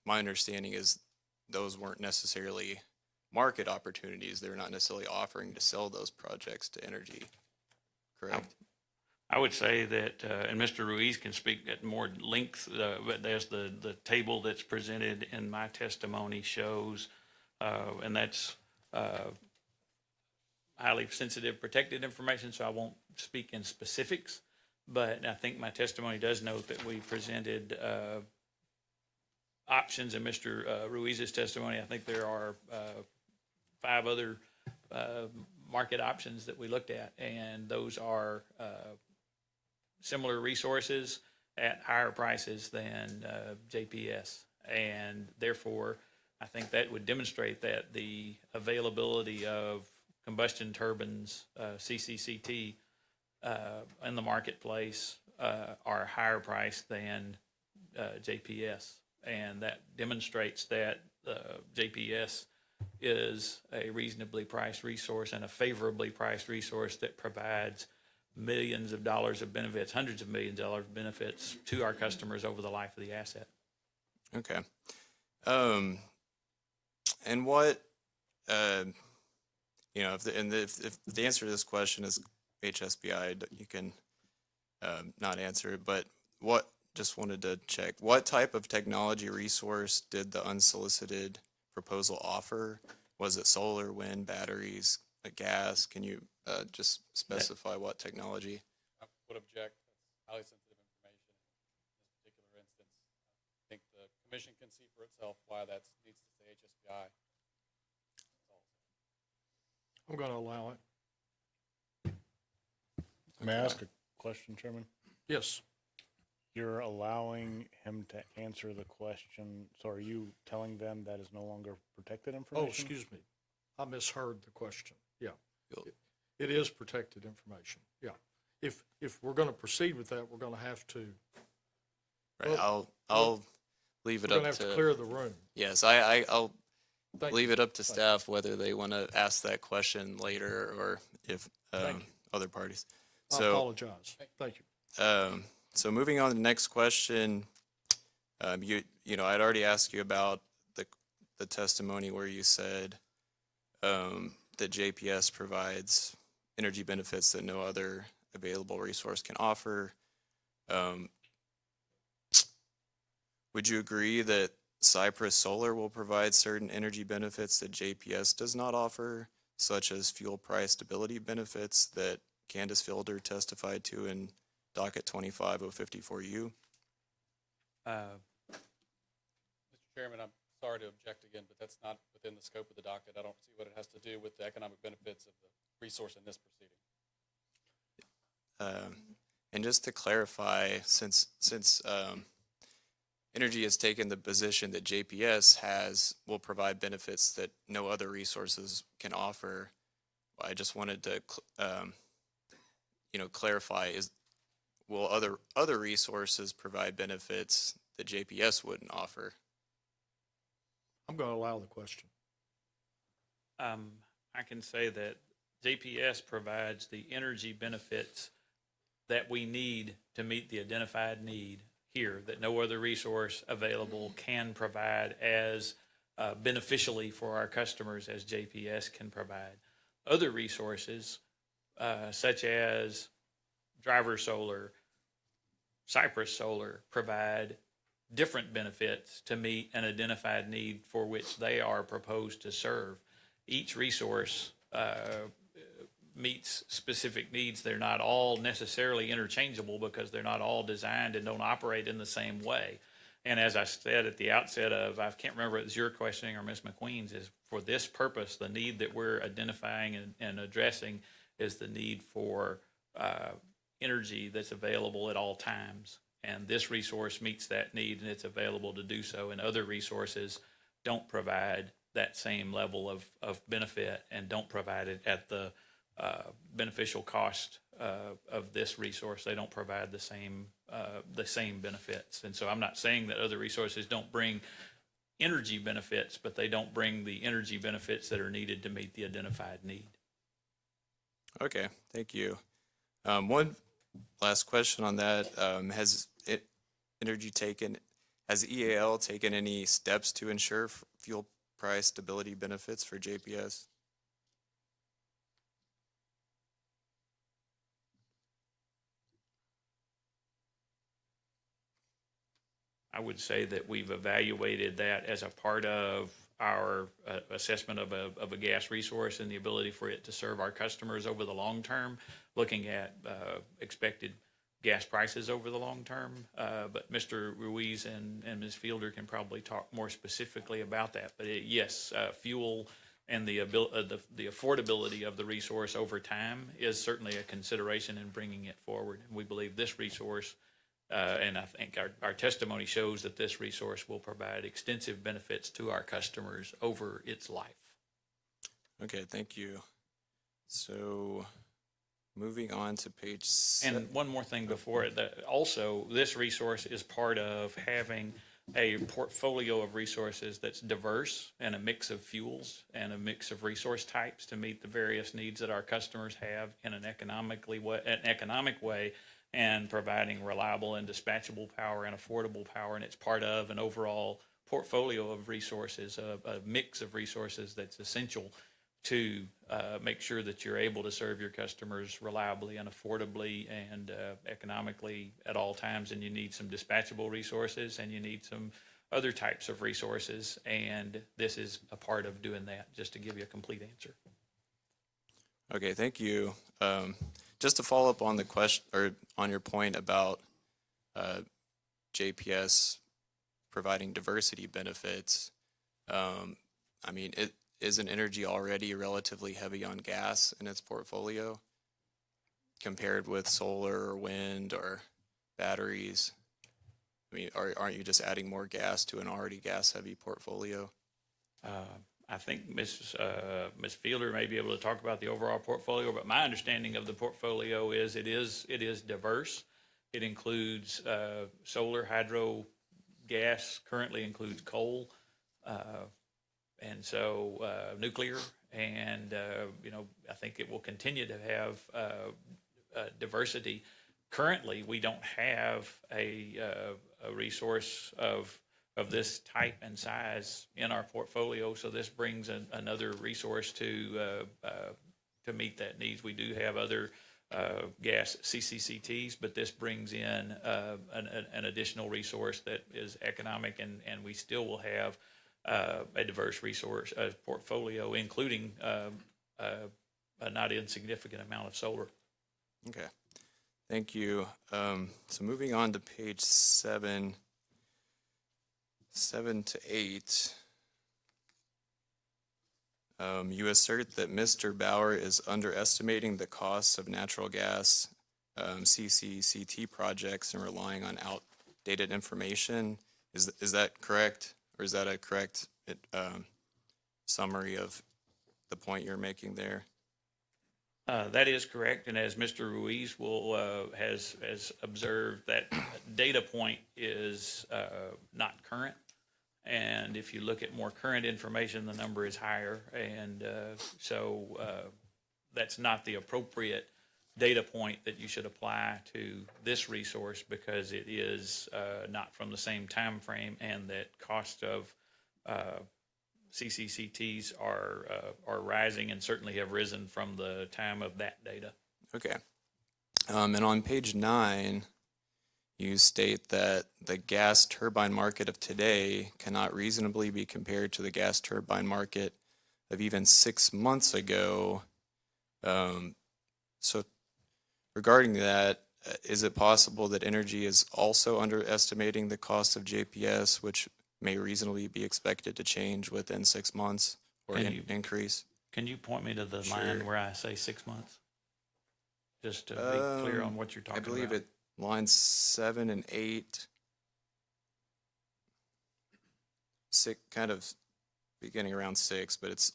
my understanding is those weren't necessarily market opportunities. They're not necessarily offering to sell those projects to energy. Correct? I would say that, and Mr. Ruiz can speak at more length, but there's the table that's presented in my testimony shows, and that's highly sensitive, protected information, so I won't speak in specifics. But I think my testimony does note that we presented options in Mr. Ruiz's testimony. I think there are 5 other market options that we looked at, and those are similar resources at higher prices than JPS. And therefore, I think that would demonstrate that the availability of combustion turbines, CCCT, in the marketplace are higher priced than JPS. And that demonstrates that JPS is a reasonably priced resource and a favorably priced resource that provides millions of dollars of benefits, hundreds of millions of dollars of benefits to our customers over the life of the asset. Okay. And what, if the answer to this question is HSBI, you can not answer it, but just wanted to check, what type of technology resource did the unsolicited proposal offer? Was it solar, wind, batteries, gas? Can you just specify what technology? I would object. That's highly sensitive information in this particular instance. I think the commission can see for itself why that needs to say HSBI. I'm going to allow it. May I ask a question, Chairman? Yes. You're allowing him to answer the question, so are you telling them that is no longer protected information? Oh, excuse me. I misheard the question. Yeah. Cool. It is protected information. Yeah. If we're going to proceed with that, we're going to have to, Right. Well, I'll leave it we're up going to have to. to clear the room. Yes, I'll Thank leave you. it up to staff whether they want to ask that question later or if Thank you. other parties. I So, apologize. Thank you. so moving on to the next question, I'd already asked you about the testimony where you said that JPS provides energy benefits that no other available resource can offer. Would you agree that Cypress Solar will provide certain energy benefits that JPS does not offer, such as fuel price stability benefits that Candace Fielder testified to in Docket 25054U? Mr. Chairman, I'm sorry to object again, but that's not within the scope of the docket. I don't see what it has to do with the economic benefits of the resource in this proceeding. And just to clarify, since Energy has taken the position that JPS will provide benefits that no other resources can offer, I just wanted to clarify, will other resources provide benefits that JPS wouldn't offer? I'm going to allow the question. I can say that JPS provides the energy benefits that we need to meet the identified need here that no other resource available can provide as beneficially for our customers as JPS can provide. Other resources, such as Driver Solar, Cypress Solar, provide different benefits to meet an identified need for which they are proposed to serve. Each resource meets specific needs. They're not all necessarily interchangeable because they're not all designed and don't operate in the same way. And as I said at the outset of, I can't remember if it was your questioning or Ms. McQueen's, is for this purpose, the need that we're identifying and addressing is the need for energy that's available at all times. And this resource meets that need and it's available to do so. And other resources don't provide that same level of benefit and don't provide it at the beneficial cost of this resource. They don't provide the same benefits. And so I'm not saying that other resources don't bring energy benefits, but they don't bring the energy benefits that are needed to meet the identified need. Okay, thank you. One last question on that. Has EAL taken any steps to ensure fuel price stability benefits for JPS? I would say that we've evaluated that as a part of our assessment of a gas resource and the ability for it to serve our customers over the long term, looking at expected gas prices over the long term. But Mr. Ruiz and Ms. Fielder can probably talk more specifically about that. But yes, fuel and the affordability of the resource over time is certainly a consideration in bringing it forward. And we believe this resource, and I think our testimony shows that this resource will provide extensive benefits to our customers over its life. Okay, thank you. So moving on to page And one more thing before it, also, this resource is part of having a portfolio of resources that's diverse and a mix of fuels and a mix of resource types to meet the various needs that our customers have in an economic way, and providing reliable and dispatchable power and affordable power. And it's part of an overall portfolio of resources, a mix of resources that's essential to make sure that you're able to serve your customers reliably and affordably and economically at all times. And you need some dispatchable resources, and you need some other types of resources. And this is a part of doing that, just to give you a complete answer. Okay, thank you. Just to follow up on the question, or on your point about JPS providing diversity benefits, I mean, isn't energy already relatively heavy on gas in its portfolio compared with solar or wind or batteries? I mean, aren't you just adding more gas to an already gas-heavy portfolio? I think Ms. Fielder may be able to talk about the overall portfolio, but my understanding of the portfolio is it is diverse. It includes solar, hydro, gas, currently includes coal, and so nuclear, and I think it will continue to have diversity. Currently, we don't have a resource of this type and size in our portfolio, so this brings another resource to meet that needs. We do have other gas CCCTs, but this brings in an additional resource that is economic, and we still will have a diverse resource portfolio, including a not insignificant amount of solar. Okay, thank you. So moving on to page 7 to 8, you assert that Mr. Bauer is underestimating the costs of natural gas CCCT projects and relying on outdated information. Is that correct? Or is that a correct summary of the point you're making there? That is correct, and as Mr. Ruiz has observed, that data point is not current. And if you look at more current information, the number is higher, and so that's not the appropriate data point that you should apply to this resource, because it is not from the same time frame, and that cost of CCCTs are rising and certainly have risen from the time of that data. Okay. And on page 9, you state that the gas turbine market of today cannot reasonably be compared to the gas turbine market of even 6 months ago. So regarding that, is it possible that energy is also underestimating the cost of JPS, which may reasonably be expected to change within 6 months or increase? Can you point me to the Sure. line where I say 6 months? Just to be clear on what you're talking about. I believe it lines 7 and 8. Kind of beginning around 6, but it's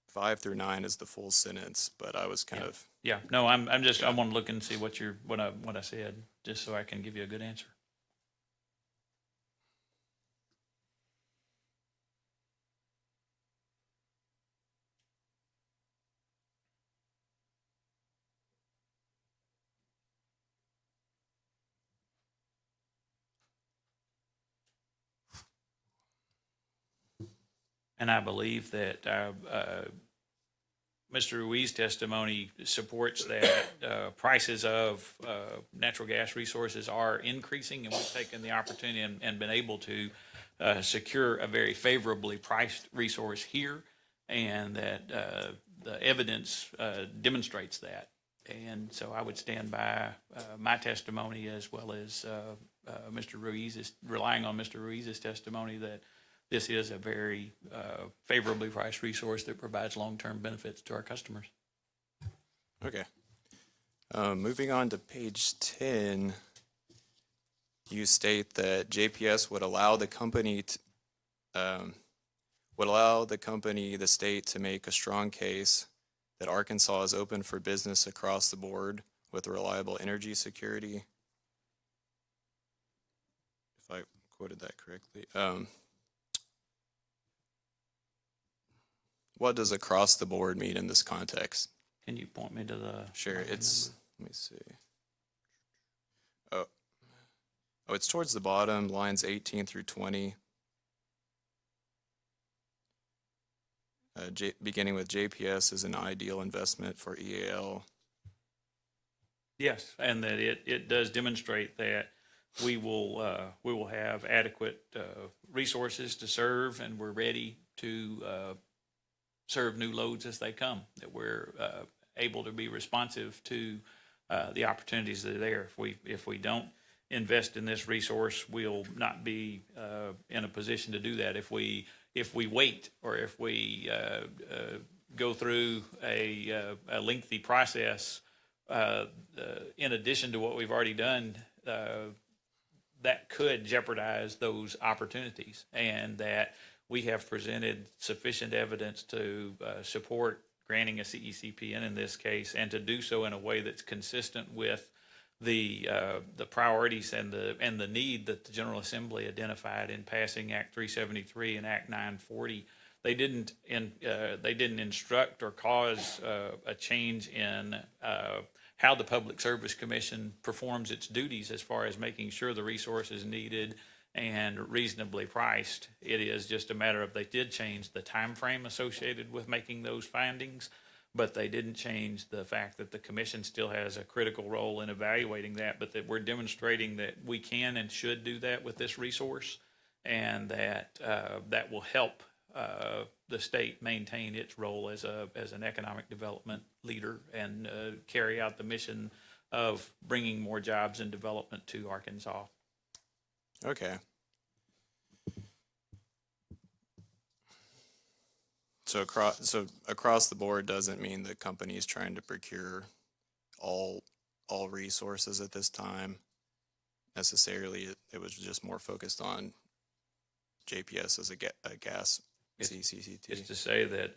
5 through 9 is the full sentence, but I was kind of. Yeah, no, I want to look and see what I said, just so I can give you a good answer. And I believe that Mr. Ruiz's testimony supports that prices of natural gas resources are increasing, and we've taken the opportunity and been able to secure a very favorably priced resource here, and that the evidence demonstrates that. And so I would stand by my testimony as well as Mr. Ruiz's, relying on Mr. Ruiz's testimony that this is a very favorably priced resource that provides long-term benefits to our customers. Okay. Moving on to page 10, you state that JPS would allow the company, the state, to make a strong case that Arkansas is open for business across the board with reliable energy security. If I quoted that correctly. What does across the board mean in this context? Can you point me to the? Sure, it's, let me see. Oh, it's towards the bottom, lines 18 through 20. Beginning with JPS is an ideal investment for EAL. Yes, and that it does demonstrate that we will have adequate resources to serve, and we're ready to serve new loads as they come, that we're able to be responsive to the opportunities that are there. If we don't invest in this resource, we'll not be in a position to do that. If we wait, or if we go through a lengthy process, in addition to what we've already done, that could jeopardize those opportunities, and that we have presented sufficient evidence to support granting a CECPN in this case, and to do so in a way that's consistent with the priorities and the need that the General Assembly identified in passing Act 373 and Act 940. They didn't instruct or cause a change in how the Public Service Commission performs its duties as far as making sure the resources needed and reasonably priced. It is just a matter of, they did change the time frame associated with making those findings, but they didn't change the fact that the commission still has a critical role in evaluating that, but that we're demonstrating that we can and should do that with this resource, and that that will help the state maintain its role as an economic development leader and carry out the mission of bringing more jobs and development to Arkansas. Okay. So across the board doesn't mean the company is trying to procure all resources at this time. Necessarily, it was just more focused on JPS as a gas CCCT. It's to say that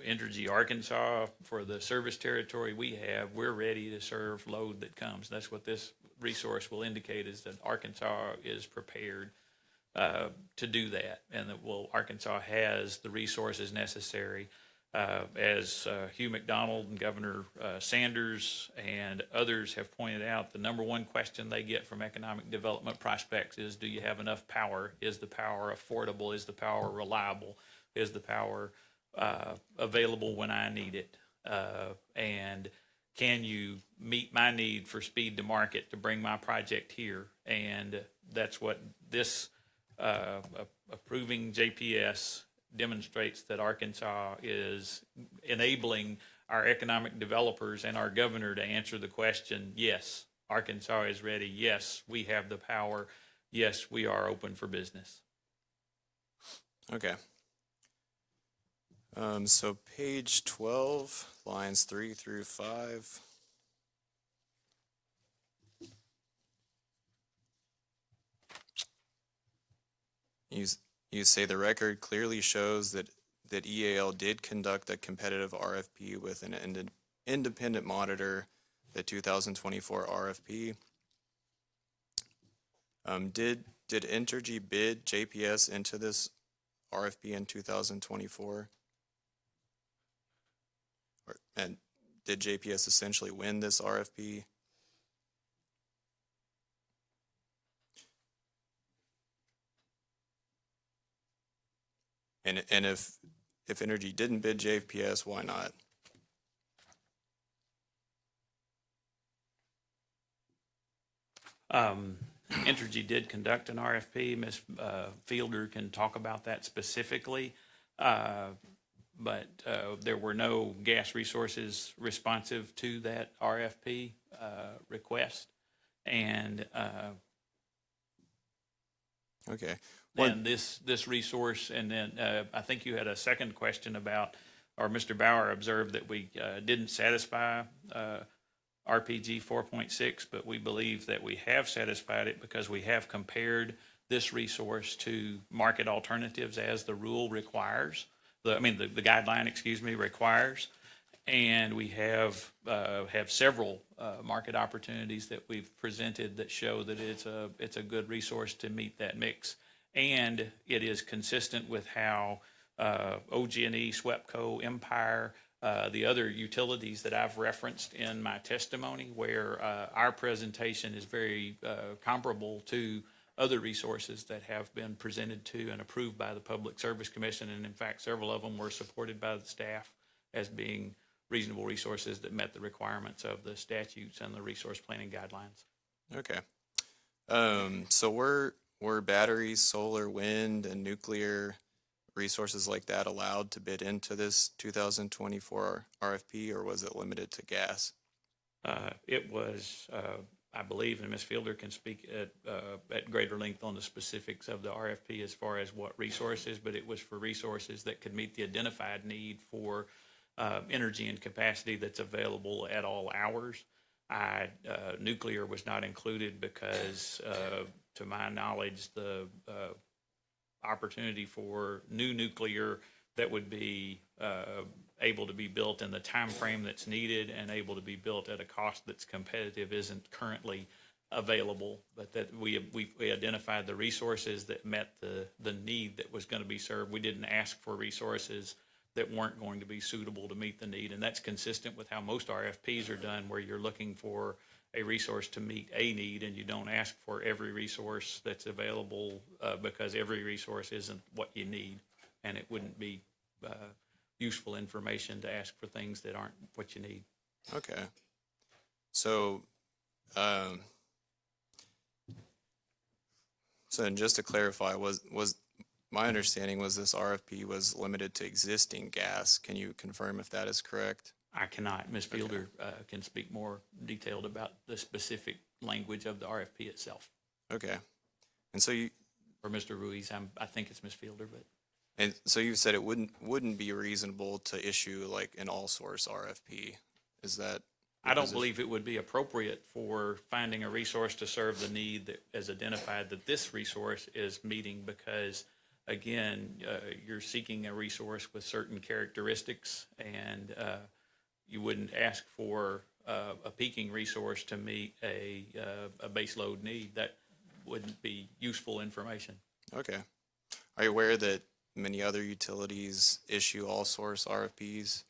Entergy Arkansas, for the service territory we have, we're ready to serve load that comes. That's what this resource will indicate, is that Arkansas is prepared to do that, and that Arkansas has the resources necessary. As Hugh McDonald and Governor Sanders and others have pointed out, the number one question they get from economic development prospects is, do you have enough power? Is the power affordable? Is the power reliable? Is the power available when I need it? And can you meet my need for speed to market to bring my project here? And that's what this approving JPS demonstrates, that Arkansas is enabling our economic developers and our governor to answer the question, yes, Arkansas is ready. Yes, we have the power. Yes, we are open for business. Okay. So page 12, lines 3 through 5. You say the record clearly shows that EAL did conduct a competitive RFP with an independent monitor, the 2024 RFP. Did Entergy bid JPS into this RFP in 2024? And did JPS essentially win this RFP? And if Entergy didn't bid JPS, why not? Entergy did conduct an RFP. Ms. Fielder can talk about that specifically. but there were no gas resources responsive to that RFP request. And Okay. and this resource, and then I think you had a second question about, or Mr. Bauer observed that we didn't satisfy RPG 4.6, but we believe that we have satisfied it because we have compared this resource to market alternatives as the rule requires. The guideline, excuse me, requires. And we have several market opportunities that we've presented that show that it's a good resource to meet that mix. And it is consistent with how OG&E, SWEPCO, Empire, the other utilities that I've referenced in my testimony, where our presentation is very comparable to other resources that have been presented to and approved by the Public Service Commission. And in fact, several of them were supported by the staff as being reasonable resources that met the requirements of the statutes and the resource planning guidelines. Okay. So were batteries, solar, wind, and nuclear resources like that allowed to bid into this 2024 RFP, or was it limited to gas? It was, I believe, and Ms. Fielder can speak at greater length on the specifics of the RFP as far as what resources, but it was for resources that could meet the identified need for energy and capacity that's available at all hours. Nuclear was not included because, to my knowledge, the opportunity for new nuclear that would be able to be built in the time frame that's needed and able to be built at a cost that's competitive isn't currently available. But that we identified the resources that met the need that was going to be served. We didn't ask for resources that weren't going to be suitable to meet the need. And that's consistent with how most RFPs are done, where you're looking for a resource to meet a need and you don't ask for every resource that's available because every resource isn't what you need. And it wouldn't be useful information to ask for things that aren't what you need. Okay. So, and just to clarify, was my understanding was this RFP was limited to existing gas. Can you confirm if that is correct? I cannot. Ms. Fielder can speak more detailed about the specific language of the RFP itself. Okay. And so you, Or Mr. Ruiz, I think it's Ms. Fielder, but. and so you said it wouldn't be reasonable to issue like an all source RFP. Is that? I don't believe it would be appropriate for finding a resource to serve the need that is identified that this resource is meeting, because again, you're seeking a resource with certain characteristics, and you wouldn't ask for a peaking resource to meet a base load need. That wouldn't be useful information. Okay. Are you aware that many other utilities issue all source RFPs,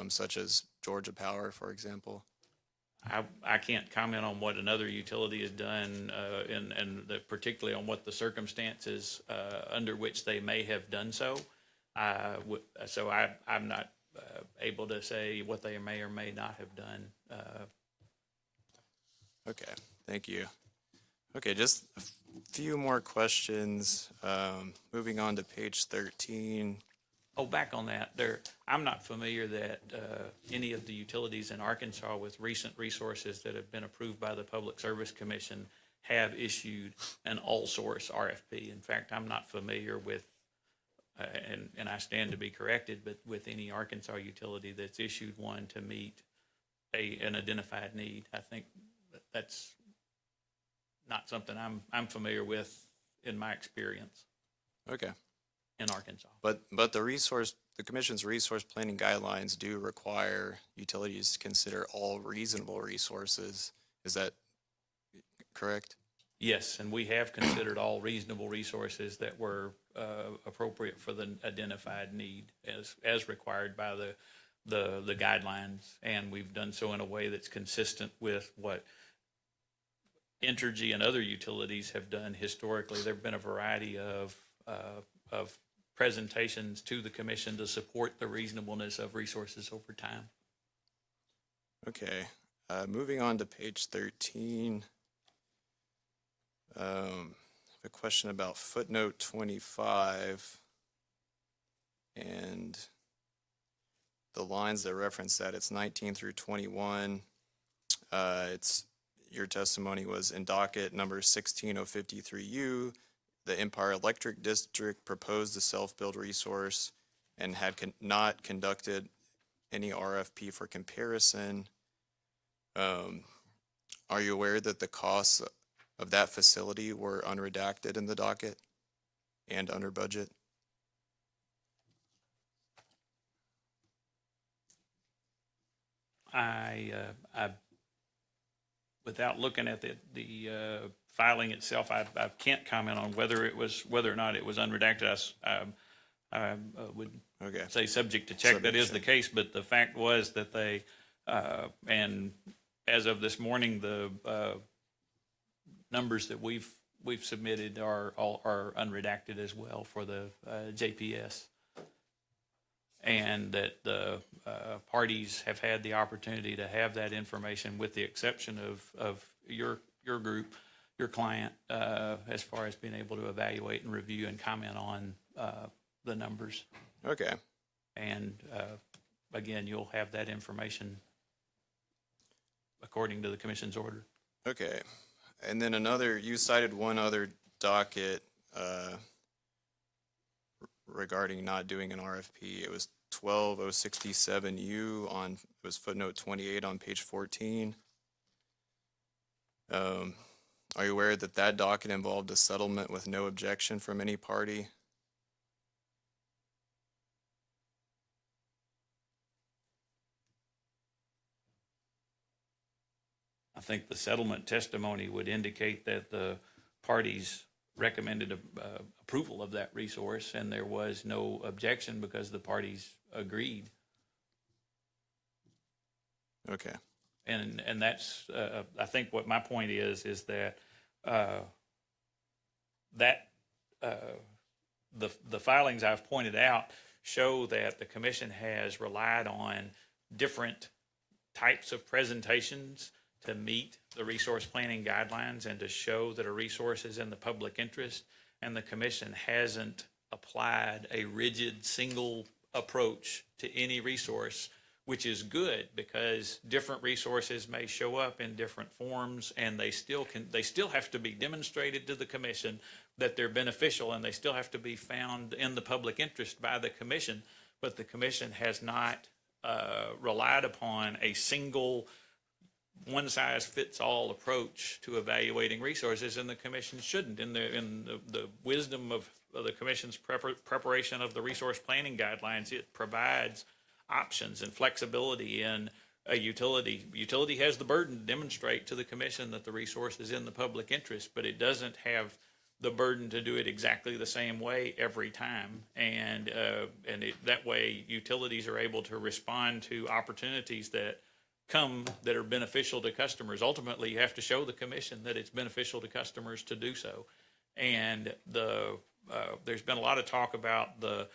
such as Georgia Power, for example? I can't comment on what another utility has done, and particularly on what the circumstances under which they may have done so. So I'm not able to say what they may or may not have done. Okay, thank you. Okay, just a few more questions. Moving on to page 13. Oh, back on that, I'm not familiar that any of the utilities in Arkansas with recent resources that have been approved by the Public Service Commission have issued an all-source RFP. In fact, I'm not familiar with, and I stand to be corrected, but with any Arkansas utility that's issued one to meet an identified need. I think that's not something I'm familiar with in my experience. Okay. In Arkansas. But the Commission's resource planning guidelines do require utilities to consider all reasonable resources. Is that correct? Yes, and we have considered all reasonable resources that were appropriate for the identified need as required by the guidelines, and we've done so in a way that's consistent with what Entergy and other utilities have done historically. There have been a variety of presentations to the Commission to support the reasonableness of resources over time. Okay. Moving on to page 13. I have a question about footnote 25. And the lines that reference that, it's 19 through 21. Your testimony was in docket number 16053U, the Empire Electric District proposed a self-build resource and had not conducted any RFP for comparison. Are you aware that the costs of that facility were unredacted in the docket and under budget? I without looking at the filing itself, I can't comment on whether or not it was unredacted. I would Okay. say subject to check that is the case, but the fact was that they, and as of this morning, the numbers that we've submitted are unredacted as well for the JPS. And that the parties have had the opportunity to have that information, with the exception of your group, your client, as far as being able to evaluate and review and comment on the numbers. Okay. And again, you'll have that information according to the commission's order. Okay. And then you cited one other docket regarding not doing an RFP. It was 12067U it was footnote 28 on page 14. Are you aware that that docket involved a settlement with no objection from any party? I think the settlement testimony would indicate that the parties recommended approval of that resource, and there was no objection because the parties agreed. Okay. And that's, I think what my point is that the filings I've pointed out show that the commission has relied on different types of presentations to meet the resource planning guidelines and to show that a resource is in the public interest. And the commission hasn't applied a rigid single approach to any resource, which is good because different resources may show up in different forms, and they still have to be demonstrated to the commission that they're beneficial, and they still have to be found in the public interest by the commission. But the commission has not relied upon a single one-size-fits-all approach to evaluating resources, and the commission shouldn't. In the wisdom of the commission's preparation of the resource planning guidelines, it provides options and flexibility in a utility. Utility has the burden to demonstrate to the commission that the resource is in the public interest, but it doesn't have the burden to do it exactly the same way every time. And that way, utilities are able to respond to opportunities that are beneficial to customers. Ultimately, you have to show the commission that it's beneficial to customers to do so. And there's been a lot of talk about the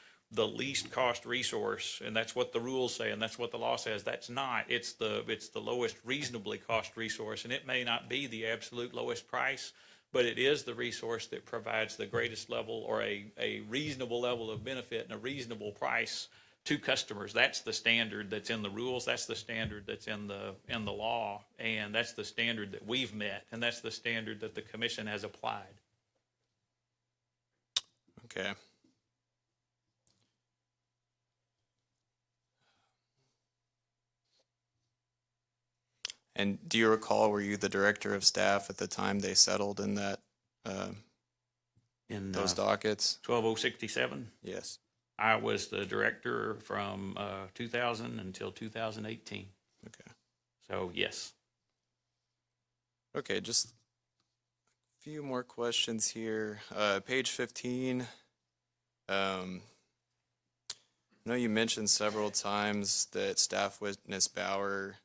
least cost resource, and that's what the rules say, and that's what the law says. That's not. It's the lowest reasonably cost resource, and it may not be the absolute lowest price, but it is the resource that provides the greatest level or a reasonable level of benefit and a reasonable price to customers. That's the standard that's in the rules. That's the standard that's in the law, and that's the standard that we've met, and that's the standard that the commission has applied. Okay. And do you recall, were you the director of staff at the time they settled in that In those dockets? 12067, Yes. I was the director from 2000 until 2018. Okay. So yes. Okay, just a few more questions here. Page 15. I know you mentioned several times that staff witness Bauer.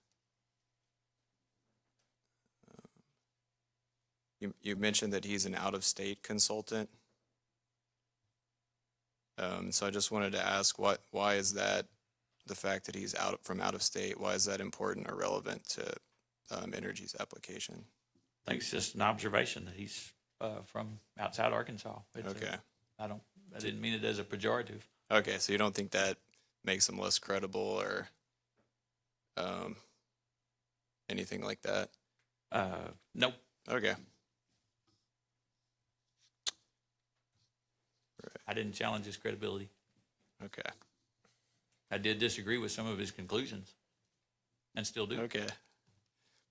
You mentioned that he's an out-of-state consultant. So I just wanted to ask, why is that, the fact that he's from out of state, why is that important or relevant to Energy's application? I think it's just an observation that he's from outside Arkansas. Okay. I didn't mean it as a pejorative. Okay, so you don't think that makes them less credible or anything like that? Nope. Okay. I didn't challenge his credibility. Okay. I did disagree with some of his conclusions and still do. Okay.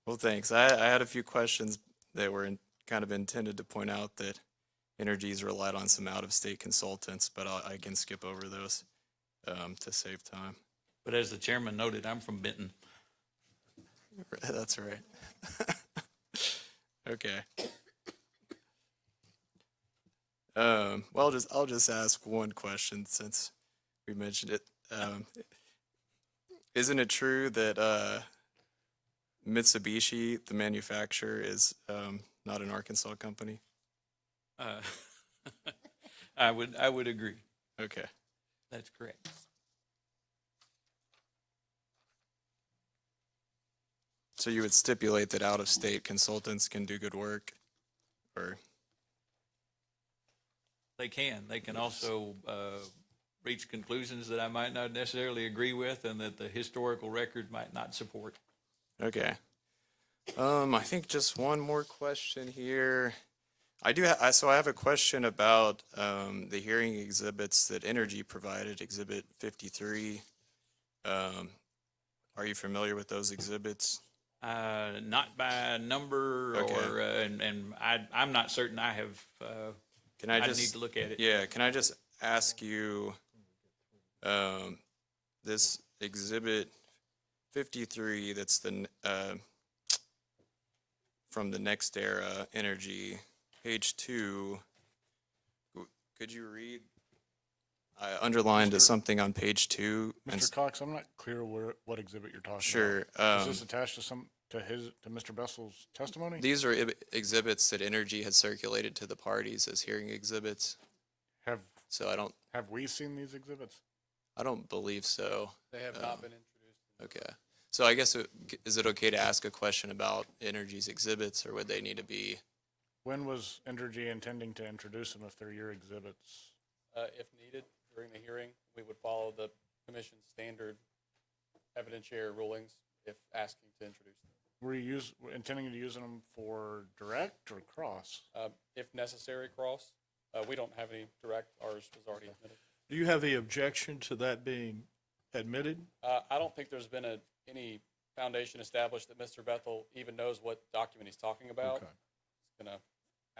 Well, thanks. I had a few questions that were kind of intended to point out that Energy's relied on some out-of-state consultants, but I can skip over those to save time. But as the chairman noted, I'm from Benton. That's right. Okay. Well, I'll just ask one question since we mentioned it. Isn't it true that Mitsubishi, the manufacturer, is not an Arkansas company? Uh, I would agree. Okay. That's correct. So you would stipulate that out-of-state consultants can do good work, or? They can. They can also reach conclusions that I might not necessarily agree with and that the historical record might not support. Okay. I think just one more question here. So I have a question about the hearing exhibits that Energy provided, Exhibit 53. Are you familiar with those exhibits? Not by number Okay. or, and I'm not certain I have, Can I I just need to look at it. Yeah, can I just ask you, this Exhibit 53, that's from the Next Era Energy, page 2, could you read? I underlined something on page 2. Mr. Cox, I'm not clear what exhibit you're talking Sure. about. Is this attached to Mr. Bessel's testimony? These are exhibits that Energy had circulated to the parties as hearing exhibits. So Have we seen these exhibits? I don't believe so. They have not been introduced. Okay. So I guess, is it okay to ask a question about Energy's exhibits, or would they need to be? When was Entergy intending to introduce them if they're your exhibits? If needed during the hearing, we would follow the commission's standard evidentiary rulings if asking to introduce them. Were you intending to use them for direct or cross? If necessary, cross. We don't have any direct. Ours was already admitted. Do you have any objection to that being admitted? I don't think there's been any foundation established that Mr. Bethel even knows what document he's talking about. Okay. He's going to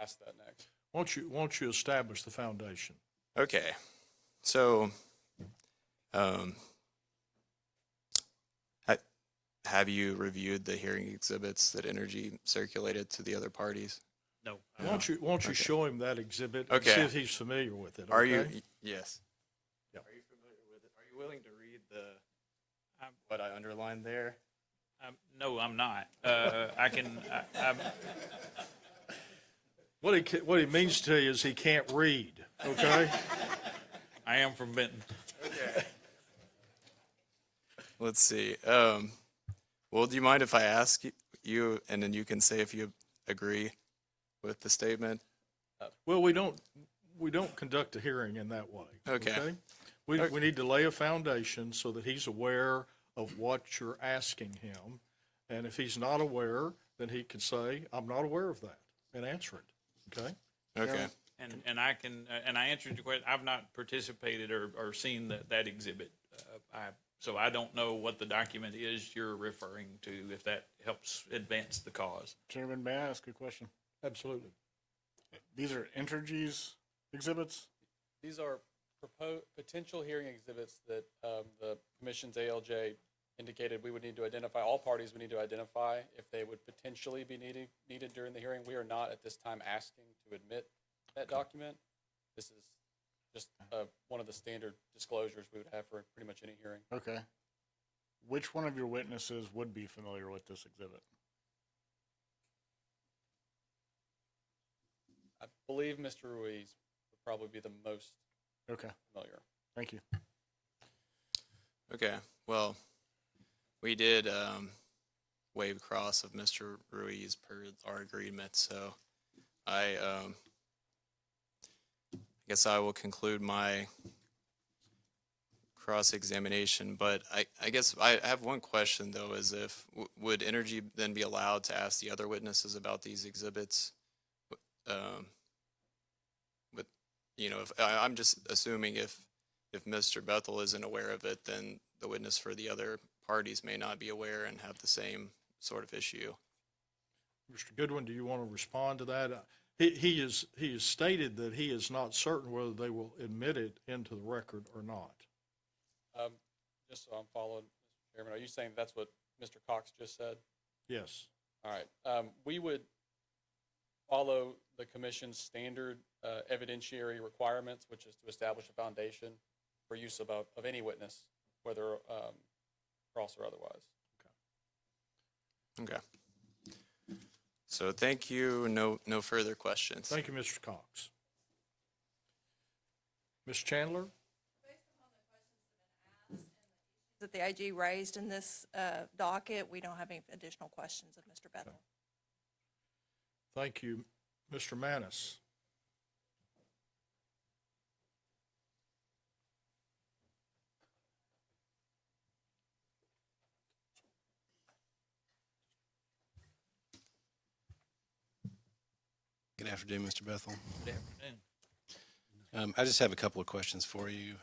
ask that next. Won't you establish the foundation? Okay. So, have you reviewed the hearing exhibits that Energy circulated to the other parties? No. Won't you show him that exhibit and Okay. see if he's familiar with it? Are you? okay? Yes. Yeah. Are you familiar with it? Are you willing to read what I underlined there? No, I'm not. I can, What he means to you is he can't read, okay? I am from Benton. Okay. Let's see. Well, do you mind if I ask you, and then you can say if you agree with the statement? Well, we don't conduct a hearing in that way. Okay. We need to lay a foundation so that he's aware of what you're asking him. And if he's not aware, then he can say, I'm not aware of that, and answer it, okay? Okay. And I can, and I answered your question. I've not participated or seen that exhibit. So I don't know what the document is you're referring to, if that helps advance the cause. Chairman, may I ask a question? Absolutely. These are Entergy's exhibits? These are potential hearing exhibits that the commission's ALJ indicated we would need to identify, all parties would need to identify if they would potentially be needed during the hearing. We are not at this time asking to admit that document. This is just one of the standard disclosures we would have for pretty much any hearing. Okay. Which one of your witnesses would be familiar with this exhibit? I believe Mr. Ruiz would probably be the most Okay, familiar. thank you. Okay. Well, we did waive cross of Mr. Ruiz per our agreement, so I guess I will conclude my cross-examination, but I guess I have one question though, is if, would Energy then be allowed to ask the other witnesses about these exhibits? Um, With, if, I'm just assuming if Mr. Bethel isn't aware of it, then the witness for the other parties may not be aware and have the same sort of issue. Mr. Goodwin, do you want to respond to that? He has stated that he is not certain whether they will admit it into the record or not. Just so I'm following, Mr. Chairman, are you saying that's what Mr. Cox just said? Yes. All right. We would follow the commission's standard evidentiary requirements, which is to establish a foundation for use of any witness, whether cross or otherwise. Okay. So thank you. No further questions. Thank you, Mr. Cox. Ms. Chandler? That the AG raised in this docket, we don't have any additional questions of Mr. Bethel. Thank you. Mr. Manis? Good afternoon, Mr. Bethel. Good afternoon. I just have a couple of questions for you.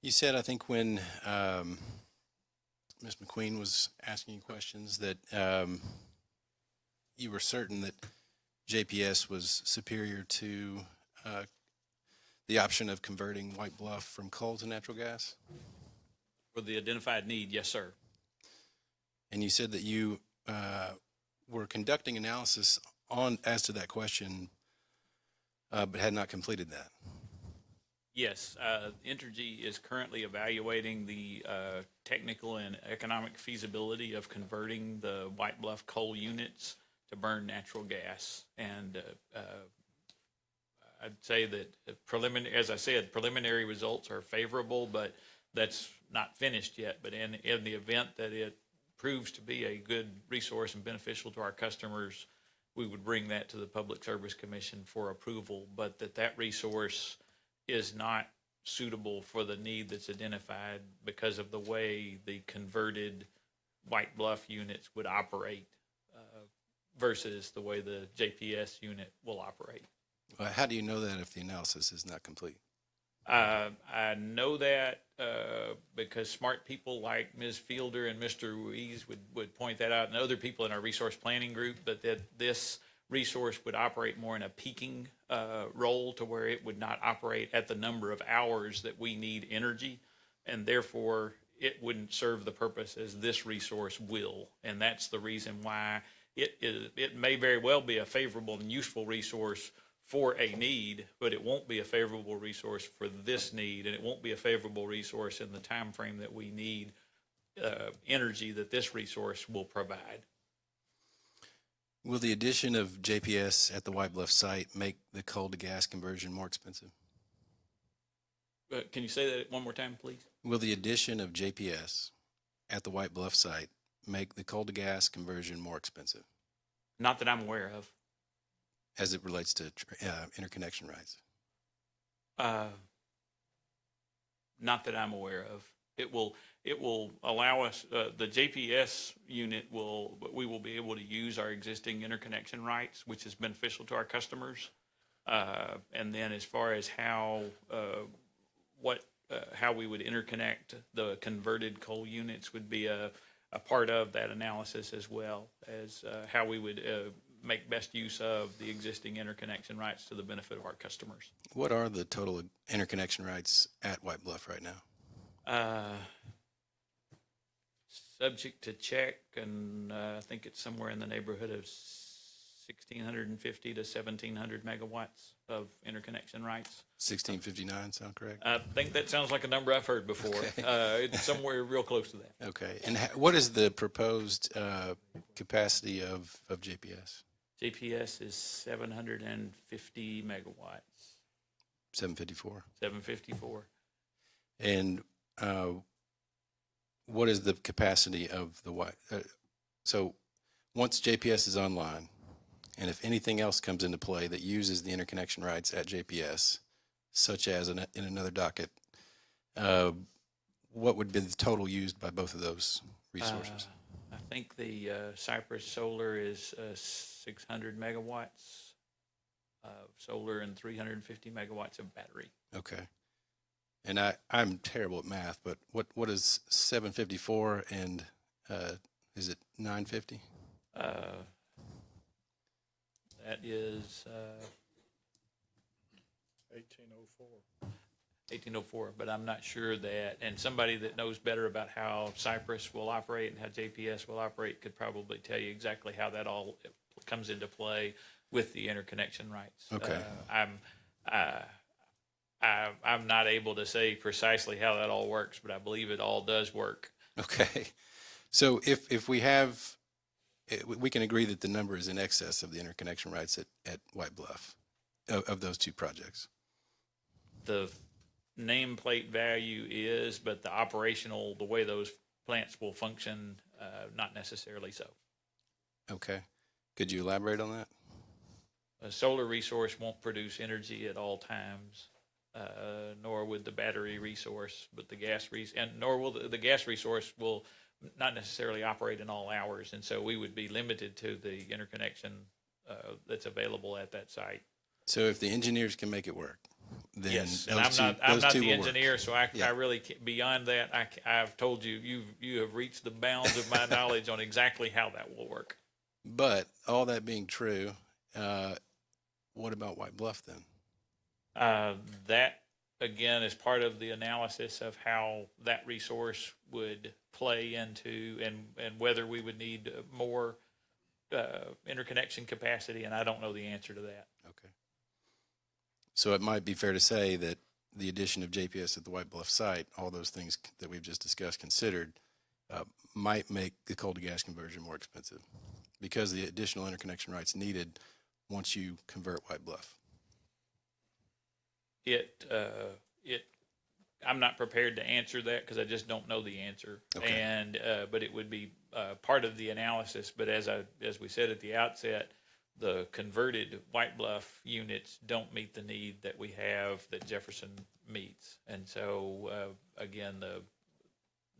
You said, I think when Ms. McQueen was asking you questions, that you were certain that JPS was superior to the option of converting White Bluff from coal to natural gas? For the identified need, yes, sir. And you said that you were conducting analysis as to that question, but had not completed that. Yes, Entergy is currently evaluating the technical and economic feasibility of converting the White Bluff coal units to burn natural gas. And I'd say that as I said, preliminary results are favorable, but that's not finished yet. But in the event that it proves to be a good resource and beneficial to our customers, we would bring that to the Public Service Commission for approval, but that resource is not suitable for the need that's identified because of the way the converted White Bluff units would operate versus the way the JPS unit will operate. How do you know that if the analysis is not complete? I know that because smart people like Ms. Fielder and Mr. Ruiz would point that out, and other people in our resource planning group, that this resource would operate more in a peaking role, to where it would not operate at the number of hours that we need energy, and therefore it wouldn't serve the purpose as this resource will. And that's the reason why it may very well be a favorable and useful resource for a need, but it won't be a favorable resource for this need, and it won't be a favorable resource in the time frame that we need energy that this resource will provide. Will the addition of JPS at the White Bluff site make the coal to gas conversion more expensive? Can you say that one more time, please? Will the addition of JPS at the White Bluff site make the coal to gas conversion more expensive? Not that I'm aware of. As it relates to interconnection rights? Not that I'm aware of. It will allow us, the JPS unit we will be able to use our existing interconnection rights, which is beneficial to our customers. And then as far as how we would interconnect the converted coal units would be a part of that analysis, as well as how we would make best use of the existing interconnection rights to the benefit of our customers. What are the total interconnection rights at White Bluff right now? Subject to check, and I think it's somewhere in the neighborhood of 1,650 to 1,700 megawatts of interconnection rights. 1659, sound correct? I think that sounds like a number I've heard before. Okay. It's somewhere real close to that. Okay. And what is the proposed capacity of JPS? JPS is 750 megawatts. 754. 754. And what is the capacity of the White? So once JPS is online, and if anything else comes into play that uses the interconnection rights at JPS, such as in another docket, what would be the total used by both of those resources? I think the Cypress Solar is 600 megawatts of solar and 350 megawatts of battery. Okay. And I'm terrible at math, but what is 754 and is it 950? That is 1804. 1804, but I'm not sure that, and somebody that knows better about how Cypress will operate and how JPS will operate could probably tell you exactly how that all comes into play with the interconnection rights. Okay. I'm not able to say precisely how that all works, but I believe it all does work. Okay. So if we have, we can agree that the number is in excess of the interconnection rights at White Bluff of those two projects. The nameplate value is, but the operational, the way those plants will function, not necessarily so. Okay. Could you elaborate on that? A solar resource won't produce energy at all times, nor would the battery resource, but the gas nor will the gas resource will not necessarily operate in all hours, and so we would be limited to the interconnection that's available at that site. So if the engineers can make it work, then Yes, and those I'm not two the will work. engineer, so I Yeah. really can't, beyond that, I've told you, you have reached the bounds of my knowledge on exactly how that will work. But all that being true, what about White Bluff then? That, again, is part of the analysis of how that resource would play into and whether we would need more interconnection capacity, and I don't know the answer to that. Okay. So it might be fair to say that the addition of JPS at the White Bluff site, all those things that we've just discussed considered, might make the coal to gas conversion more expensive because the additional interconnection rights needed once you convert White Bluff. I'm not prepared to answer that because I just don't know the answer. Okay. And but it would be part of the analysis. But as we said at the outset, the converted White Bluff units don't meet the need that we have that Jefferson meets. And so again, the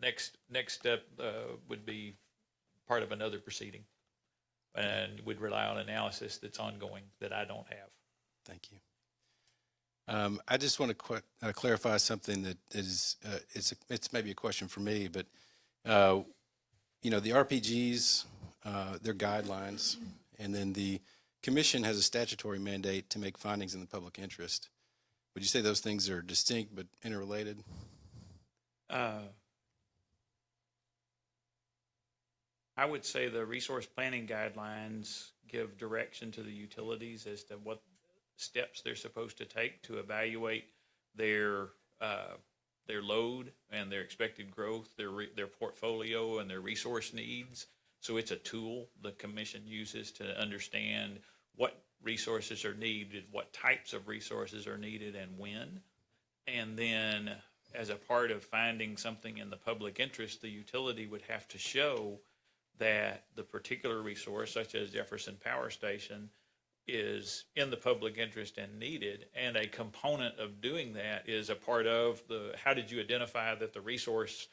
next step would be part of another proceeding, and would rely on analysis that's ongoing that I don't have. Thank you. I just want to clarify something that is, it's maybe a question for me, but, you know, the RPGs, they're guidelines, and then the commission has a statutory mandate to make findings in the public interest. Would you say those things are distinct but interrelated? I would say the resource planning guidelines give direction to the utilities as to what steps they're supposed to take to evaluate their load and their expected growth, their portfolio and their resource needs. So it's a tool the commission uses to understand what resources are needed, what types of resources are needed, and when. And then as a part of finding something in the public interest, the utility would have to show that the particular resource, such as Jefferson Power Station, is in the public interest and needed. And a component of doing that is a part of how did you identify that the resource,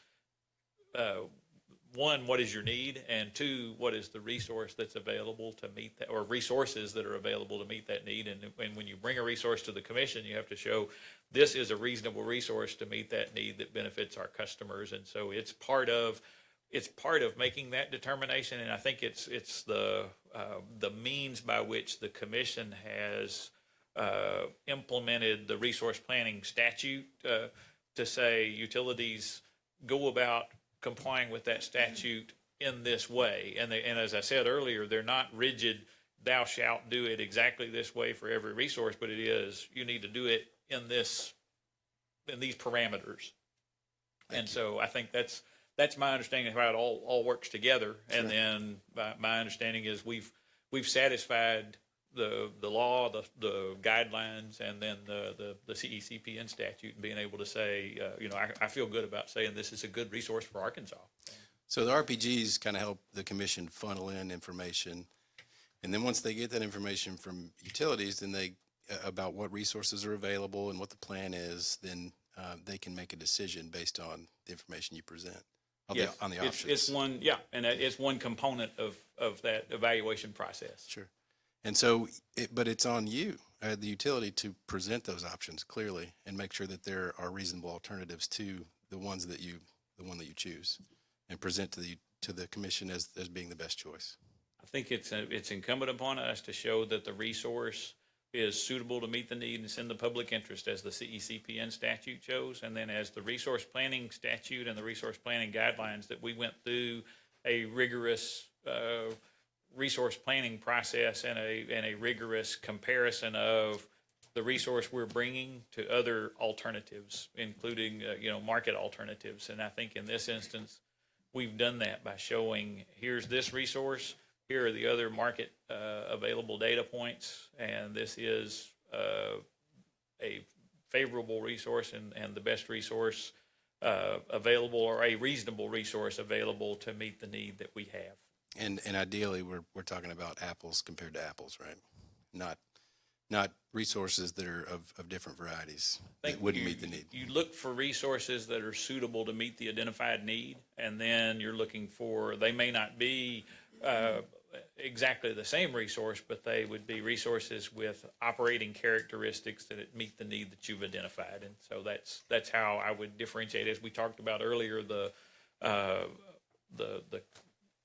one, what is your need? And two, what is the resource that's available to meet that, or resources that are available to meet that need? And when you bring a resource to the commission, you have to show this is a reasonable resource to meet that need that benefits our customers. And so it's part of making that determination, and I think it's the means by which the commission has implemented the resource planning statute to say utilities go about complying with that statute in this way. And as I said earlier, they're not rigid, thou shalt do it exactly this way for every resource, but it is, you need to do it in these parameters. And so I think that's my understanding of how it all works together. And then my understanding is we've satisfied the law, the guidelines, and then the CECPN statute, and being able to say, I feel good about saying this is a good resource for Arkansas. So the RPGs kind of help the commission funnel in information. And then once they get that information from utilities, then about what resources are available and what the plan is, then they can make a decision based on the information you present, Yes, on the it's- options. It's one, yeah, and it's one component of that evaluation process. Sure. And so, but it's on you, the utility, to present those options clearly and make sure that there are reasonable alternatives to the one that you choose, and present to the commission as being the best choice. I think it's incumbent upon us to show that the resource is suitable to meet the need and it's in the public interest, as the CECPN statute shows, and then as the resource planning statute and the resource planning guidelines, that we went through a rigorous resource planning process and a rigorous comparison of the resource we're bringing to other alternatives, including market alternatives. And I think in this instance, we've done that by showing, here's this resource, here are the other market available data points, and this is a favorable resource and the best resource available, or a reasonable resource available to meet the need that we have. And ideally, we're talking about apples compared to apples, right? Not resources that are of different varieties that wouldn't meet the need. You look for resources that are suitable to meet the identified need, and then you're looking for, they may not be exactly the same resource, but they would be resources with operating characteristics that meet the need that you've identified. And so that's how I would differentiate. As we talked about earlier, the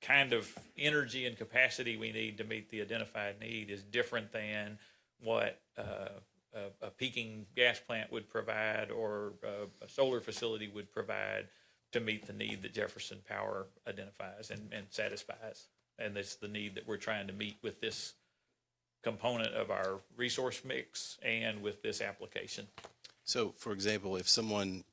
kind of energy and capacity we need to meet the identified need is different than what a peaking gas plant would provide, or a solar facility would provide to meet the need that Jefferson Power identifies and satisfies. And it's the need that we're trying to meet with this component of our resource mix and with this application. So, for example, if someone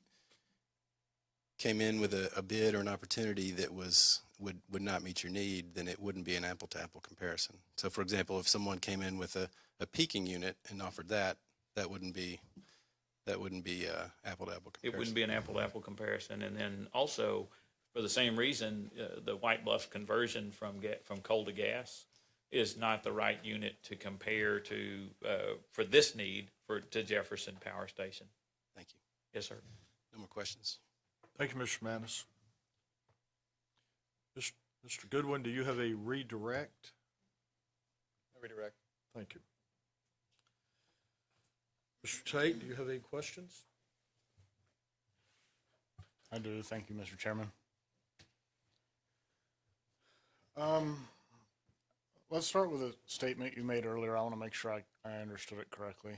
came in with a bid or an opportunity that would not meet your need, then it wouldn't be an apple-to-apple comparison. So, for example, if someone came in with a peaking unit and offered that wouldn't be apple-to-apple comparison. It wouldn't be an apple-to-apple comparison. And then also, for the same reason, the White Bluff conversion from coal to gas is not the right unit to compare to for this need to Jefferson Power Station. Thank you. Yes, sir. No more questions. Thank you, Mr. Manis. Mr. Goodwin, do you have a redirect? Redirect. Thank you. Mr. Tate, do you have any questions? I do. Thank you, Mr. Chairman. Let's start with a statement you made earlier. I want to make sure I understood it correctly.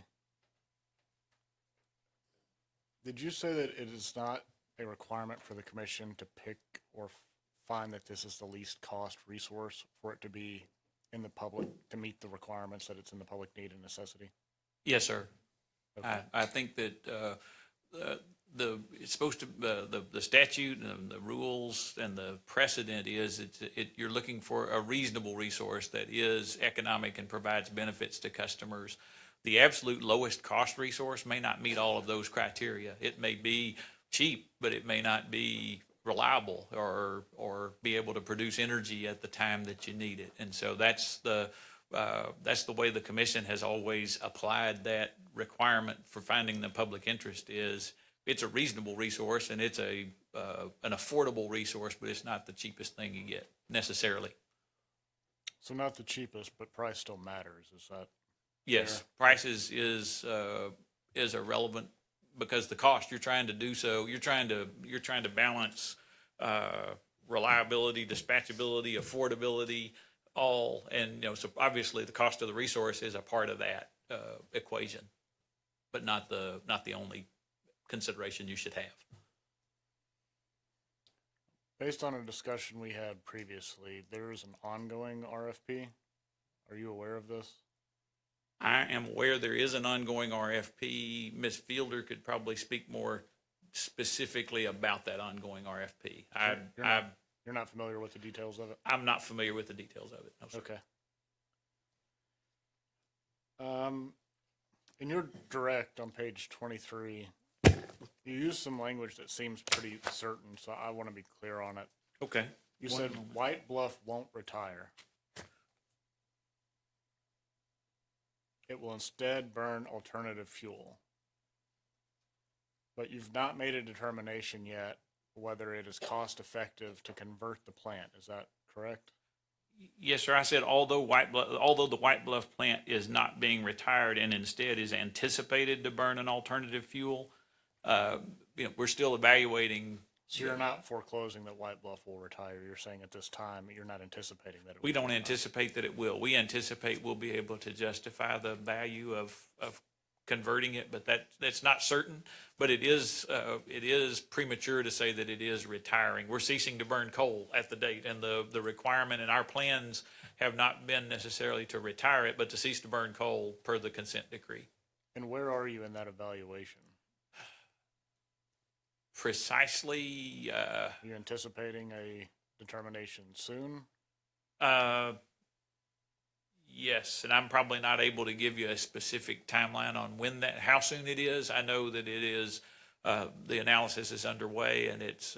Did you say that it is not a requirement for the commission to pick or find that this is the least cost resource for it to be in the public, to meet the requirements that it's in the public need and necessity? Yes, sir. Okay. I think that it's supposed to, the statute and the rules and the precedent is you're looking for a reasonable resource that is economic and provides benefits to customers. The absolute lowest cost resource may not meet all of those criteria. It may be cheap, but it may not be reliable or be able to produce energy at the time that you need it. And so that's the way the commission has always applied that requirement for finding the public interest. Is it's a reasonable resource and it's an affordable resource, but it's not the cheapest thing you get necessarily. So not the cheapest, but price still matters. Is that? Yes, price is irrelevant, because the cost you're trying to do so, you're trying to balance reliability, dispatchability, affordability, all, and so obviously the cost of the resource is a part of that equation, but not the only consideration you should have. Based on a discussion we had previously, there is an ongoing RFP. Are you aware of this? I am aware there is an ongoing RFP. Ms. Fielder could probably speak more specifically about that ongoing RFP. You're not familiar with the details of it? I'm not familiar with the details of it. No, sir. Okay. In your direct on page 23, you use some language that seems pretty certain, so I want to be clear on it. Okay. You said White Bluff won't retire. It will instead burn alternative fuel. But you've not made a determination yet whether it is cost effective to convert the plant. Is that correct? Yes, sir. I said although the White Bluff plant is not being retired and instead is anticipated to burn an alternative fuel, we're still evaluating. So you're not foreclosing that White Bluff will retire. You're saying at this time you're not anticipating that it We will don't retire. anticipate that it will. We anticipate we'll be able to justify the value of converting it, but that's not certain. But it is premature to say that it is retiring. We're ceasing to burn coal at the date, and the requirement in our plans have not been necessarily to retire it, but to cease to burn coal per the consent decree. And where are you in that evaluation? Precisely, Are you anticipating a determination soon? yes, and I'm probably not able to give you a specific timeline on how soon it is. I know that it is, the analysis is underway and it's,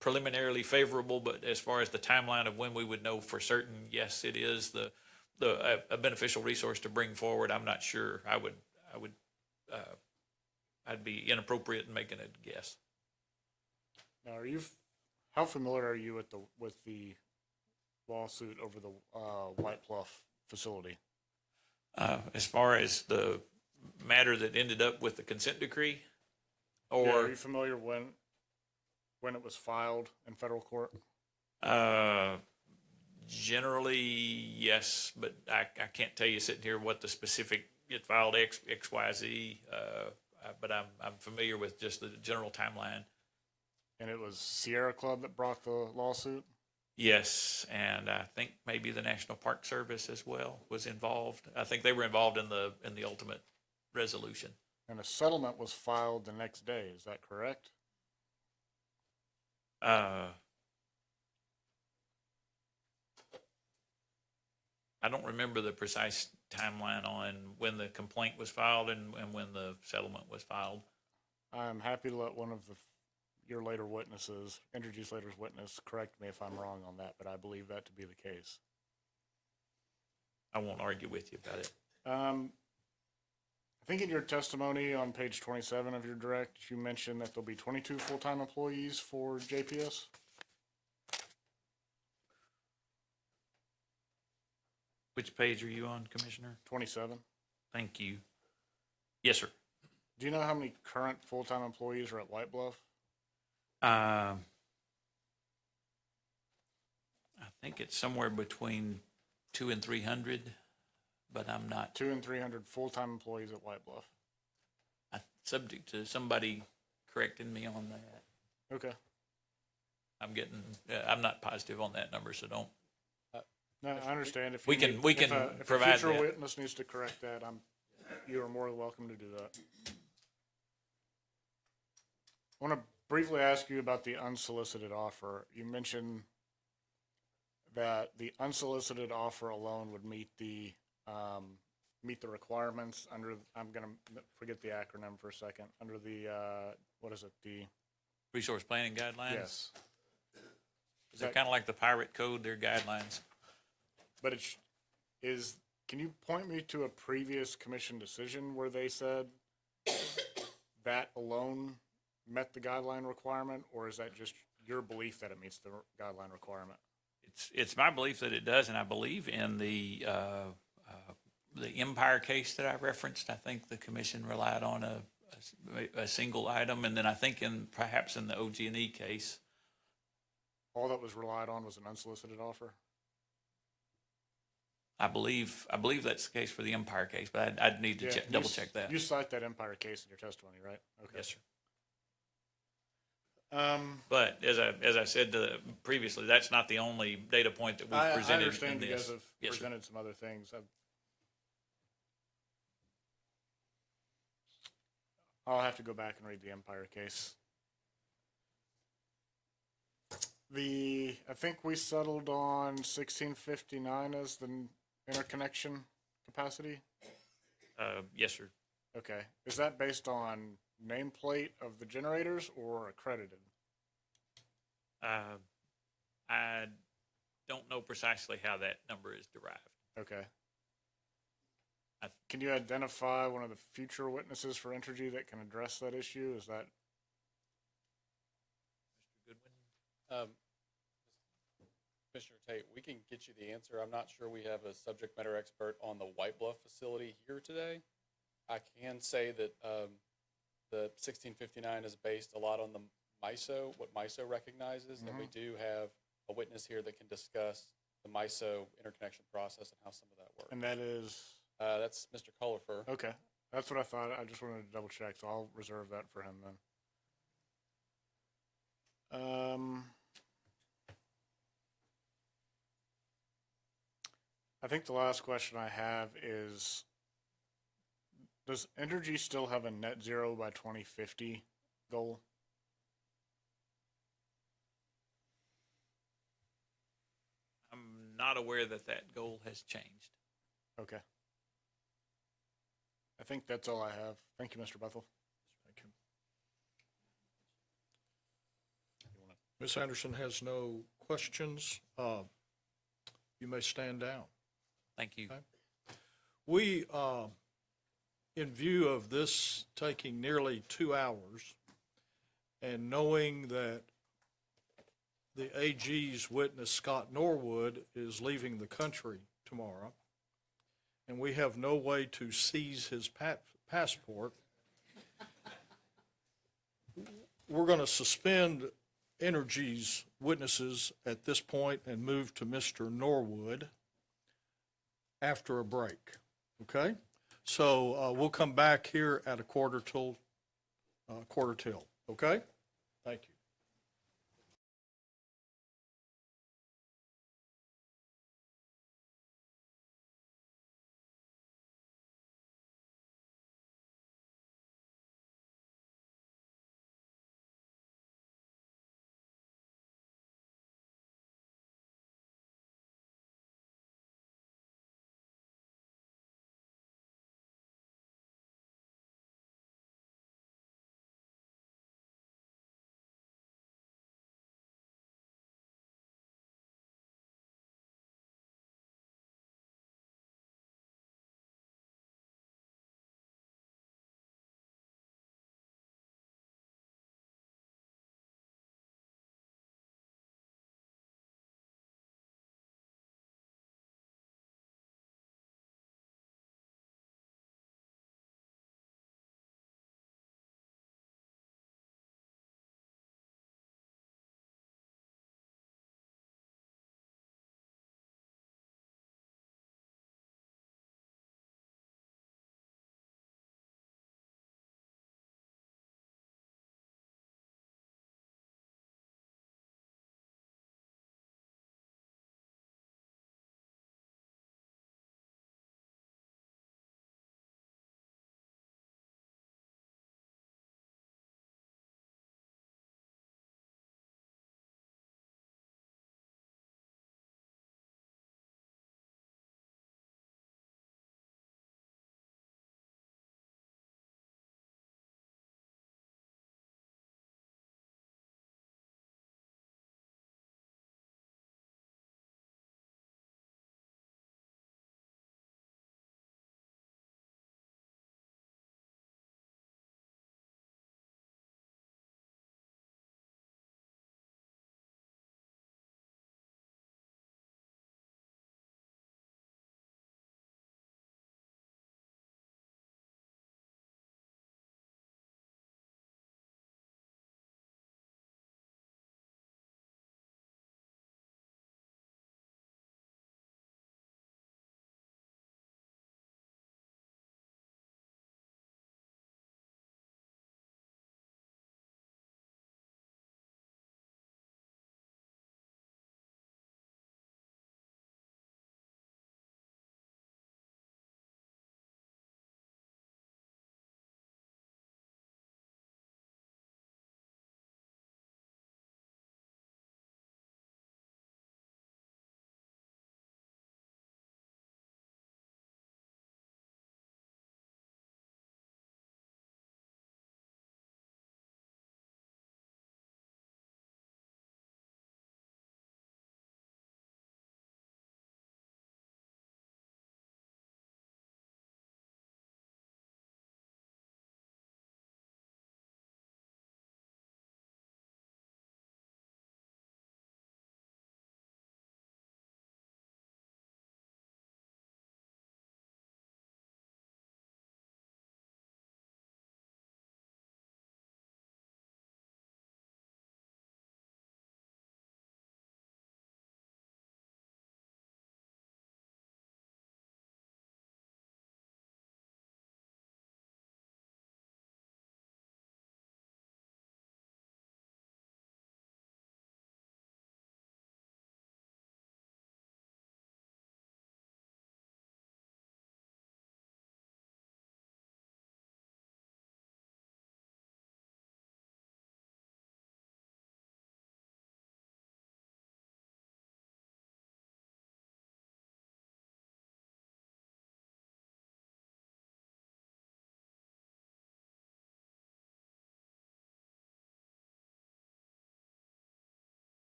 preliminarily favorable, but as far as the timeline of when we would know for certain, yes, it is a beneficial resource to bring forward. I'm not sure. I'd be inappropriate in making a guess. Now, how familiar are you with the lawsuit over the White Bluff facility? As far as the matter that ended up with the consent decree, Yeah, or are you familiar when it was filed in federal court? generally, yes, but I can't tell you sitting here what the specific, it filed X, Y, Z, but I'm familiar with just the general timeline. And it was Sierra Club that brought the lawsuit? Yes, and I think maybe the National Park Service as well was involved. I think they were involved in the ultimate resolution. And a settlement was filed the next day, is that correct? I don't remember the precise timeline on when the complaint was filed and when the settlement was filed. I'm happy to let one of your later witnesses, Entergy's later witness, correct me if I'm wrong on that, but I believe that to be the case. I won't argue with you about it. I think in your testimony on page 27 of your direct, you mentioned that there'll be 22 full-time employees for JPS. Which page are you on, Commissioner? 27. Thank you. Yes, sir. Do you know how many current full-time employees are at White Bluff? I think it's somewhere between 200 and 300, but I'm not 200 and 300 full-time employees at White Bluff. subject to somebody correcting me on that. Okay. I'm not positive on that number, so don't. No, I understand. If We you can- need- if can a provide future that. witness needs to correct that, you are more than welcome to do that. I want to briefly ask you about the unsolicited offer. You mentioned that the unsolicited offer alone would meet the requirements under, I'm going to forget the acronym for a second, under the, what is it, the, Resource planning guidelines? yes. They're kind of like the pirate code, they're guidelines. But can you point me to a previous commission decision where they said that alone met the guideline requirement, or is that just your belief that it meets the guideline requirement? It's my belief that it does, and I believe in the Empire case that I referenced. I think the commission relied on a single item, and then I think perhaps in the OG&E case. All that was relied on was an unsolicited offer? I believe that's the case for the Empire case, but I'd need to Yeah, double check that. You cite that Empire case in your testimony, right? Okay. Yes, sir. Um, But as I said previously, that's not the only data point that we've I presented in understand you guys this. have Yes, sir. presented some other things. I'll have to go back and read the Empire case. I think we settled on 1659 as the interconnection capacity. Yes, sir. Okay. Is that based on nameplate of the generators or accredited? I don't know precisely how that number is derived. Okay. Can you identify one of the future witnesses for Entergy that can address that issue? Is that, Um, Commissioner Tate, we can get you the answer. I'm not sure we have a subject matter expert on the White Bluff facility here today. I can say that the 1659 is based a lot on the MISO, what MISO recognizes, and we do have a witness here that can discuss the MISO interconnection process and how some of that works. and that is, That's Mr. Cullifer. okay, that's what I thought. I just wanted to double check, so I'll reserve that for him then. I think the last question I have is, does Entergy still have a net zero by 2050 goal? I'm not aware that that goal has changed. Okay. I think that's all I have. Thank you, Mr. Bethel. Thank you. Ms. Anderson has no questions. You may stand down. Thank you. Okay. We, in view of this taking nearly 2 hours and knowing that the AG's witness, Scott Norwood, is leaving the country tomorrow, and we have no way to seize his passport, we're going to suspend Energy's witnesses at this point and move to Mr. Norwood after a break, okay? So we'll come back here at a quarter till, okay? Thank you.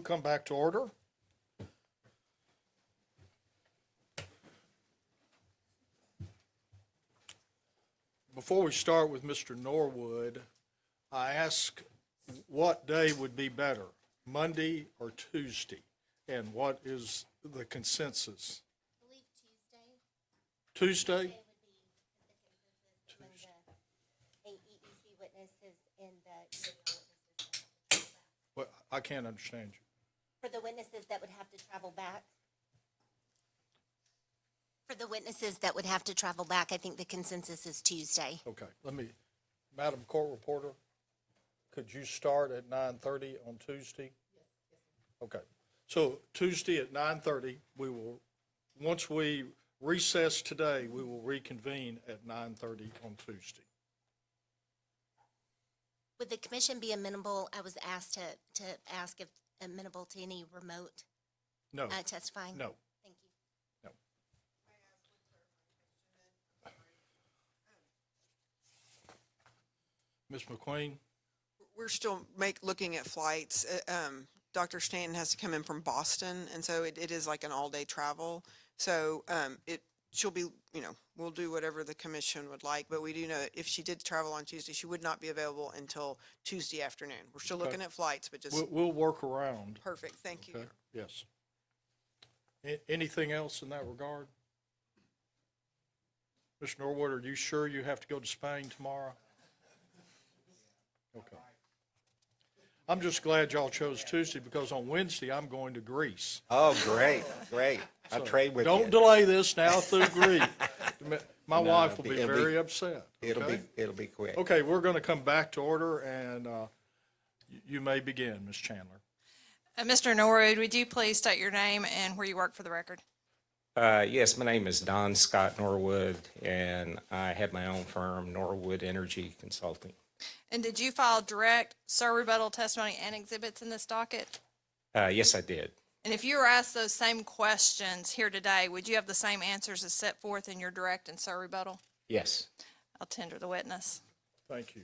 We'll come back to order. Before we start with Mr. Norwood, I ask what day would be better, Monday or Tuesday? And what is the consensus? I believe Tuesday. Tuesday? Among the AEEC witnesses and the EAO witnesses. Well, I can't understand you. For the witnesses that would have to travel back? For the witnesses that would have to travel back, I think the consensus is Tuesday. Okay, Madam Court Reporter, could you start at 9:30 on Tuesday? Okay, so Tuesday at 9:30, once we recess today, we will reconvene at 9:30 on Tuesday. Would the commission be amenable, I was asked to ask if amenable to any remote No, testifying? no, Thank you. no. Ms. McQueen? We're still looking at flights. Dr. Stanton has to come in from Boston, and so it is like an all-day travel. So, she'll be, we'll do whatever the commission would like, but we do know that if she did travel on Tuesday, she would not be available until Tuesday afternoon. We're still looking at flights, but just, We'll work around. perfect, thank you. Okay, yes. Anything else in that regard? Mr. Norwood, are you sure you have to go to Spain tomorrow? Okay. I'm just glad y'all chose Tuesday because on Wednesday, I'm going to Greece. Oh, great, great. I'll trade with you. Don't delay this now through Greece. My wife will be it'll be- very upset. Okay? It'll be quick. Okay, we're going to come back to order, and you may begin, Ms. Chandler. Mr. Norwood, would you please state your name and where you work for the record? Yes, my name is Don Scott Norwood, and I have my own firm, Norwood Energy Consulting. And did you file direct rebuttal testimony and exhibits in this docket? Yes, I did. And if you were asked those same questions here today, would you have the same answers as set forth in your direct and rebuttal? Yes. I'll tender the witness. Thank you.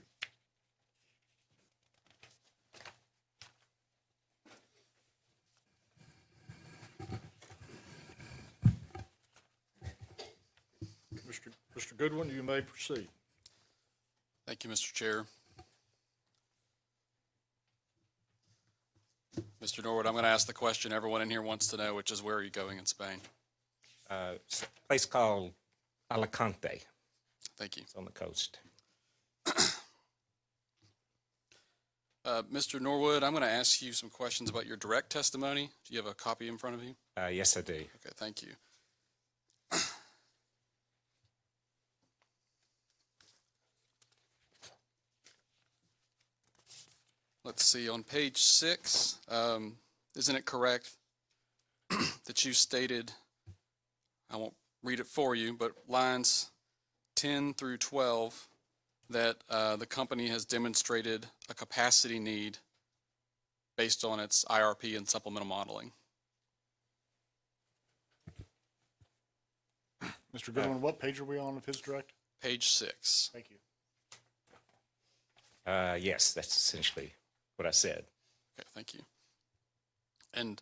Mr. Goodwin, you may proceed. Thank you, Mr. Chair. Mr. Norwood, I'm going to ask the question everyone in here wants to know, which is where are you going in Spain? It's a place called Alicante. Thank you. It's on the coast. Mr. Norwood, I'm going to ask you some questions about your direct testimony. Do you have a copy in front of you? Yes, I do. Okay, thank you. Let's see, on page 6, isn't it correct that you stated, I won't read it for you, but lines 10 through 12, that the company has demonstrated a capacity need based on its IRP and supplemental modeling? Mr. Goodwin, what page are we on of his direct? Page 6. Thank you. Yes, that's essentially what I said. Okay, thank you. And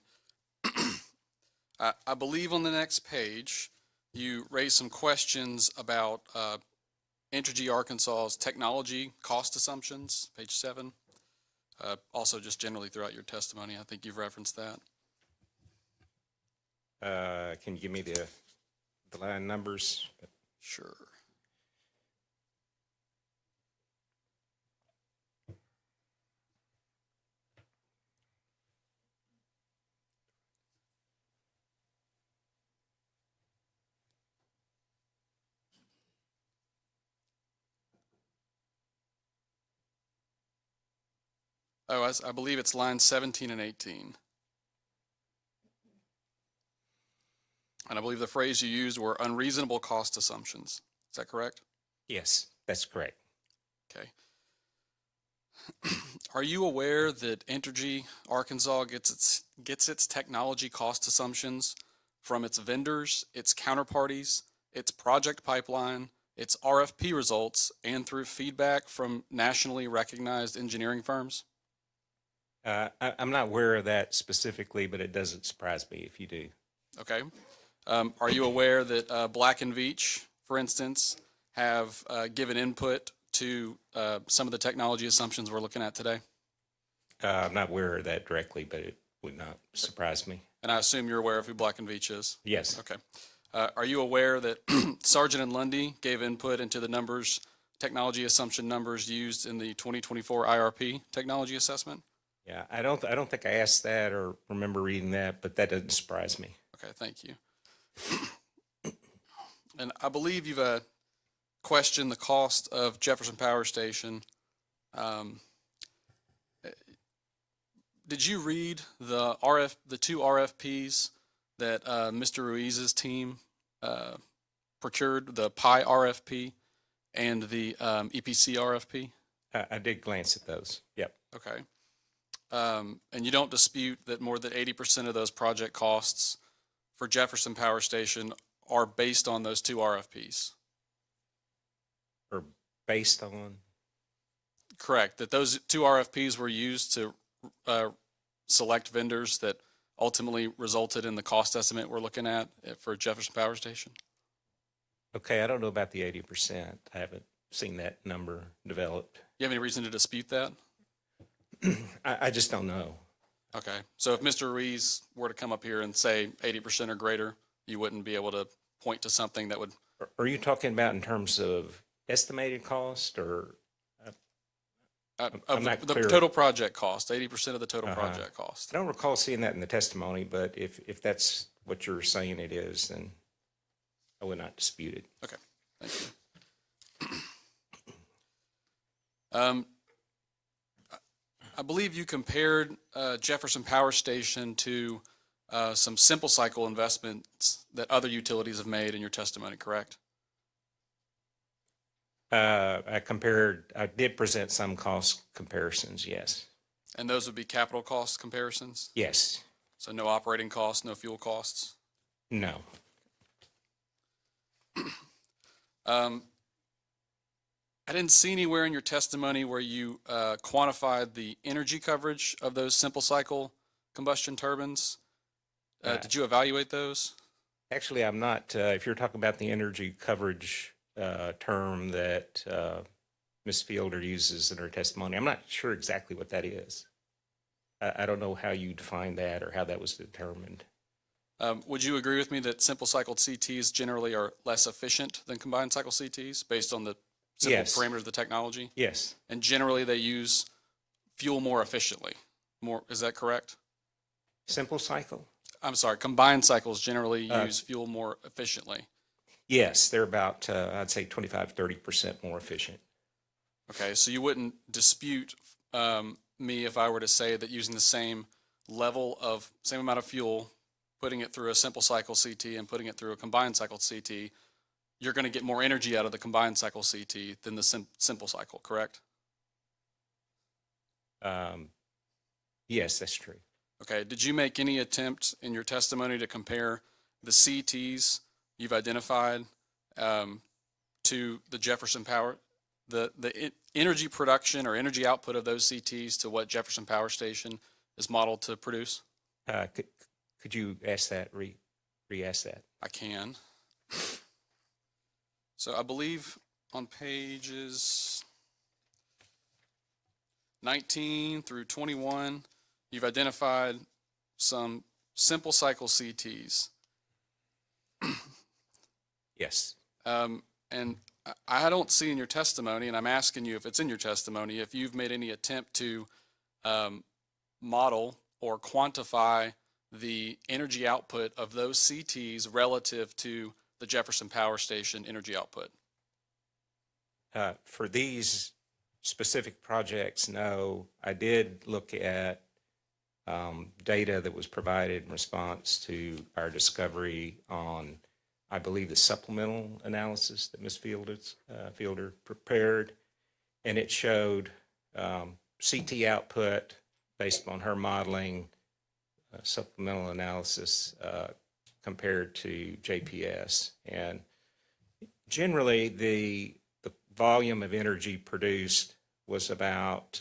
I believe on the next page, you raised some questions about Entergy Arkansas's technology cost assumptions, page 7. Also, just generally throughout your testimony, I think you've referenced that. Can you give me the line numbers? Sure. Oh, I believe it's lines 17 and 18. And I believe the phrase you used were unreasonable cost assumptions. Is that correct? Yes, that's correct. Okay. Are you aware that Entergy Arkansas gets its technology cost assumptions from its vendors, its counterparties, its project pipeline, its RFP results, and through feedback from nationally recognized engineering firms? I'm not aware of that specifically, but it doesn't surprise me if you do. Okay. Are you aware that Black and Veatch, for instance, have given input to some of the technology assumptions we're looking at today? I'm not aware of that directly, but it would not surprise me. And I assume you're aware of who Black and Veatch is? Yes. Okay. Are you aware that Sargent and Lundy gave input into the numbers, technology assumption numbers used in the 2024 IRP technology assessment? Yeah, I don't think I asked that or remember reading that, but that doesn't surprise me. Okay, thank you. And I believe you've questioned the cost of Jefferson Power Station. Did you read the two RFPs that Mr. Ruiz's team procured, the PI RFP and the EPC RFP? I did glance at those. Yep. Okay. And you don't dispute that more than 80% of those project costs for Jefferson Power Station are based on those two RFPs? Or based on? Correct, that those two RFPs were used to select vendors that ultimately resulted in the cost estimate we're looking at for Jefferson Power Station? Okay, I don't know about the 80%. I haven't seen that number developed. You have any reason to dispute that? I just don't know. Okay, so if Mr. Ruiz were to come up here and say 80% or greater, you wouldn't be able to point to something that would? Are you talking about in terms of estimated cost or? Of I'm not the clear. total project cost, 80% of the total project cost. I don't recall seeing that in the testimony, but if that's what you're saying it is, then I would not dispute it. Okay, thank you. I believe you compared Jefferson Power Station to some simple cycle investments that other utilities have made in your testimony, correct? I did present some cost comparisons, yes. And those would be capital cost comparisons? Yes. So no operating costs, no fuel costs? No. I didn't see anywhere in your testimony where you quantified the energy coverage of those simple cycle combustion turbines. Did you evaluate those? Actually, I'm not, if you're talking about the energy coverage term that Ms. Fielder uses in her testimony, I'm not sure exactly what that is. I don't know how you define that or how that was determined. Would you agree with me that simple cycle CTs generally are less efficient than combined cycle CTs based on the simple Yes. parameters of the technology? Yes. And generally they use fuel more efficiently. Is that correct? Simple cycle? I'm sorry, combined cycles generally use fuel more efficiently. Yes, they're about, I'd say 25, 30% more efficient. Okay, so you wouldn't dispute me if I were to say that using the same amount of fuel, putting it through a simple cycle CT and putting it through a combined cycle CT, you're going to get more energy out of the combined cycle CT than the simple cycle, correct? Yes, that's true. Okay, did you make any attempt in your testimony to compare the CTs you've identified to the Jefferson Power, the energy production or energy output of those CTs to what Jefferson Power Station is modeled to produce? Could you ask that, re-ask that? I can. So I believe on pages 19 through 21, you've identified some simple cycle CTs. Yes. And I don't see in your testimony, and I'm asking you if it's in your testimony, if you've made any attempt to model or quantify the energy output of those CTs relative to the Jefferson Power Station energy output. For these specific projects, no. I did look at data that was provided in response to our discovery on, I believe, the supplemental analysis that Ms. Fielder prepared, and it showed CT output based on her modeling, supplemental analysis compared to JPS. And generally, the volume of energy produced was about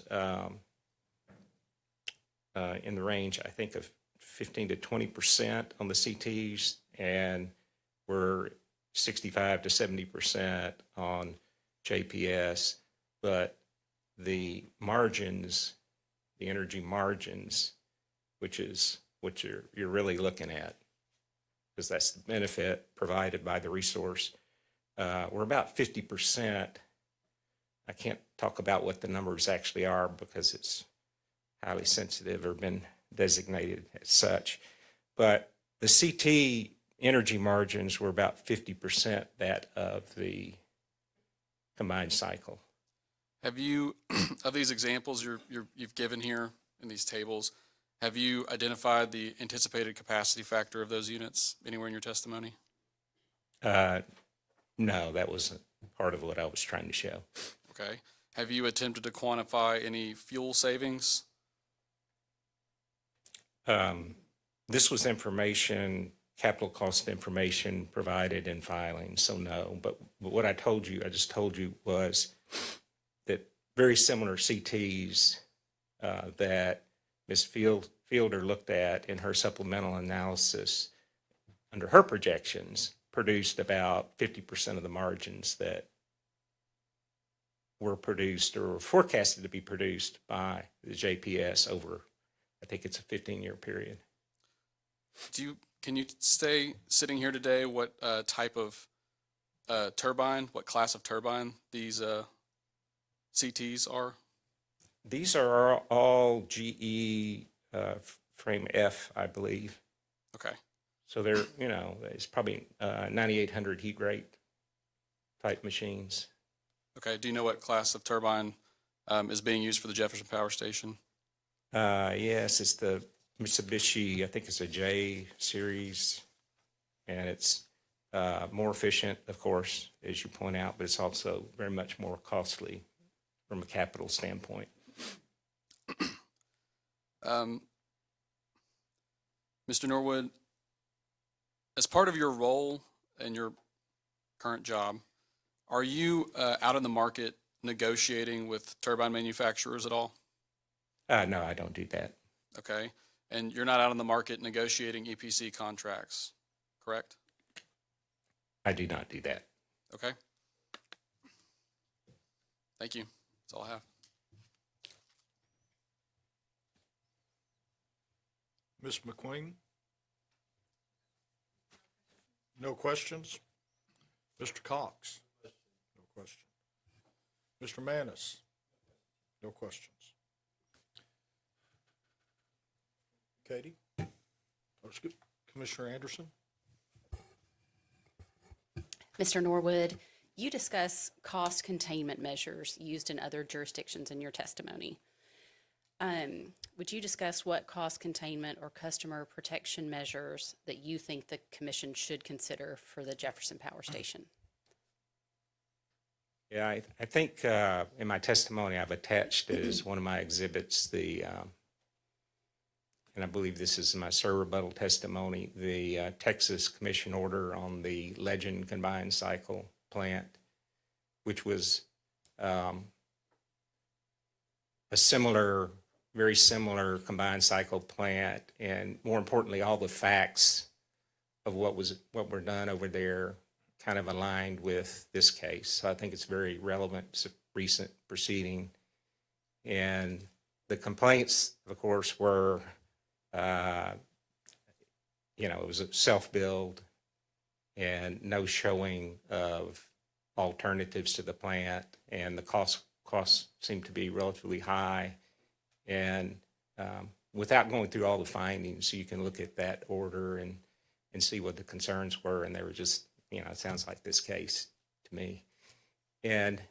in the range, I think, of 15 to 20% on the CTs, and we're 65 to 70% on JPS. But the margins, the energy margins, which is what you're really looking at, because that's the benefit provided by the resource. We're about 50%. I can't talk about what the numbers actually are because it's highly sensitive or been designated as such. But the CT energy margins were about 50% that of the combined cycle. Have you, of these examples you've given here in these tables, have you identified the anticipated capacity factor of those units anywhere in your testimony? No, that wasn't part of what I was trying to show. Okay. Have you attempted to quantify any fuel savings? This was information, capital cost information provided in filing, so no. But what I just told you was that very similar CTs that Ms. Fielder looked at in her supplemental analysis under her projections produced about 50% of the margins that were produced or were forecasted to be produced by the JPS over, I think it's a 15-year period. Can you stay sitting here today what type of turbine, what class of turbine these CTs are? These are all GE frame F, I believe. Okay. So they're, it's probably 9,800 heat rate type machines. Okay. Do you know what class of turbine is being used for the Jefferson Power Station? Yes, it's the Mitsubishi, I think it's a J series, and it's more efficient, of course, as you point out, but it's also very much more costly from a capital standpoint. Mr. Norwood, as part of your role in your current job, are you out in the market negotiating with turbine manufacturers at all? No, I don't do that. Okay. And you're not out in the market negotiating EPC contracts, correct? I do not do that. Okay. Thank you. That's all I have. Ms. McQueen? No questions? Mr. Cox? No question. Mr. Manis? No questions. Katie? Let's go. Commissioner Anderson? Mr. Norwood, you discuss cost containment measures used in other jurisdictions in your testimony. Would you discuss what cost containment or customer protection measures that you think the commission should consider for the Jefferson Power Station? Yeah, I think in my testimony I've attached as one of my exhibits and I believe this is my rebuttal testimony, the Texas Commission order on the Legend combined cycle plant, which was a very similar combined cycle plant, and more importantly, all the facts of what were done over there kind of aligned with this case. So I think it's very relevant. It's a recent proceeding, and the complaints, of course, were it was a self-build and no showing of alternatives to the plant, and the costs seem to be relatively high. And without going through all the findings, you can look at that order and see what the concerns were, and they were just, it sounds like this case to me. And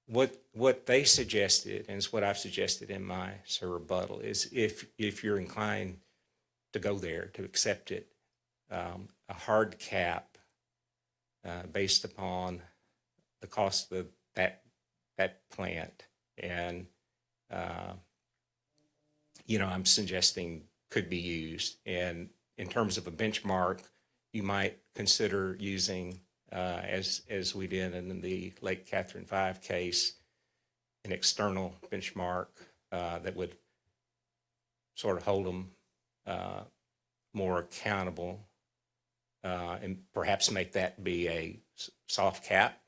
what they suggested, and it's what I've suggested in my rebuttal, is if you're inclined to go there, to accept it, a hard cap based upon the cost of that plant, and I'm suggesting could be used. And in terms of a benchmark, you might consider using, as we did in the Lake Catherine 5 case, an external benchmark that would sort of hold them more accountable, and perhaps make that be a soft cap,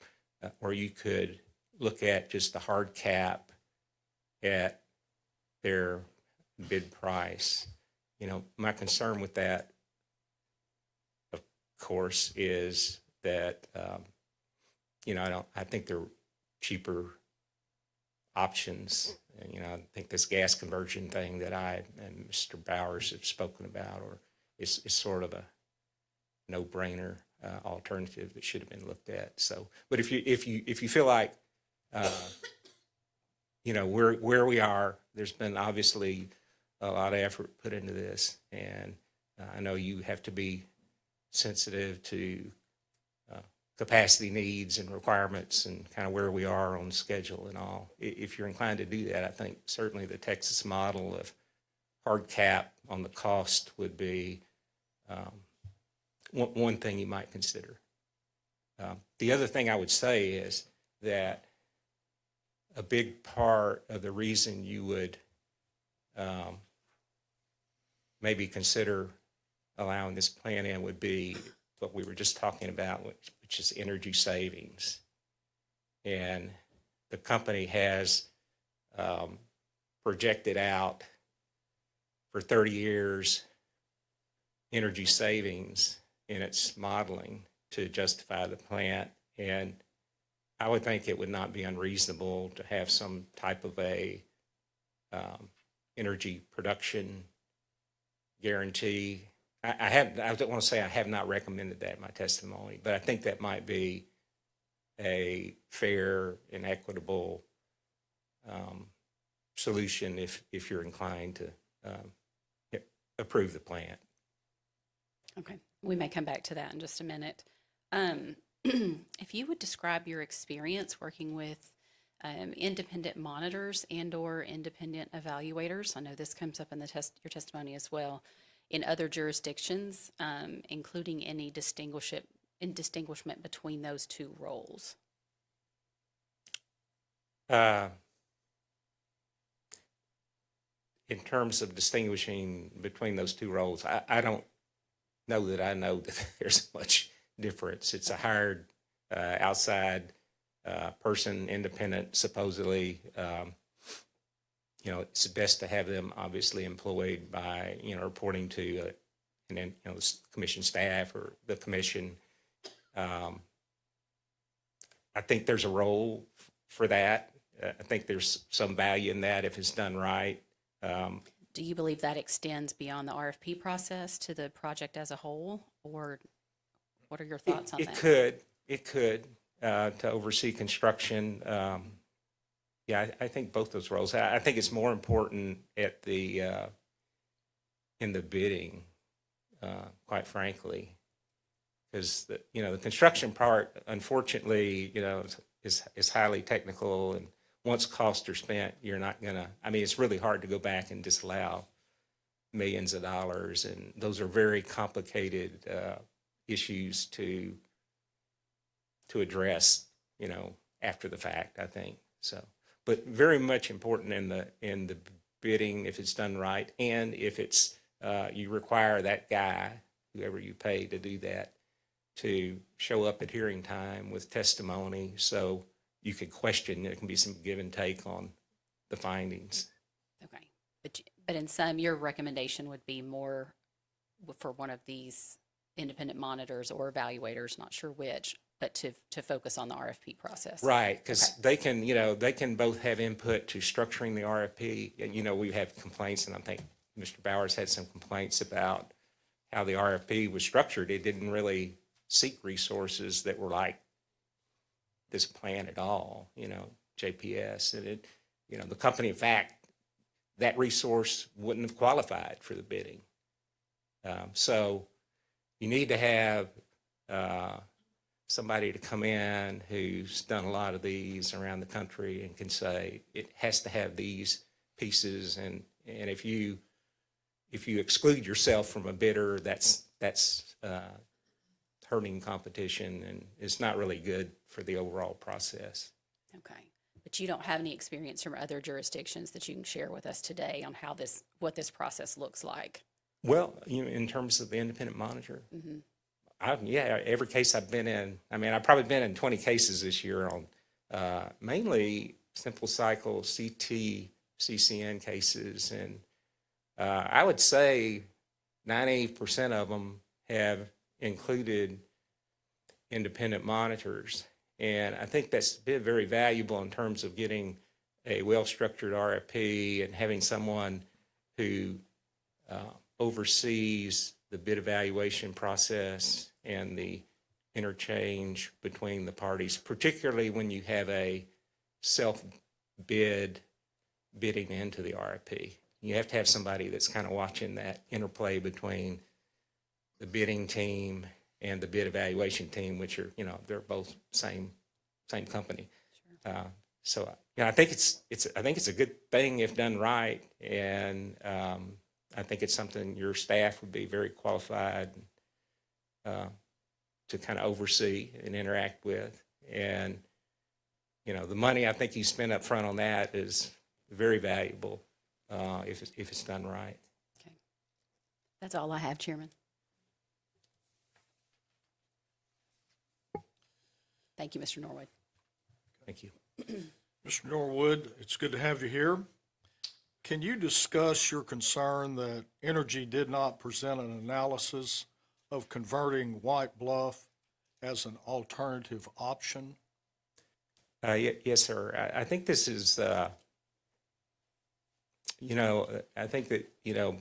or you could look at just the hard cap at their bid price. You know, my concern with that, of course, is that, you know, I think they're cheaper options. And, you know, I think this gas conversion thing that I and Mr. Bowers have spoken about, or is sort of a no-brainer alternative that should have been looked at. So, but if you feel like, you know, where we are, there's been obviously a lot of effort put into this, and I know you have to be sensitive to capacity needs and requirements and kind of where we are on schedule and all. If you're inclined to do that, I think certainly the Texas model of hard cap on the cost would be one thing you might consider. The other thing I would say is that a big part of the reason you would maybe consider allowing this plan in would be what we were just talking about, which is energy savings. And the company has projected out for 30 years energy savings in its modeling to justify the plant. And I would think it would not be unreasonable to have some type of a energy production guarantee. I don't want to say I have not recommended that in my testimony, but I think that might be a fair and equitable solution if you're inclined to approve the plan. Okay, we may come back to that in just a minute. If you would describe your experience working with independent monitors and/or independent evaluators, I know this comes up in your testimony as well, in other jurisdictions, including any distinguishment between those two roles. In terms of distinguishing between those two roles, I don't know that I know that there's much difference. It's a hired outside person, independent, supposedly. You know, it's best to have them obviously employed by, you know, reporting to and then, you know, the commission staff or the commission. I think there's a role for that. I think there's some value in that if it's done right. Do you believe that extends beyond the RFP process to the project as a whole, or what are your thoughts on that? It could to oversee construction. Yeah, I think both those roles. I think it's more important at the in the bidding, quite frankly, because the construction part, unfortunately, you know, is highly technical, and once costs are spent, you're not gonna. I mean, it's really hard to go back and disallow millions of dollars, and those are very complicated issues to address, you know, after the fact, I think so. But very much important in the bidding if it's done right, and if it's you require that guy, whoever you pay to do that, to show up at hearing time with testimony, so you could question. There can be some give and take on the findings. Okay, but in sum, your recommendation would be more for one of these independent monitors or evaluators, not sure which, but to focus on the RFP process. Right, because they can both have input to structuring the RFP. And, you know, we have complaints, and I think Mr. Bowers had some complaints about how the RFP was structured. It didn't really seek resources that were like this plan at all, you know, JPS. And it, you know, the company, in fact, that resource wouldn't have qualified for the bidding. So you need to have somebody to come in who's done a lot of these around the country and can say it has to have these pieces, and if you exclude yourself from a bidder, that's hurting competition, and it's not really good for the overall process. Okay, but you don't have any experience from other jurisdictions that you can share with us today on how what this process looks like. Well, in terms of the independent monitor, every case I've been in, I mean, I've probably been in 20 cases this year on mainly simple cycle CT, CCN cases. And I would say 90% of them have included independent monitors. And I think that's been very valuable in terms of getting a well-structured RFP and having someone who oversees the bid evaluation process and the interchange between the parties, particularly when you have a self-bid bidding into the RFP. You have to have somebody that's kind of watching that interplay between the bidding team and the bid evaluation team, which are, they're both same company. So, I think it's a good thing if done right, and I think it's something your staff would be very qualified to kind of oversee and interact with. And, the money I think you spend up front on that is very valuable if it's done right. Okay. That's all I have, Chairman. Thank you, Mr. Norwood. Thank you. Mr. Norwood, it's good to have you here. Can you discuss your concern that Energy did not present an analysis of converting White Bluff as an alternative option? Yes, sir. I think this is, I think that, I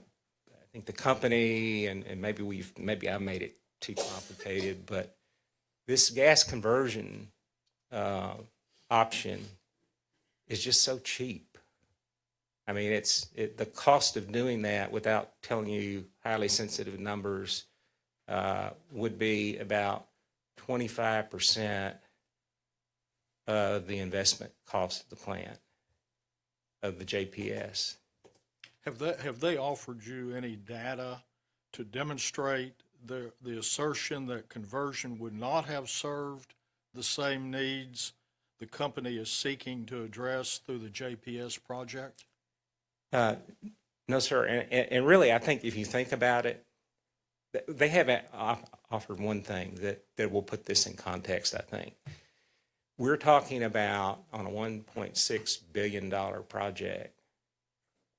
think the company and maybe I made it too complicated, but this gas conversion option is just so cheap. I mean, the cost of doing that without telling you highly sensitive numbers would be about 25% of the investment cost of the plant, of the JPS. Have they offered you any data to demonstrate the assertion that conversion would not have served the same needs the company is seeking to address through the JPS project? No, sir. And really, I think if you think about it, they haven't offered one thing that will put this in context, I think. We're talking about, on a $1.6 billion project,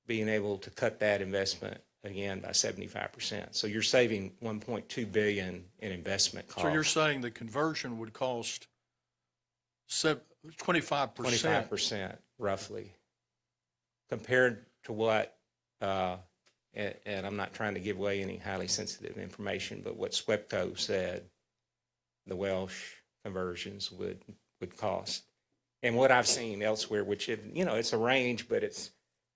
being able to cut that investment again by 75%. So you're saving $1.2 billion in investment costs. So you're saying the conversion would cost 25%? 25%, roughly, compared to what, and I'm not trying to give away any highly sensitive information, but what SWEPCO said the Welsh conversions would cost. And what I've seen elsewhere, which, it's a range, but it's,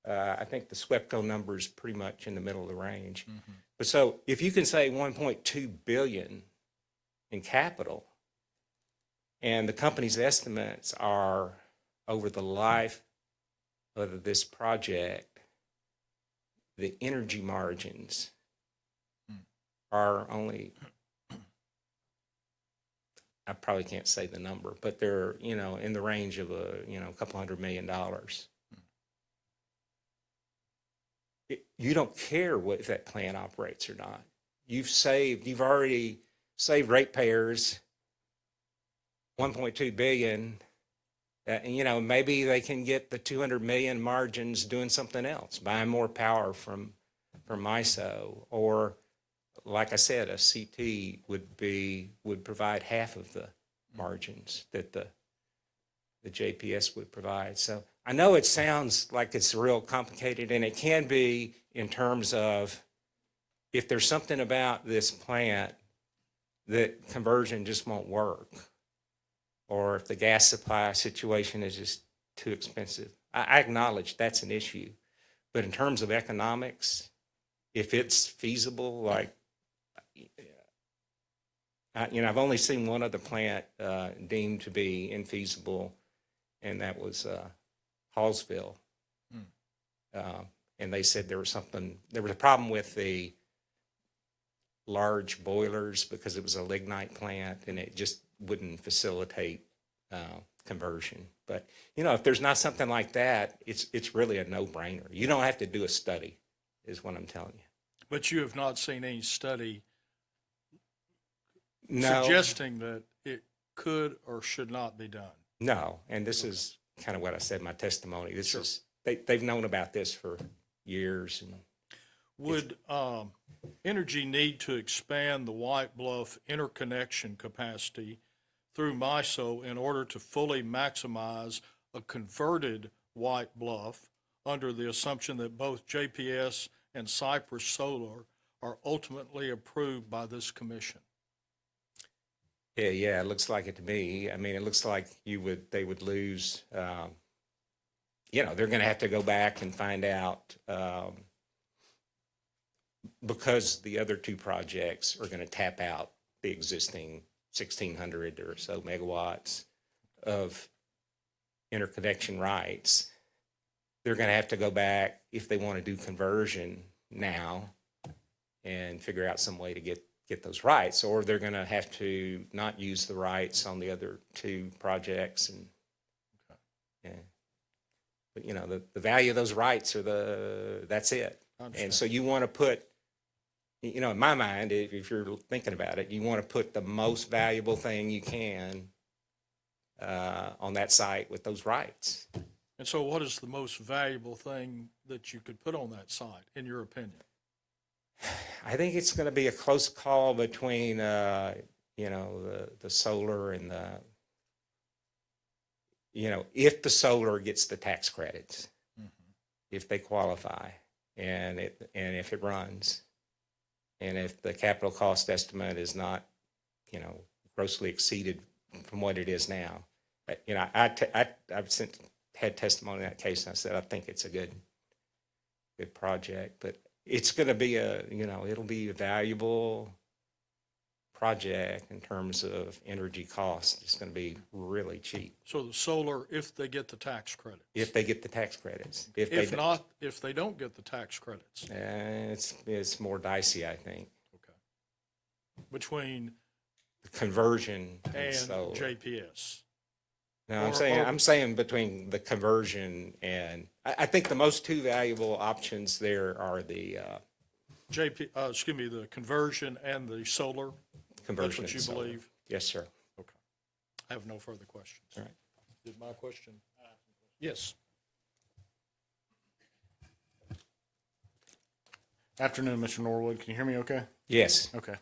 I think the SWEPCO number is pretty much in the middle of the range. Mm-hmm. But so if you can say $1.2 billion in capital, and the company's estimates are over the life of this project, the energy margins are only, I probably can't say the number, but they're, in the range of a couple $100 million. You don't care if that plant operates or not. You've already saved ratepayers $1.2 billion. Maybe they can get the $200 million margins doing something else, buying more power from MISO, or, like I said, a CT would provide half of the margins that the JPS would provide. So I know it sounds like it's real complicated, and it can be in terms of if there's something about this plant that conversion just won't work, or if the gas supply situation is just too expensive. I acknowledge that's an issue. But in terms of economics, if it's feasible, I've only seen one other plant deemed to be infeasible, and that was Hallsville. And they said there was a problem with the large boilers because it was a lignite plant, and it just wouldn't facilitate conversion. But, you know, if there's not something like that, it's really a no-brainer. You don't have to do a study, is what I'm telling you. But you have not seen any study No, suggesting that it could or should not be done. no, and this is kind of what I said in my testimony. This is, they've known about this for years. And Would Energy need to expand the White Bluff interconnection capacity through MISO in order to fully maximize a converted White Bluff under the assumption that both JPS and Cypress Solar are ultimately approved by this commission? yeah, it looks like it to me. I mean, it looks like they would lose, you know, they're going to have to go back and find out, because the other two projects are going to tap out the existing 1,600 or so megawatts of interconnection rights. They're going to have to go back if they want to do conversion now and figure out some way to get those rights, or they're going to have to not use the rights on the other two projects. And yeah, but you know, the value of those rights are that's it. And so you want to put, you know, in my mind, if you're thinking about it, you want to put the most valuable thing you can on that site with those rights. And so what is the most valuable thing that you could put on that site, in your opinion? I think it's going to be a close call between, you know, the solar and you know, if the solar gets the tax credits, if they qualify, and if it runs, and if the capital cost estimate is not, you know, grossly exceeded from what it is now. You know, I've had testimony in that case, and I said I think it's a good project, but it's going to be it'll be a valuable project in terms of energy cost. It's going to be really cheap. So the solar, if they get the tax credits? If they get the tax credits. If not, if they don't get the tax credits? It's more dicey, I think. Okay. Between The conversion and solar. JPS? No, Or- I'm saying between the conversion and, I think the most two valuable options there are the the conversion and the solar? conversion That's what and you solar. believe? Yes, sir. Okay. I have no further questions. All right. Did my question? Yes. Afternoon, Mr. Norwood. Can you hear me okay? Yes. Okay.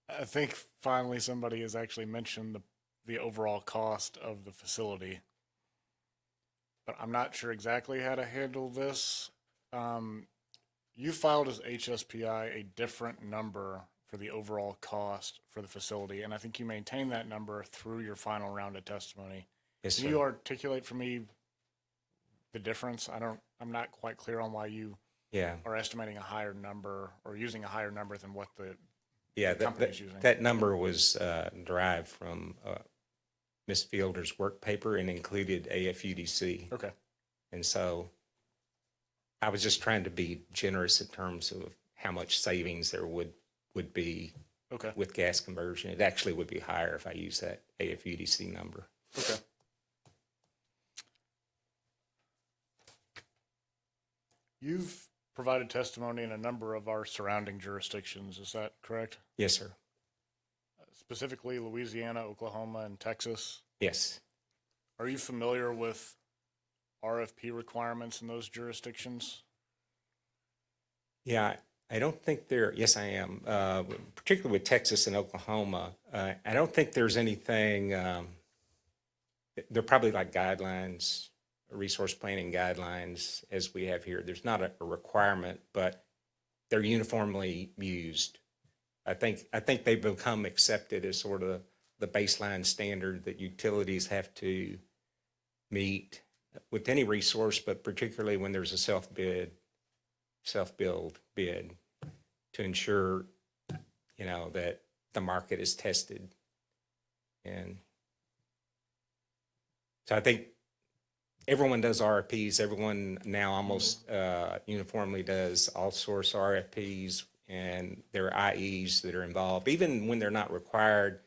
I think finally somebody has actually mentioned the overall cost of the facility, but I'm not sure exactly how to handle this. You filed as HSPI a different number for the overall cost for the facility, and I think you maintain that number through your final round of testimony. Yes, Can you sir. articulate for me the difference? I'm not quite clear on why you Yeah. are estimating a higher number or using a higher number than what the Yeah, company's using. that number was derived from Ms. Fielder's work paper and included AFUDC. Okay. And so I was just trying to be generous in terms of how much savings there would be Okay. with gas conversion. It actually would be higher if I use that AFUDC number. Okay. You've provided testimony in a number of our surrounding jurisdictions. Is that correct? Yes, sir. Specifically Louisiana, Oklahoma, and Texas. Yes. Are you familiar with RFP requirements in those jurisdictions? Yeah, I don't think yes, I am. Particularly with Texas and Oklahoma, I don't think there's anything, they're probably like guidelines, resource planning guidelines as we have here. There's not a requirement, but they're uniformly used. I think they've become accepted as sort of the baseline standard that utilities have to meet with any resource, but particularly when there's a self-build bid to ensure, you know, that the market is tested. And so I think everyone does RFPs. Everyone now almost uniformly does all source RFPs, and there are IEs that are involved. Even when they're not required,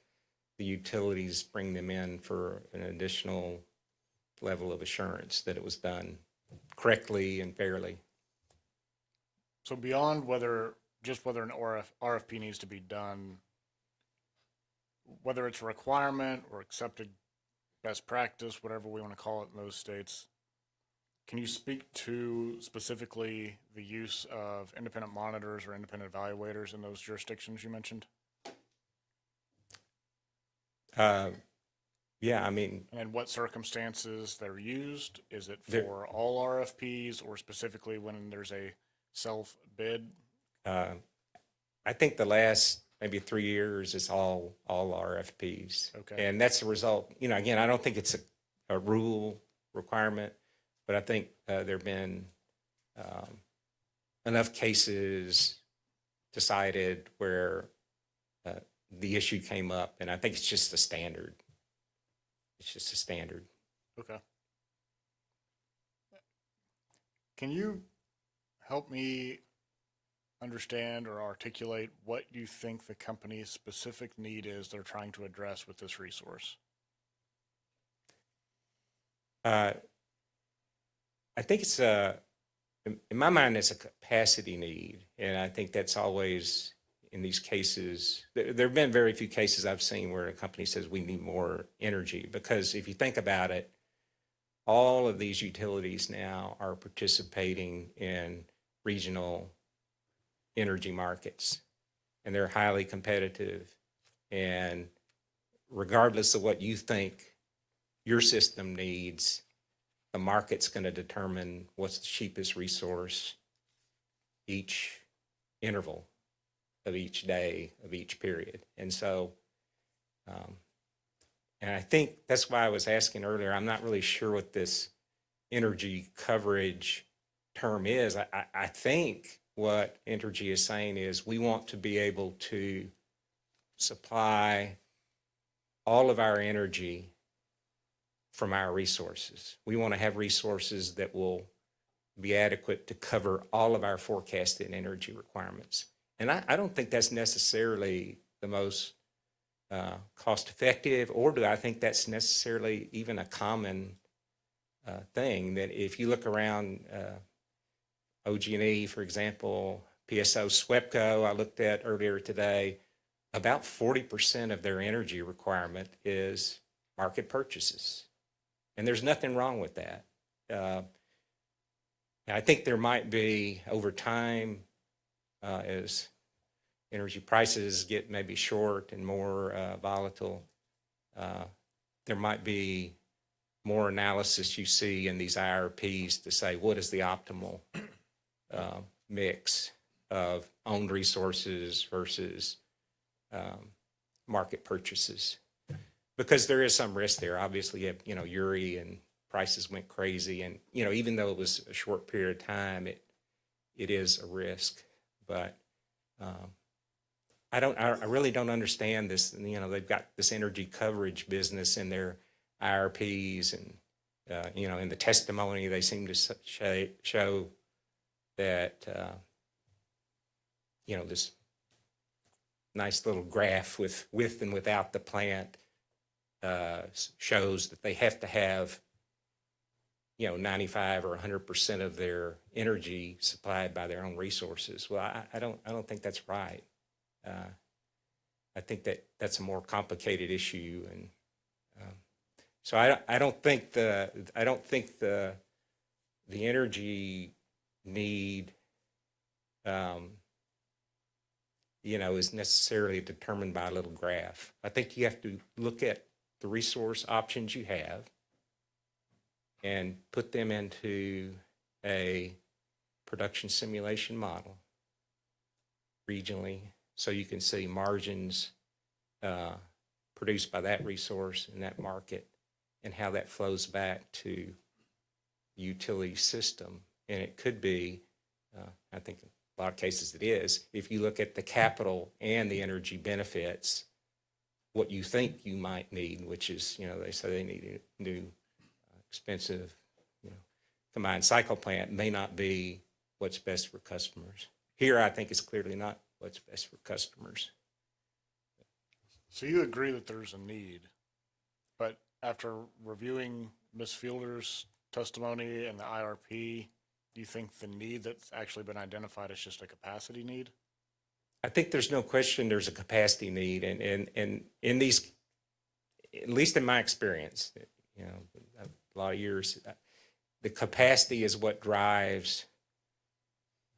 the utilities bring them in for an additional level of assurance that it was done correctly and fairly. So beyond whether an RFP needs to be done, whether it's a requirement or accepted best practice, whatever we want to call it in those states, can you speak to specifically the use of independent monitors or independent evaluators in those jurisdictions you mentioned? Yeah, I mean, And in what circumstances they're used? Is it There- for all RFPs or specifically when there's a self-bid? I think the last maybe 3 years is all RFPs. Okay. And that's the result. Again, I don't think it's a rule requirement, but I think there have been enough cases decided where the issue came up, and I think it's just a standard. It's just a standard. Okay. Can you help me understand or articulate what you think the company's specific need is they're trying to address with this resource? I think it's in my mind, it's a capacity need, and I think that's always in these cases. There have been very few cases I've seen where a company says we need more energy, because if you think about it, all of these utilities now are participating in regional energy markets, and they're highly competitive. And regardless of what you think your system needs, the market's going to determine what's the cheapest resource each interval of each day of each period. And so, and I think that's why I was asking earlier, I'm not really sure what this energy coverage term is. I think what Entergy is saying is we want to be able to supply all of our energy from our resources. We want to have resources that will be adequate to cover all of our forecasted energy requirements. And I don't think that's necessarily the most cost effective, or do I think that's necessarily even a common thing. That if you look around OG&E, for example, PSO, SWEPCO, I looked at earlier today, about 40% of their energy requirement is market purchases. And there's nothing wrong with that. I think there might be, over time, as energy prices get maybe short and more volatile, there might be more analysis you see in these IRPs to say what is the optimal mix of owned resources versus market purchases. Because there is some risk there. Obviously, you have, Uri, and prices went crazy, and even though it was a short period of time, it is a risk. But I really don't understand this. They've got this energy coverage business in their IRPs, and in the testimony they seem to show that this nice little graph with and without the plant shows that they have to have 95 or 100% of their energy supplied by their own resources. Well, I don't think that's right. I think that's a more complicated issue, and so I don't think the energy need is necessarily determined by a little graph. I think you have to look at the resource options you have and put them into a production simulation model regionally, so you can see margins produced by that resource in that market and how that flows back to the utility system. And it could be, I think in a lot of cases it is, if you look at the capital and the energy benefits, what you think you might need, which is, they say they need a new expensive combined cycle plant may not be what's best for customers. Here, I think it's clearly not what's best for customers. So you agree that there's a need, but after reviewing Ms. Fielder's testimony and the IRP, do you think the need that's actually been identified is just a capacity need? I think there's no question there's a capacity need, and in these, at least in my experience, you know, a lot of years, the capacity is what drives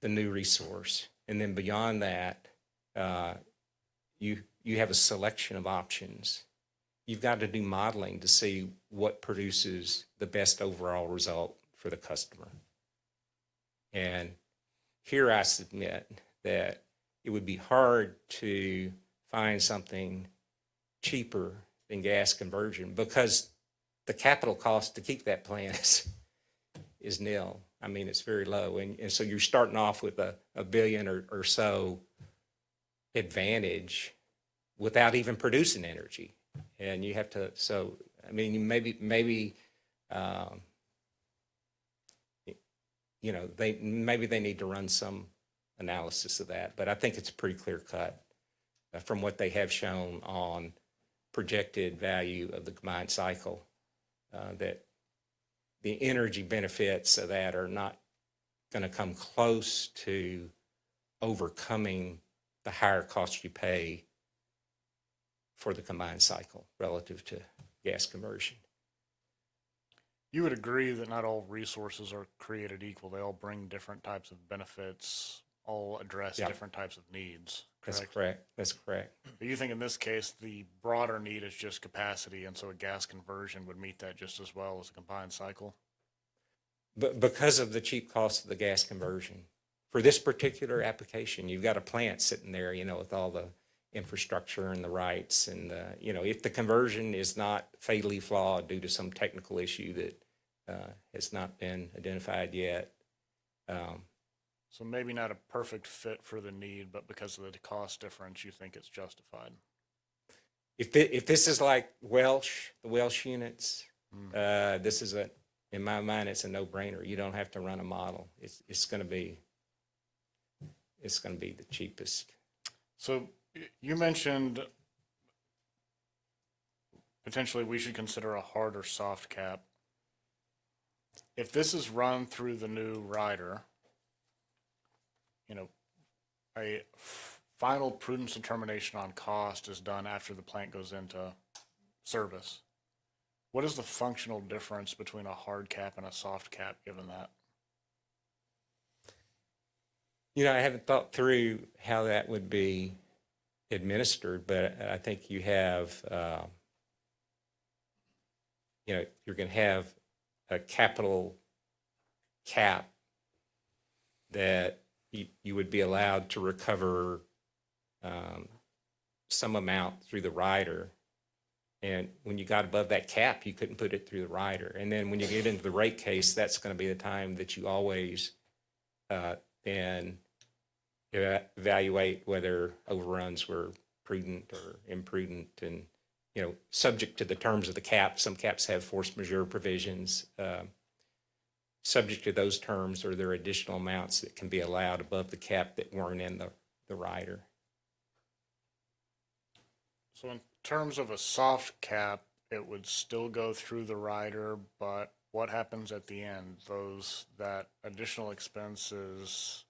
the new resource. And then beyond that, you have a selection of options. You've got to do modeling to see what produces the best overall result for the customer. And here I submit that it would be hard to find something cheaper than gas conversion because the capital cost to keep that plant is nil. I mean, it's very low. And so you're starting off with a billion or so advantage without even producing energy. And you have to, so, I mean, maybe you know, maybe they need to run some analysis of that, but I think it's pretty clear cut from what they have shown on projected value of the combined cycle that the energy benefits of that are not going to come close to overcoming the higher cost you pay for the combined cycle relative to gas conversion. You would agree that not all resources are created equal. They all bring different types of benefits, all address Yeah. different types of needs. That's correct. That's correct. But you think in this case, the broader need is just capacity, and so a gas conversion would meet that just as well as a combined cycle? But because of the cheap cost of the gas conversion, for this particular application, you've got a plant sitting there, you know, with all the infrastructure and the rights. And, you know, if the conversion is not fatally flawed due to some technical issue that has not been identified yet. So maybe not a perfect fit for the need, but because of the cost difference, you think it's justified? If this is like Welsh, the Welsh units, this is in my mind, it's a no-brainer. You don't have to run a model. It's going to be the cheapest. So you mentioned potentially we should consider a hard or soft cap. If this is run through the new rider, you know, a final prudence determination on cost is done after the plant goes into service. What is the functional difference between a hard cap and a soft cap given that? You know, I haven't thought through how that would be administered, but I think you have, you know, you're going to have a capital cap that you would be allowed to recover some amount through the rider. And when you got above that cap, you couldn't put it through the rider. And then when you get into the rate case, that's going to be the time that you always then evaluate whether overruns were prudent or imprudent. And, you know, subject to the terms of the cap, some caps have force majeure provisions. Subject to those terms, or there are additional amounts that can be allowed above the cap that weren't in the rider. So in terms of a soft cap, it would still go through the rider, but what happens at the end? That additional expense is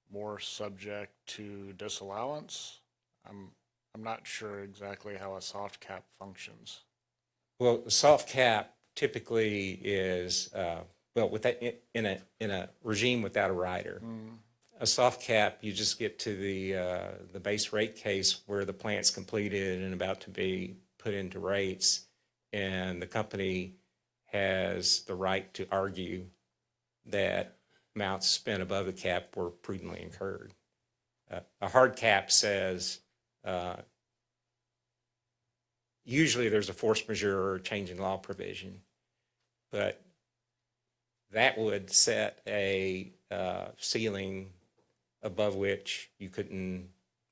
more subject to disallowance? I'm not sure exactly how a soft cap functions. Well, the soft cap typically is with that in a regime without a rider. A soft cap, you just get to the base rate case where the plant's completed and about to be put into rates, and the company has the right to argue that amounts spent above the cap were prudently incurred. A hard cap says usually there's a force majeure or change in law provision, but that would set a ceiling above which you couldn't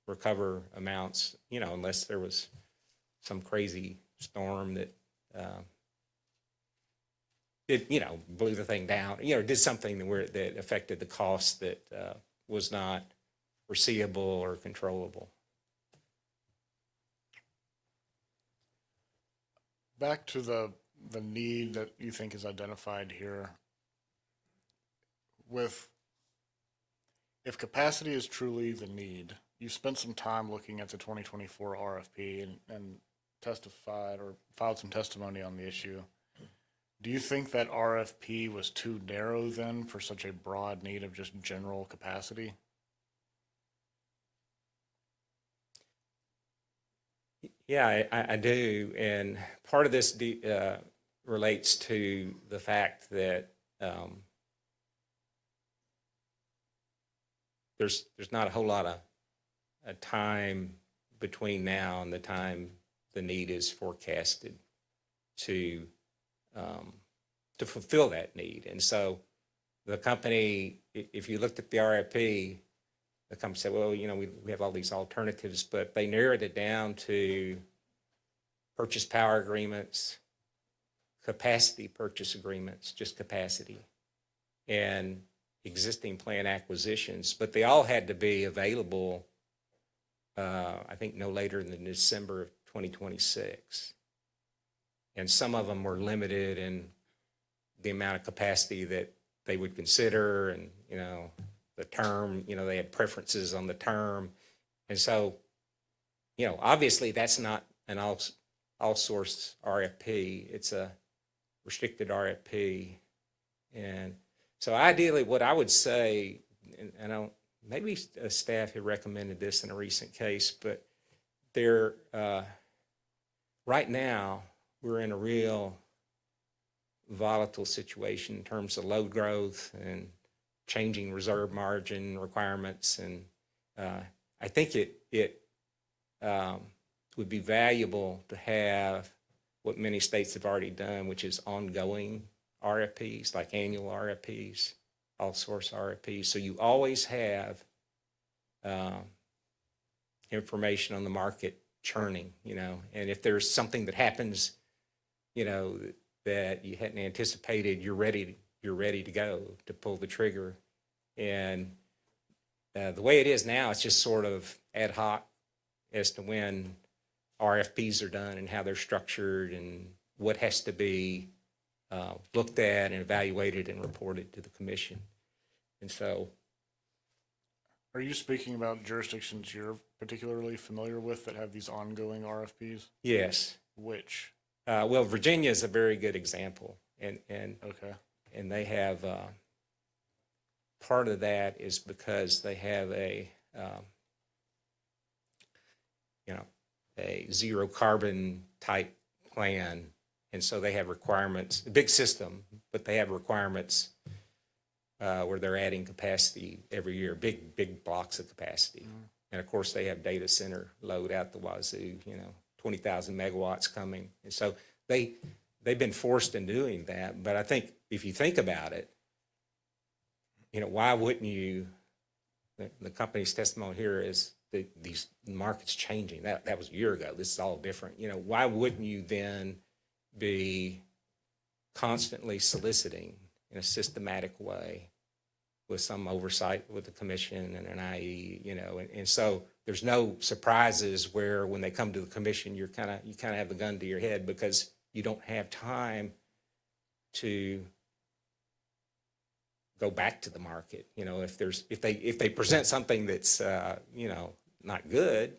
recover amounts, you know, unless there was some crazy storm that blew the thing down, did something that affected the cost that was not foreseeable or controllable. Back to the need that you think is identified here. If capacity is truly the need, you spent some time looking at the 2024 RFP and testified or filed some testimony on the issue. Do you think that RFP was too narrow then for such a broad need of just general capacity? Yeah, I do. And part of this relates to the fact that there's not a whole lot of time between now and the time the need is forecasted to fulfill that need. And so the company, if you looked at the RFP, the company said, well, we have all these alternatives, but they narrowed it down to purchase power agreements, capacity purchase agreements, just capacity, and existing plant acquisitions. But they all had to be available, I think, no later than December of 2026. And some of them were limited in the amount of capacity that they would consider, and, the term, they had preferences on the term. And so, obviously that's not an all source RFP. It's a restricted RFP. And so ideally what I would say, and maybe staff had recommended this in a recent case, but right now we're in a real volatile situation in terms of load growth and changing reserve margin requirements. And I think it would be valuable to have what many states have already done, which is ongoing RFPs, like annual RFPs, all source RFPs. So you always have information on the market churning, and if there's something that happens, that you hadn't anticipated, you're ready to go to pull the trigger. And the way it is now, it's just sort of ad hoc as to when RFPs are done and how they're structured and what has to be looked at and evaluated and reported to the commission. And so, Are you speaking about jurisdictions you're particularly familiar with that have these ongoing RFPs? yes. Which? Well, Virginia is a very good example, and Okay. and they have part of that is because they have a zero carbon type plan, and so they have requirements, a big system, but they have requirements where they're adding capacity every year, big blocks of capacity. And of course they have data center load out the wazoo, 20,000 megawatts coming. And so they've been forced in doing that. But I think if you think about it, why wouldn't you, the company's testimony here is that these markets changing. That was a year ago. This is all different. Why wouldn't you then be constantly soliciting in a systematic way with some oversight with the commission and an IE, and so there's no surprises where when they come to the commission, you kind of have the gun to your head because you don't have time to go back to the market. If they present something that's not good,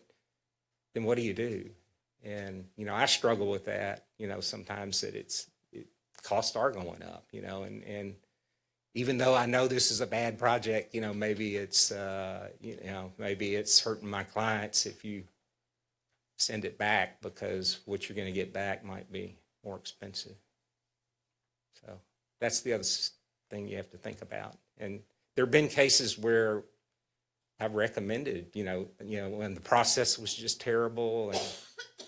then what do you do? And I struggle with that. Sometimes that costs are going up. And even though I know this is a bad project, maybe it's maybe it's hurting my clients if you send it back because what you're going to get back might be more expensive. So that's the other thing you have to think about. And there have been cases where I've recommended, when the process was just terrible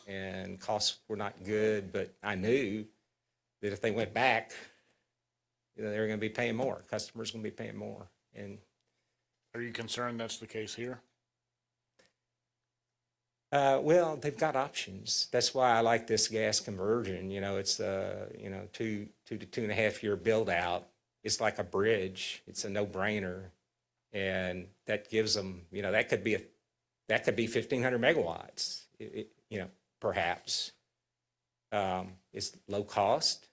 and costs were not good, but I knew that if they went back, they were going to be paying more. Customers going to be paying more. And are you concerned that's the case here? Well, they've got options. That's why I like this gas conversion. You know, it's two to 2.5 year build out. It's like a bridge. It's a no-brainer, and that gives them. You know, that could be 1,500 megawatts. Perhaps. It's low cost.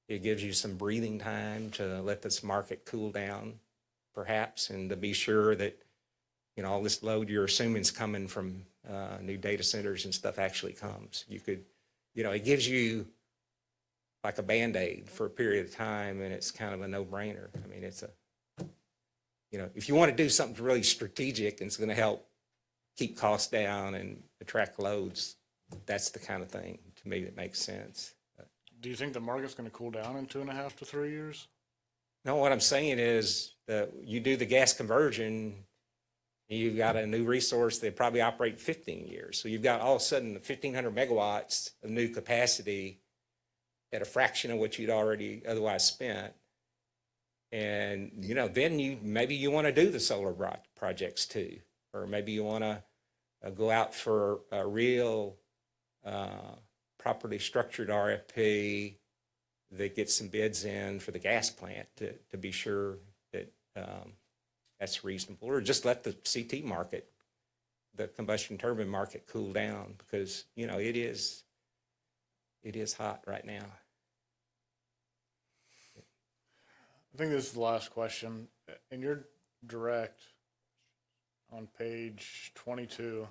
It gives you some breathing time to let this market cool down, perhaps, and to be sure that all this load you're assuming is coming from new data centers and stuff actually comes. You could, it gives you like a Band-Aid for a period of time, and it's kind of a no-brainer. I mean, it's if you want to do something really strategic and it's going to help keep costs down and attract loads, that's the kind of thing to me that makes sense. Do you think the market's going to cool down in 2.5 to 3 years? No, what I'm saying is that you do the gas conversion, you've got a new resource that probably operate 15 years. So you've got all of a sudden 1,500 megawatts of new capacity at a fraction of what you'd already otherwise spent. And, then maybe you want to do the solar projects too, or maybe you want to go out for a real properly structured RFP that gets some bids in for the gas plant to be sure that that's reasonable, or just let the CT market, the combustion turbine market, cool down, because it is hot right now. I think this is the last question. In your direct on page 22,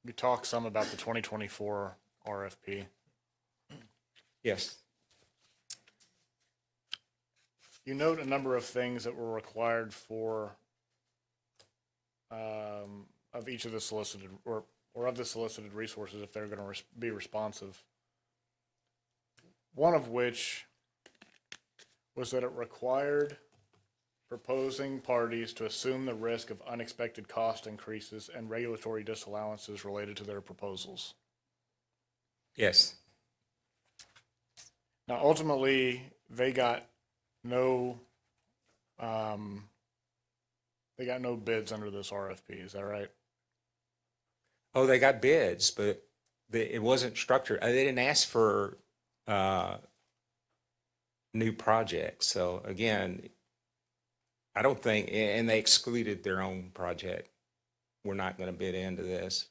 you talk some about the 2024 RFP. Yes. You note a number of things that were required for of each of the solicited or of the solicited resources if they're going to be responsive. One of which was that it required proposing parties to assume the risk of unexpected cost increases and regulatory disallowances related to their proposals. Yes. Now, ultimately, they got no bids under this RFP. Is that right? Oh, they got bids, but it wasn't structured. They didn't ask for new projects. So again, I don't think, and they excluded their own project. We're not going to bid into this.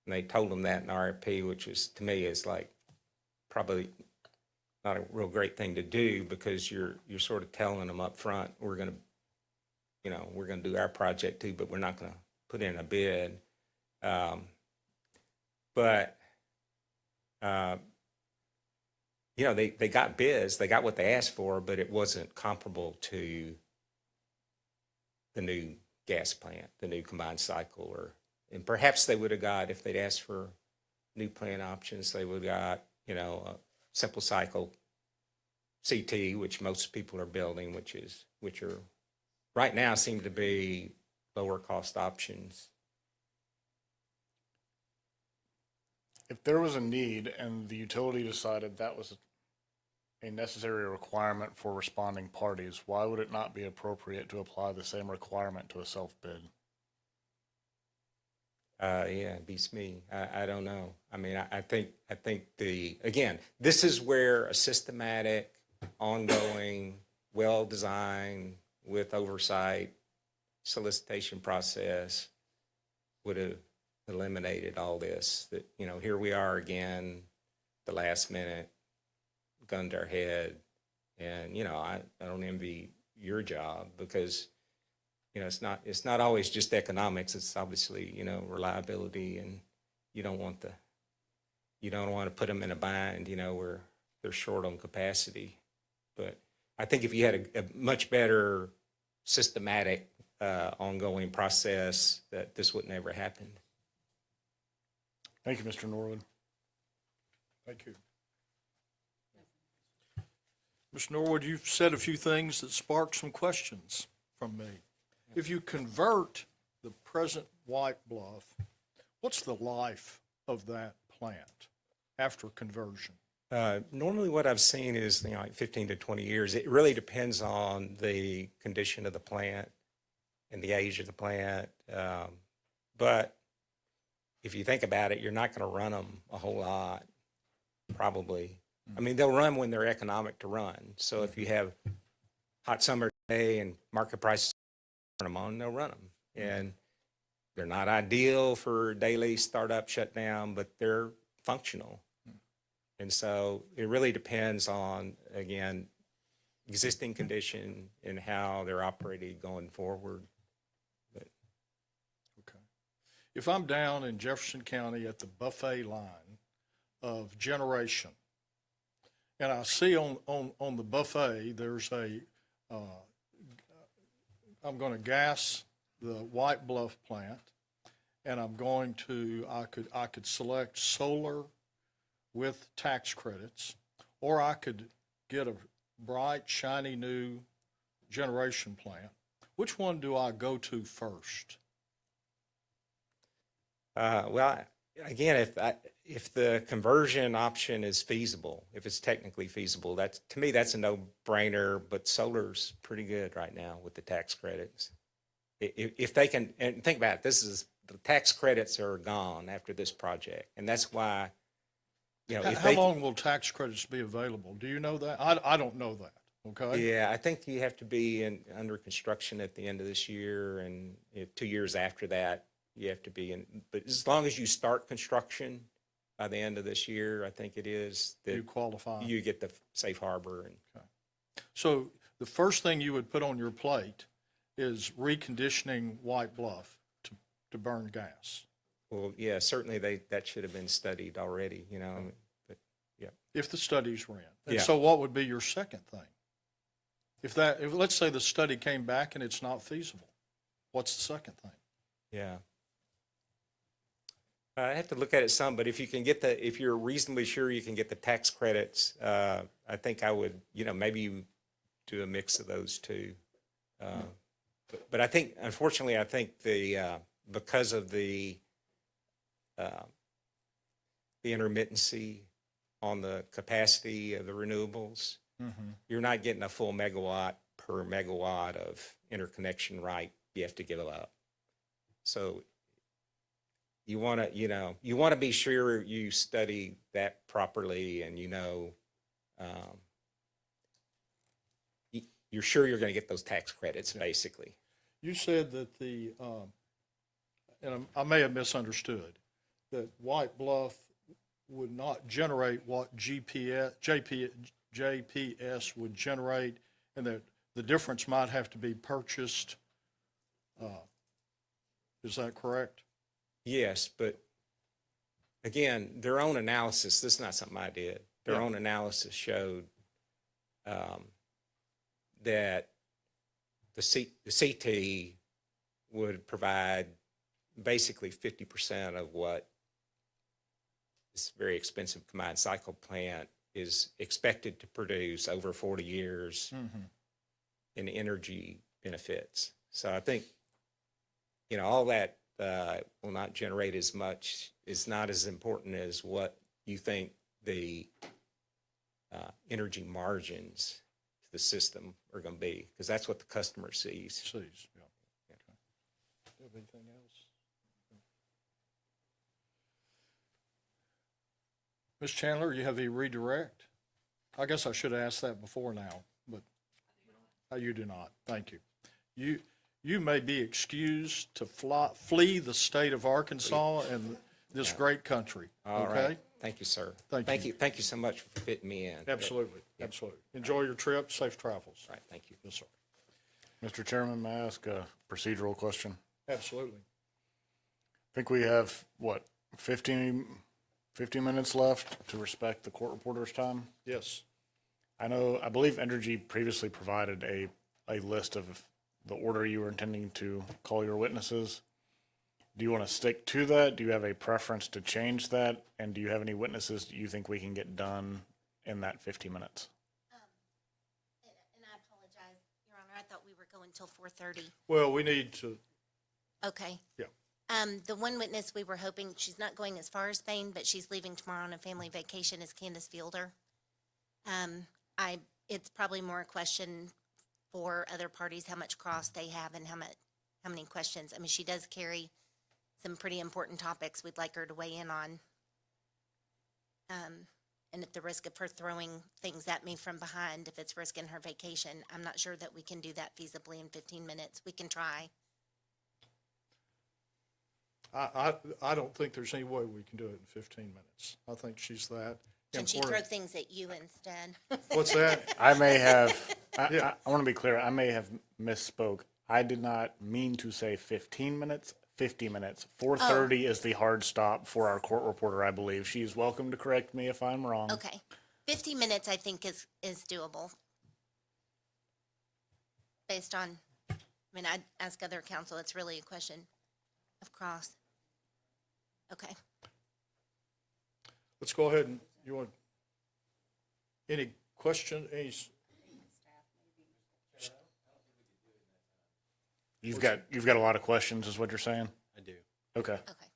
And they told them that in RFP, which is, to me, is like probably not a real great thing to do, because you're sort of telling them up front, we're going to do our project too, but we're not going to put in a bid. They got bids, they got what they asked for, but it wasn't comparable to the new gas plant, the new combined cycle, and perhaps they would have got, if they'd asked for new plant options, they would have got, a simple cycle CT, which most people are building, which are right now seem to be lower cost options. If there was a need and the utility decided that was a necessary requirement for responding parties, why would it not be appropriate to apply the same requirement to a self-bid? Yeah, it beats me. I don't know. I mean, I think again, this is where a systematic, ongoing, well-designed, with oversight solicitation process would have eliminated all this. That, here we are again, the last minute, gun to our head. And, I don't envy your job, because it's not always just economics. It's obviously, reliability, and you don't want to put them in a bind, where they're short on capacity. But I think if you had a much better systematic, ongoing process, that this would never happen. Thank you, Mr. Norwood. Thank you. Mr. Norwood, you've said a few things that sparked some questions from me. If you convert the present White Bluff, what's the life of that plant after conversion? Normally what I've seen is like 15 to 20 years. It really depends on the condition of the plant and the age of the plant. But if you think about it, you're not going to run them a whole lot, probably. I mean, they'll run when they're economic to run. So if you have hot summer day and market prices turn them on, they'll run them. And they're not ideal for daily startup shutdown, but they're functional. And so it really depends on, again, existing condition and how they're operating going forward. Okay. If I'm down in Jefferson County at the buffet line of generation, and I see on the buffet, there's I'm going to gas the White Bluff plant, and I could select solar with tax credits, or I could get a bright, shiny new generation plant. Which one do I go to first? Well, again, if the conversion option is feasible, if it's technically feasible, to me, that's a no-brainer, but solar's pretty good right now with the tax credits. If they can, and think about it, the tax credits are gone after this project, and that's why, How long will tax credits be available? Do you know that? I don't know that, okay? Yeah, I think you have to be under construction at the end of this year, and 2 years after that, you have to be in. But as long as you start construction by the end of this year, I think it is, that You qualify. you get the safe harbor. And So the first thing you would put on your plate is reconditioning White Bluff to burn gas. well, yeah, certainly that should have been studied already, but yeah. If the studies ran. And Yeah. so what would be your second thing? If let's say the study came back and it's not feasible, what's the second thing? Yeah. I have to look at it some, but if if you're reasonably sure you can get the tax credits, I think I would, maybe do a mix of those two. But I think, unfortunately, because of the intermittency on the capacity of the renewables, you're not getting a full megawatt per megawatt of interconnection right. You have to give it up. So you want to be sure you study that properly, and you're sure you're going to get those tax credits, basically. You said that and I may have misunderstood, that White Bluff would not generate what JPS would generate, and that the difference might have to be purchased. Is that correct? Yes, but again, their own analysis, this is not something I did. Their own analysis showed that the CT would provide basically 50% of what this very expensive combined cycle plant is expected to produce over 40 years in energy benefits. So I think, all that will not generate as much, is not as important as what you think the energy margins to the system are going to be, because that's what the customer sees. Yeah. Okay. Do you have anything else? Ms. Chandler, you have a redirect? I guess I should have asked that before now, but you do not. Thank you. You may be excused to flee the state of Arkansas and this great country. All Okay? right. Thank you, sir. Thank you. Thank you so much for fitting me in. Absolutely. Absolutely. Enjoy your trip. Safe travels. All right. Thank you. Yes, sir. Mr. Chairman, may I ask a procedural question? Absolutely. I think we have, 15 minutes left to respect the court reporter's time? Yes. I believe Entergy previously provided a list of the order you were intending to call your witnesses. Do you want to stick to that? Do you have a preference to change that? And do you have any witnesses you think we can get done in that 50 minutes? And I apologize, Your Honor, I thought we were going till 4:30. Well, we need to, Okay. yeah. The one witness we were hoping, she's not going as far as Spain, but she's leaving tomorrow on a family vacation, is Candace Fielder. It's probably more a question for other parties, how much cross they have and how many questions. I mean, she does carry some pretty important topics we'd like her to weigh in on. And at the risk of her throwing things at me from behind, if it's risking her vacation, I'm not sure that we can do that feasibly in 15 minutes. We can try. I don't think there's any way we can do it in 15 minutes. I think she's that Can she throw important. things at you instead? What's that? I may have, Yeah. I want to be clear, I may have misspoke. I did not mean to say 15 minutes, 50 minutes. 4:30 is the hard stop for our court reporter, I believe. She is welcome to correct me if I'm wrong. Okay. 50 minutes, I think, is doable. Based on, I mean, I'd ask other counsel, it's really a question of cross. Okay. Let's go ahead and, you want, any question, any, You've got a lot of questions, is what you're saying? I do. Okay. Okay.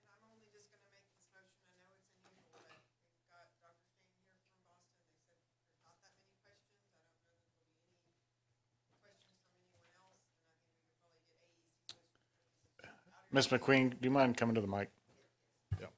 I'm only just gonna make this motion. I know it's unusual, but we've got Dr. Stain here from Boston. They said there's not that many questions. I don't know that there'll be any questions from anyone else, and I think we could probably get AEC. Ms. McQueen, do you mind coming to the mic? yeah.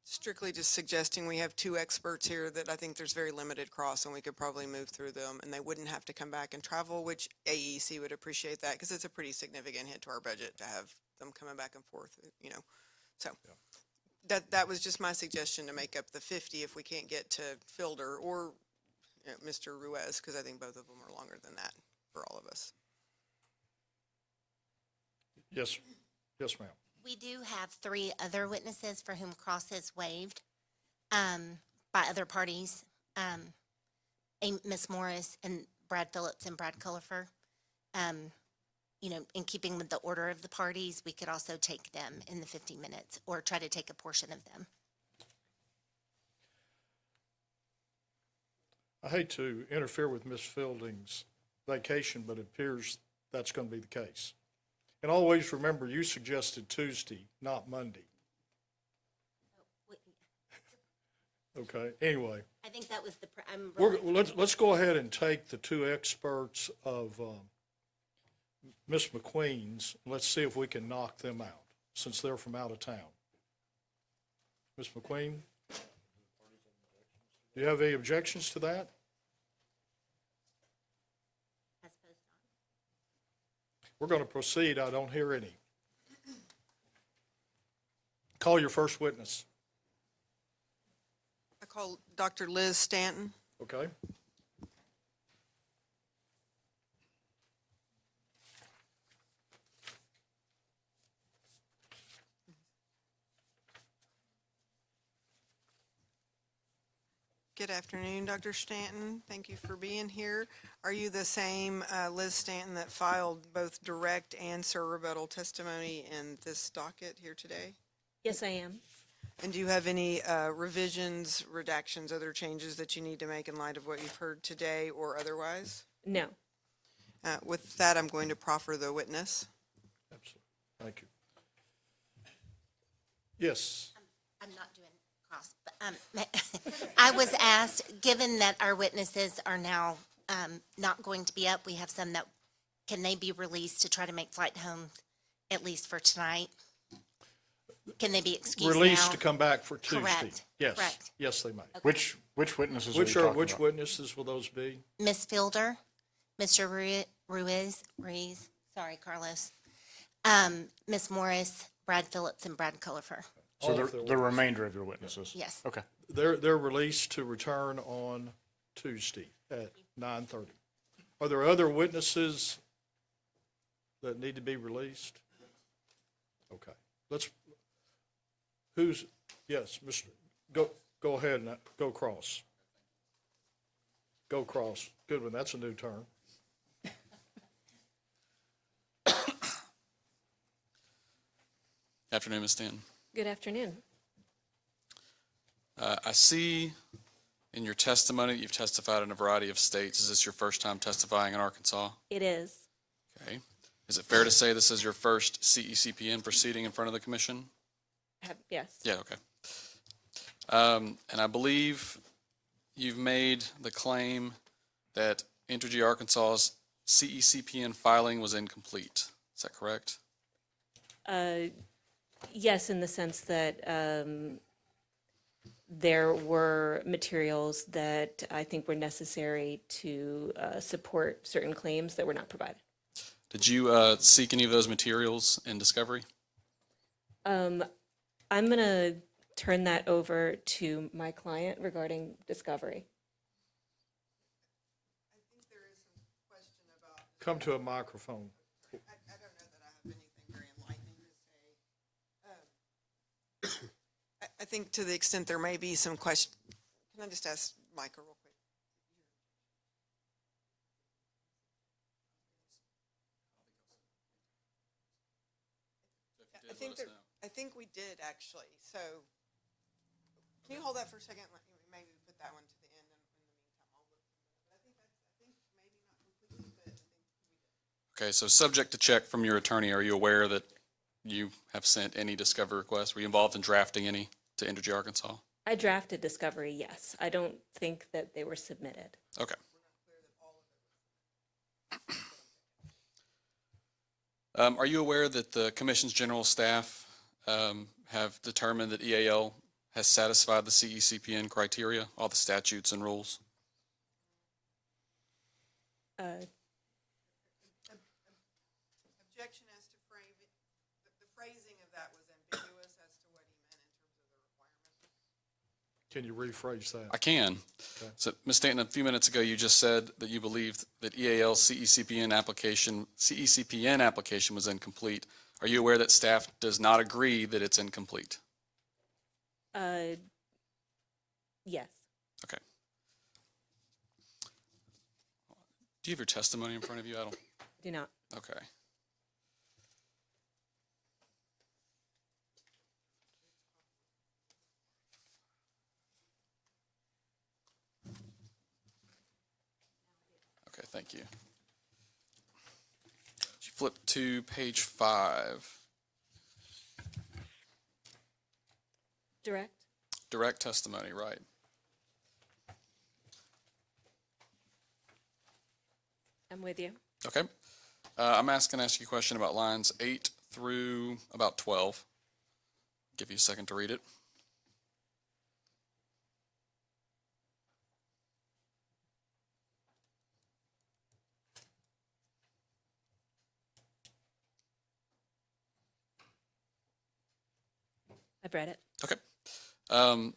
Strictly just suggesting we have two experts here that I think there's very limited cross and we could probably move through them and they wouldn't have to come back and travel, which AEC would appreciate that because it's a pretty significant hit to our budget to have them coming back and forth, you know. So that was just my suggestion to make up the 50 if we can't get to Fielder or Mr. Ruiz, because I think both of them are longer than that for all of us. Yes, yes, ma'am. We do have 3 other witnesses for whom cross is waived by other parties. Ms. Morris and Brad Phillips and Brad Cullifer. You know, in keeping with the order of the parties, we could also take them in the 50 minutes or try to take a portion of them. I hate to interfere with Miss Fielding's vacation, but it appears that's going to be the case. And always remember, you suggested Tuesday, not Monday. Okay, anyway, I think that was the, let's go ahead and take the 2 experts of Miss McQueen's. Let's see if we can knock them out, since they're from out of town. Miss McQueen? Do you have any objections to that? I suppose not. We're going to proceed. I don't hear any. Call your first witness, I call Dr. Liz Stanton. okay? Good afternoon, Dr. Stanton. Thank you for being here. Are you the same Liz Stanton that filed both direct and sir rebuttal testimony in this docket here today? Yes, I am. And do you have any revisions, redactions, other changes that you need to make in light of what you've heard today or otherwise? No. With that, I'm going to proffer the witness. Absolutely. Thank you. Yes. I'm not doing cross, but I was asked, given that our witnesses are now not going to be up, we have some that, can they be released to try to make flight home, at least for tonight? Can they be excused now? Released to come back for Tuesday. Correct. Yes. Correct. Yes, they may. Which witnesses are you talking Which about? witnesses will those be? Ms. Fielder, Mr. Ruiz, sorry, Carlos, Ms. Morris, Brad Phillips, and Brad Cullifer. So All of their the remainder of your witnesses? Yes. Okay. They're released to return on Tuesday at 9:30. Are there other witnesses that need to be released? Okay. Yes, Mr. Go ahead and go cross. Go cross. Good one. That's a new term. Afternoon, Ms. Stanton. Good afternoon. I see in your testimony that you've testified in a variety of states. Is this your first time testifying in Arkansas? It is. Okay. Is it fair to say this is your first CECPN proceeding in front of the commission? Yes. Yeah, okay. And I believe you've made the claim that Entergy Arkansas's CECPN filing was incomplete. Is that correct? Yes, in the sense that there were materials that I think were necessary to support certain claims that were not provided. Did you seek any of those materials in discovery? I'm going to turn that over to my client regarding discovery. I think there is some question about, Come to a microphone. I don't know that I have anything very enlightening to say. I think to the extent there may be some question, can I just ask Micah real quick? I think we did actually, so can you hold that for a second? Maybe put that one to the end and in the meantime I'll look. But I think maybe not completely, but I think we did. Okay, so subject to check from your attorney, are you aware that you have sent any discovery requests? Were you involved in drafting any to Entergy Arkansas? I drafted discovery, yes. I don't think that they were submitted. Okay. Are you aware that the Commission's general staff have determined that EAL has satisfied the CECPN criteria, all the statutes and rules? Objection as to the phrasing of that was ambiguous as to what he meant in terms of the requirements. Can you rephrase that? I can. Okay. So, Ms. Stanton, a few minutes ago, you just said that you believed that EAL's CECPN application was incomplete. Are you aware that staff does not agree that it's incomplete? Yes. Okay. Do you have your testimony in front of you? I don't. Do not. Okay. Okay, thank you. You flip to page 5. Direct? Direct testimony, right. I'm with you. Okay. I'm going to ask you a question about lines 8 through about 12. Give you a second to read it. I've read it. Okay. And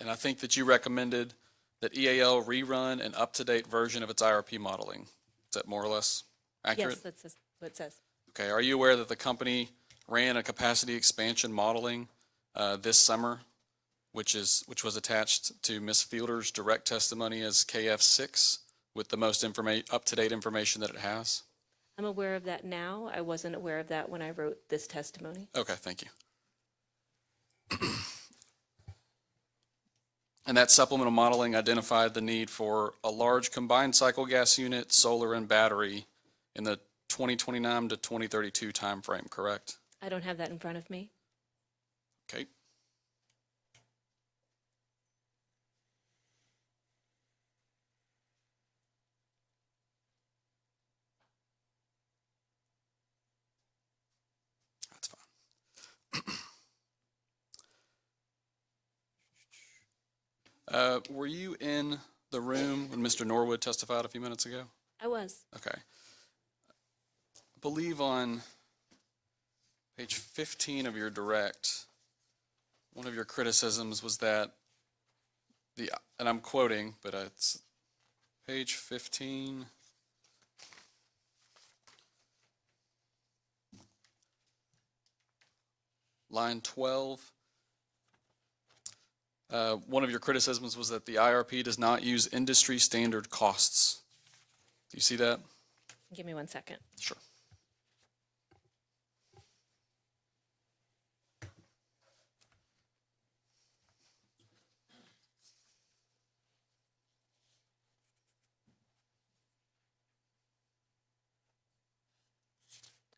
I think that you recommended that EAL rerun an up-to-date version of its IRP modeling. Is that more or less accurate? Yes, that's what it says. Okay. Are you aware that the company ran a capacity expansion modeling this summer, which was attached to Ms. Fielder's direct testimony as KF6 with the most up-to-date information that it has? I'm aware of that now. I wasn't aware of that when I wrote this testimony. Okay, thank you. And that supplemental modeling identified the need for a large combined cycle gas unit, solar, and battery in the 2029 to 2032 timeframe, correct? I don't have that in front of me. Okay. That's fine. Were you in the room when Mr. Norwood testified a few minutes ago? I was. Okay. I believe on page 15 of your direct, one of your criticisms was that and I'm quoting, but it's page 15. Line 12. One of your criticisms was that the IRP does not use industry standard costs. Do you see that? Give me 1 second. Sure.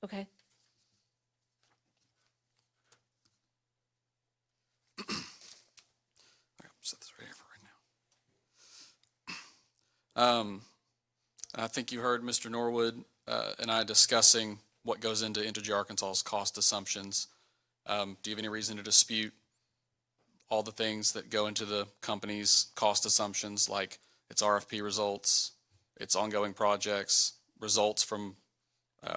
Okay. I think you heard Mr. Norwood and I discussing what goes into Entergy Arkansas's cost assumptions. Do you have any reason to dispute all the things that go into the company's cost assumptions, like its RFP results, its ongoing projects, results from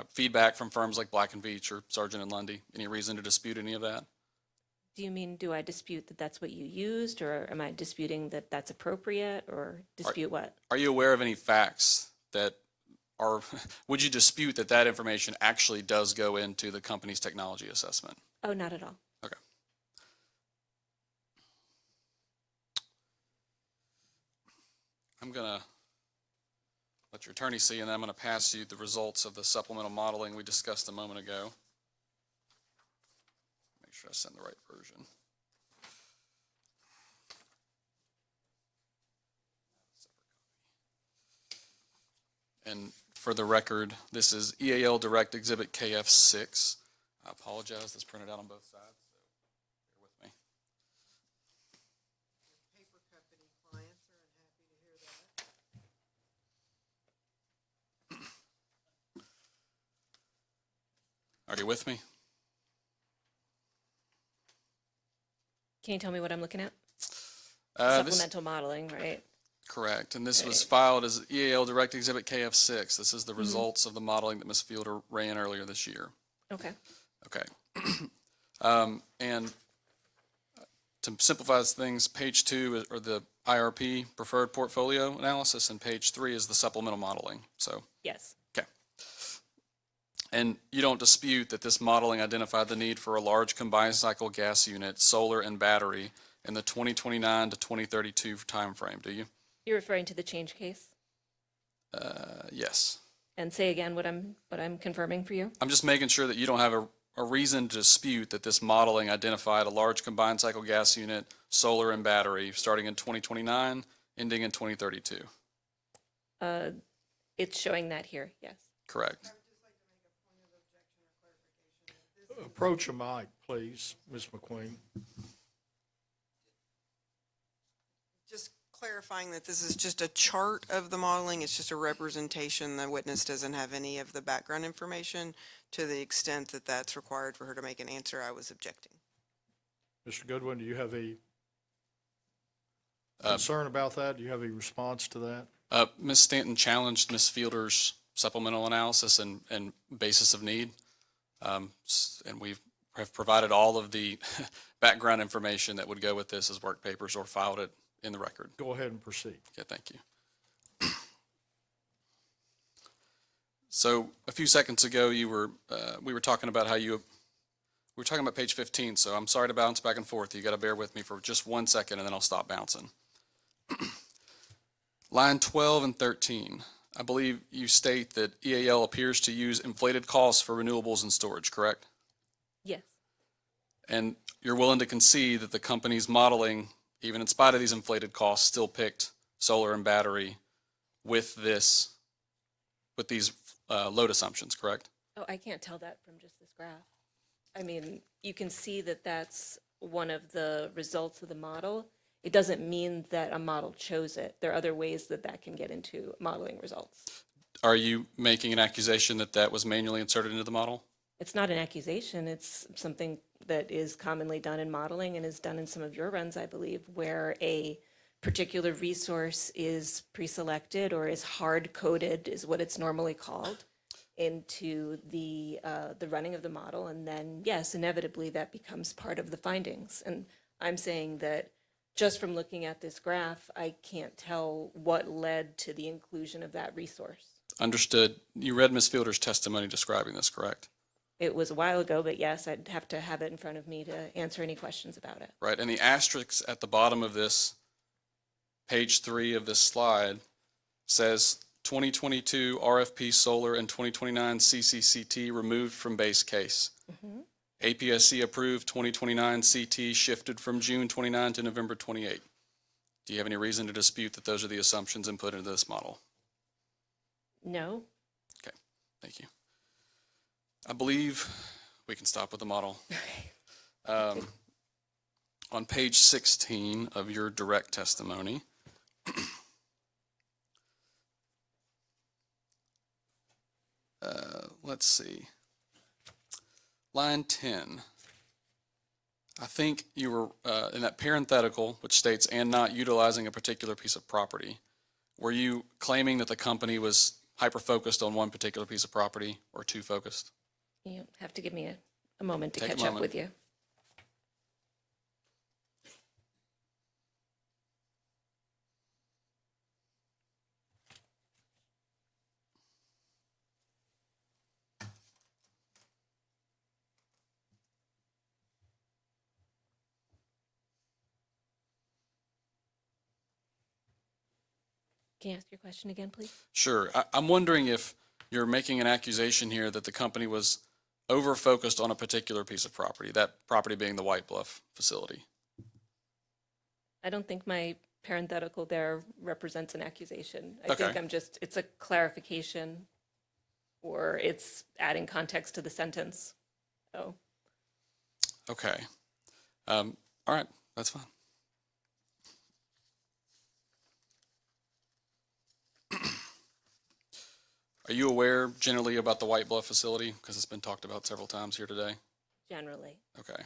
feedback from firms like Black & Veatch or Sargent & Lundy? Any reason to dispute any of that? Do you mean, do I dispute that that's what you used, or am I disputing that that's appropriate, or dispute what? Are you aware of any facts that are, would you dispute that that information actually does go into the company's technology assessment? Oh, not at all. Okay. I'm going to let your attorney see, and then I'm going to pass you the results of the supplemental modeling we discussed a moment ago. Make sure I send the right version. And for the record, this is EAL Direct Exhibit KF6. I apologize, that's printed out on both sides, so bear with me. Paper company clients are happy to hear that. Are you with me? Can you tell me what I'm looking at? This- Supplemental modeling, right? Correct, and this was filed as EAL Direct Exhibit KF6. This is the results of the modeling that Ms. Fielder ran earlier this year. Okay. Okay. And to simplify things, page 2 are the IRP preferred portfolio analysis, and page 3 is the supplemental modeling. So, Yes. okay. And you don't dispute that this modeling identified the need for a large combined cycle gas unit, solar and battery in the 2029 to 2032 timeframe, do you? You're referring to the change case? Yes. And say again what I'm confirming for you? I'm just making sure that you don't have a reason to dispute that this modeling identified a large combined cycle gas unit, solar and battery, starting in 2029, ending in 2032. It's showing that here, yes. Correct. Approach a mic, please, Ms. McQueen. Just clarifying that this is just a chart of the modeling, it's just a representation. The witness doesn't have any of the background information. To the extent that that's required for her to make an answer, I was objecting. Mr. Goodwin, do you have a concern about that? Do you have a response to that? Ms. Stanton challenged Ms. Fielder's supplemental analysis and basis of need. And we have provided all of the background information that would go with this as work papers or filed it in the record. Go ahead and proceed. Okay, thank you. So a few seconds ago, we were talking about we were talking about page 15. So I'm sorry to bounce back and forth. You got to bear with me for just 1 second, and then I'll stop bouncing. Line 12 and 13. I believe you state that EAL appears to use inflated costs for renewables and storage, correct? Yes. And you're willing to concede that the company's modeling, even in spite of these inflated costs, still picked solar and battery with these load assumptions, correct? Oh, I can't tell that from just this graph. I mean, you can see that that's one of the results of the model. It doesn't mean that a model chose it. There are other ways that that can get into modeling results. Are you making an accusation that that was manually inserted into the model? It's not an accusation. It's something that is commonly done in modeling and is done in some of your runs, I believe, where a particular resource is pre-selected or is hard-coded, is what it's normally called, into the running of the model. And then, yes, inevitably that becomes part of the findings. And I'm saying that just from looking at this graph, I can't tell what led to the inclusion of that resource. Understood. You read Ms. Fielder's testimony describing this, correct? It was a while ago, but yes, I'd have to have it in front of me to answer any questions about it. Right, and the asterisks at the bottom of this, page 3 of this slide, says 2022 RFP solar and 2029 CCCT removed from base case. APSC approved 2029 CT shifted from June 29 to November 28. Do you have any reason to dispute that those are the assumptions input into this model? No. Okay, thank you. I believe we can stop with the model. On page 16 of your direct testimony, let's see. Line 10. I think you were, in that parenthetical, which states, and not utilizing a particular piece of property, were you claiming that the company was hyper-focused on one particular piece of property or too focused? You have to give me a moment to Take a catch up moment. with you. Can you ask your question again, please? Sure. I'm wondering if you're making an accusation here that the company was over-focused on a particular piece of property, that property being the White Bluff facility. I don't think my parenthetical there represents an accusation. I Okay. think it's a clarification, or it's adding context to the sentence. So, Okay. All right, that's fine. Are you aware generally about the White Bluff facility? Because it's been talked about several times here today. generally, Okay.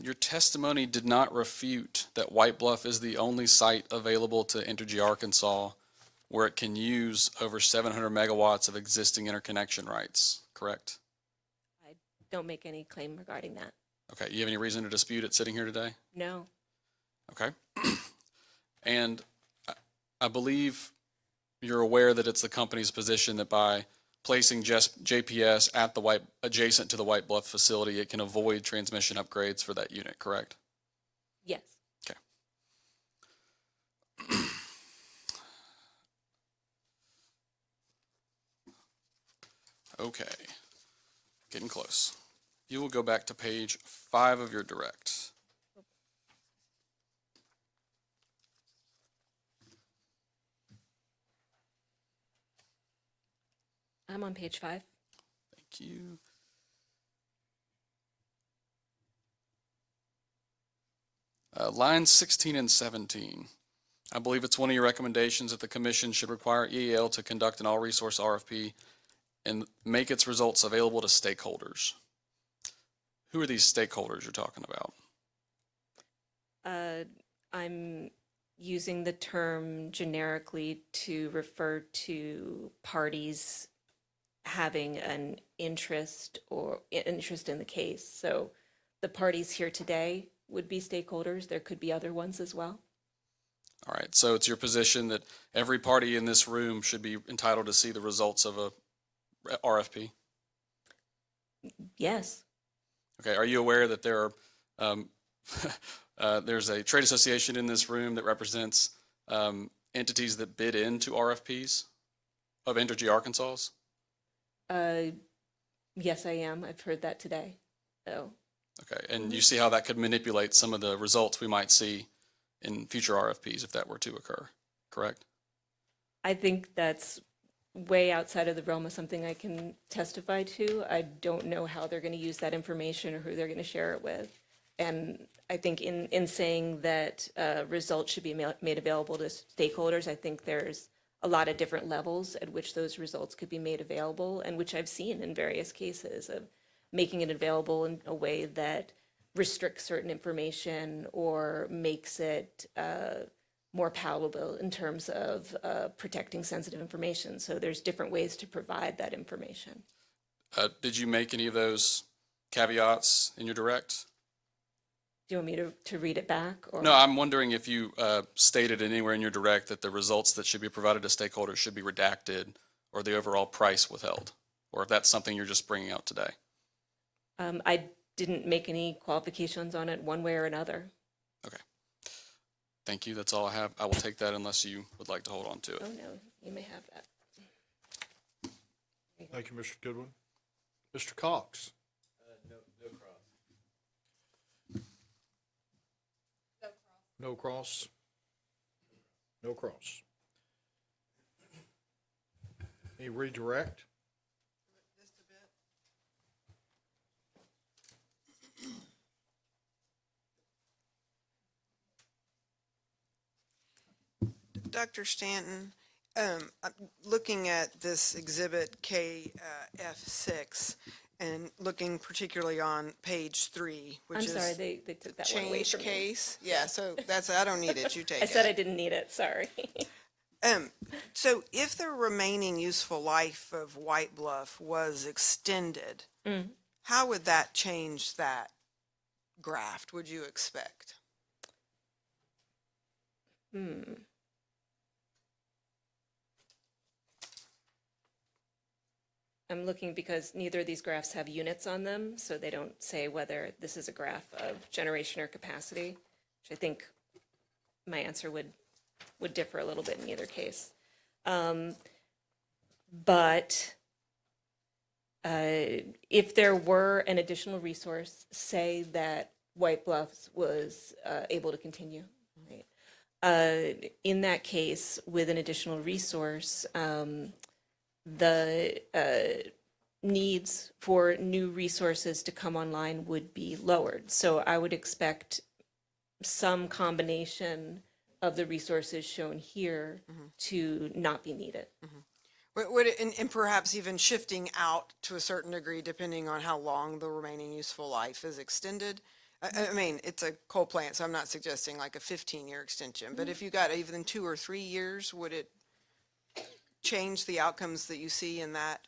Your testimony did not refute that White Bluff is the only site available to Entergy Arkansas where it can use over 700 megawatts of existing interconnection rights, correct? I don't make any claim regarding that. Okay, you have any reason to dispute it sitting here today? No, Okay. And I believe you're aware that it's the company's position that by placing just JPS at the adjacent to the White Bluff facility, it can avoid transmission upgrades for that unit, correct? yes. Okay. Okay, getting close. You will go back to page 5 of your direct. I'm on page 5. Thank you. Lines 16 and 17. I believe it's one of your recommendations that the commission should require EAL to conduct an all-resource RFP and make its results available to stakeholders. Who are these stakeholders you're talking about? I'm using the term generically to refer to parties having an interest in the case. So the parties here today would be stakeholders. There could be other ones as well. All right, so it's your position that every party in this room should be entitled to see the results of a RFP? Yes, Okay, are you aware that there are, there's a trade association in this room that represents entities that bid into RFPs of Entergy Arkansas? yes, I am. I've heard that today. So, Okay, and you see how that could manipulate some of the results we might see in future RFPs if that were to occur, correct? I think that's way outside of the realm of something I can testify to. I don't know how they're going to use that information or who they're going to share it with. And I think in saying that results should be made available to stakeholders, I think there's a lot of different levels at which those results could be made available, and which I've seen in various cases of making it available in a way that restricts certain information or makes it more palatable in terms of protecting sensitive information. So there's different ways to provide that information. Did you make any of those caveats in your direct? Do you want me to read it back? Or? No, I'm wondering if you stated anywhere in your direct that the results that should be provided to stakeholders should be redacted or the overall price withheld, or if that's something you're just bringing out today. I didn't make any qualifications on it one way or another. Okay. Thank you. That's all I have. I will take that unless you would like to hold on to it. Oh, no, you may have that. Thank you, Mr. Goodwin. Mr. Cox? No cross? No cross. Any redirect? Dr. Stanton, I'm looking at this exhibit KF6 and looking particularly on page 3, which I'm is sorry, they took that one away change from me. case. Yeah, so that's, I don't need it, you take I said I it. didn't need it, sorry. So if the remaining useful life of White Bluff was extended, how would that change that graph, would you expect? I'm looking because neither of these graphs have units on them, so they don't say whether this is a graph of generation or capacity, which I think my answer would differ a little bit in either case. But if there were an additional resource, say that White Bluffs was able to continue, right? In that case, with an additional resource, the needs for new resources to come online would be lowered. So I would expect some combination of the resources shown here to not be needed. Would it, and perhaps even shifting out to a certain degree depending on how long the remaining useful life is extended? I mean, it's a coal plant, so I'm not suggesting like a 15-year extension, but if you got even 2 or 3 years, would it change the outcomes that you see in that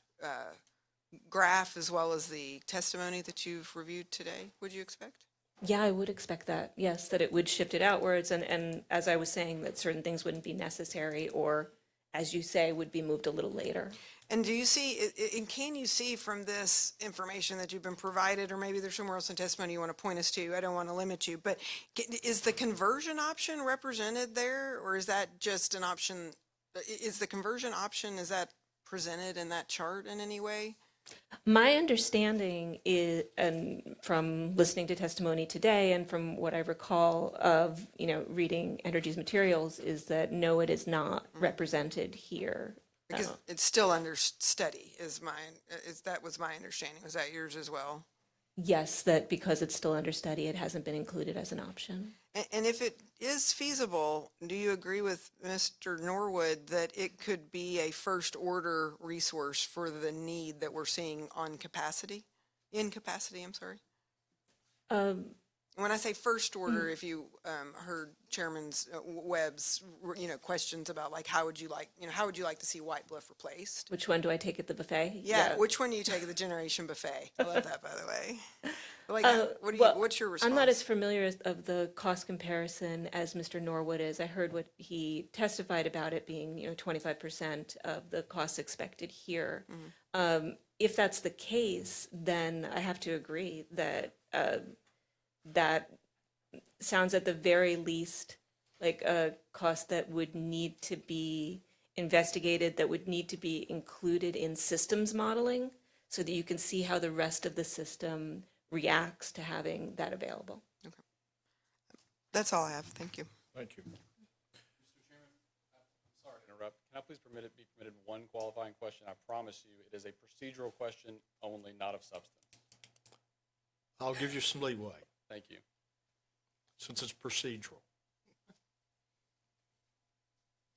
graph as well as the testimony that you've reviewed today, would you expect? Yeah, I would expect that, yes, that it would shift it outwards. And as I was saying, that certain things wouldn't be necessary or, as you say, would be moved a little later. And do you see, and can you see from this information that you've been provided, or maybe there's somewhere else in testimony you want to point us to, I don't want to limit you, but is the conversion option represented there, or is that just an option? Is the conversion option, is that presented in that chart in any way? My understanding is, and from listening to testimony today and from what I recall of, reading Entergy's materials, is that no, it is not represented here. Because it's still under study that was my understanding. Was that yours as well? Yes, that because it's still under study, it hasn't been included as an option. And if it is feasible, do you agree with Mr. Norwood that it could be a first order resource for the need that we're seeing on capacity? In capacity, I'm sorry. When I say first order, if you heard Chairman's Webb's, questions about like, how would you like to see White Bluff replaced? Which one do I take at the buffet? Yeah, which one do you take at the Generation Buffet? I love that, by the way. Like, what's your response? I'm not as familiar of the cost comparison as Mr. Norwood is. I heard what he testified about it being, 25% of the costs expected here. If that's the case, then I have to agree that that sounds at the very least like a cost that would need to be investigated, that would need to be included in systems modeling so that you can see how the rest of the system reacts to having that available. Okay. That's all I have. Thank you. Thank you. Mr. Chairman, I'm sorry to interrupt. Can I please be permitted one qualifying question? I promise you, it is a procedural question only, not of substance. I'll give you some leeway Thank you. since it's procedural.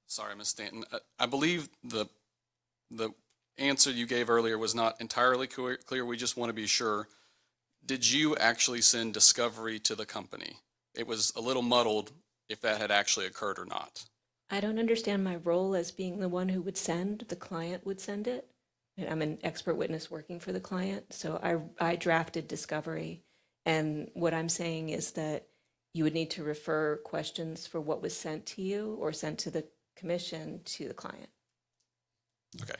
Sorry, Ms. Stanton. I believe the answer you gave earlier was not entirely clear. We just want to be sure. Did you actually send discovery to the company? It was a little muddled if that had actually occurred or not. I don't understand my role as being the one who would send. The client would send it. And I'm an expert witness working for the client, so I drafted discovery. And what I'm saying is that you would need to refer questions for what was sent to you or sent to the commission to the client. Okay.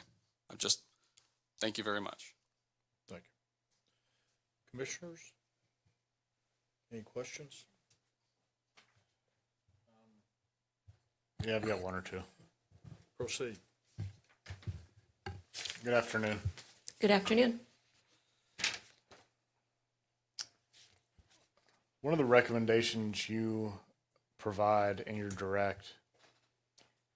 Thank you very much. Thank you. Commissioners, any questions? Yeah, I've got one or two. Proceed. Good afternoon. Good afternoon. One of the recommendations you provide in your direct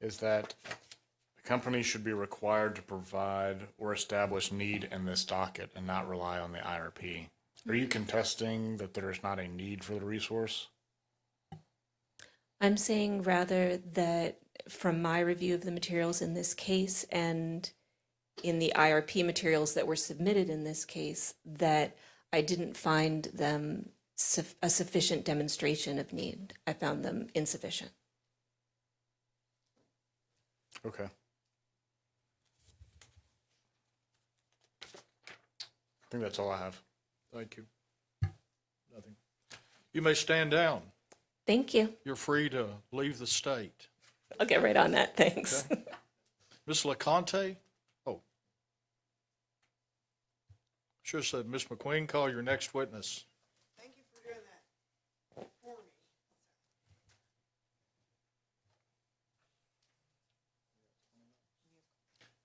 is that the company should be required to provide or establish need in this docket and not rely on the IRP. Are you contesting that there is not a need for the resource? I'm saying rather that from my review of the materials in this case and in the IRP materials that were submitted in this case, that I didn't find them a sufficient demonstration of need. I found them insufficient. Okay. I think that's all I have. Thank you. Nothing. You may stand down. Thank you. You're free to leave the state. I'll get right on that. Thanks. Okay. Ms. LeConte? Oh. Should have said, Ms. McQueen, call your next witness. Thank you for doing that for me.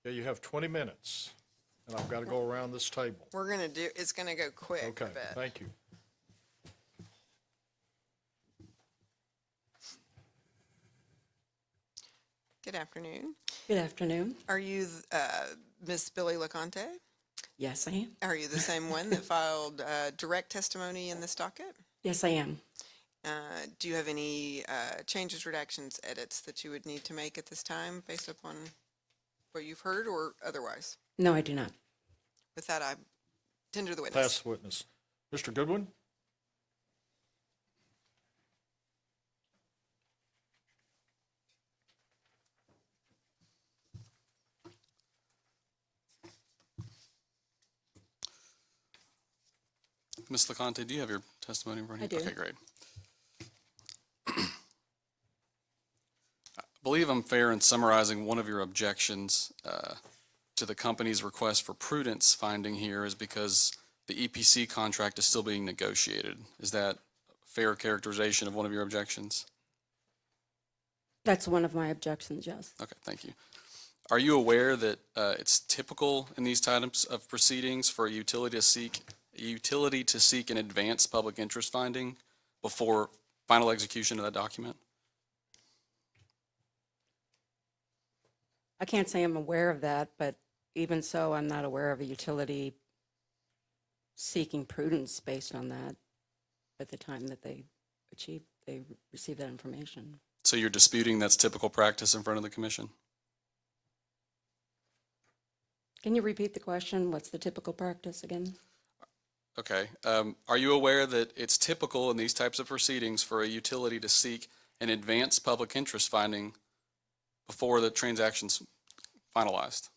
Yeah, you have 20 minutes, and I've got to go around this table. We're gonna do, it's gonna go quick, I Okay, bet. thank you. Good afternoon. Good afternoon. Are you, Miss Billy LeConte? Yes, I am. Are you the same one that filed, direct testimony in this docket? Yes, I am. Do you have any, changes, redactions, edits that you would need to make at this time based upon what you've heard or otherwise? No, I do not. With that, I tender the witness. Pass the witness. Mr. Goodwin? Ms. LeConte, do you have your testimony in front of you? I do. Okay, great. I believe I'm fair in summarizing one of your objections to the company's request for prudence finding here is because the EPC contract is still being negotiated. Is that a fair characterization of one of your objections? That's one of my objections, yes. Okay, thank you. Are you aware that it's typical in these types of proceedings for a utility to seek an advanced public interest finding before final execution of that document? I can't say I'm aware of that, but even so, I'm not aware of a utility seeking prudence based on that at the time that they receive that information. So you're disputing that's typical practice in front of the commission? Can you repeat the question? What's the typical practice again? Okay. Are you aware that it's typical in these types of proceedings for a utility to seek an advanced public interest finding before the transaction's finalized,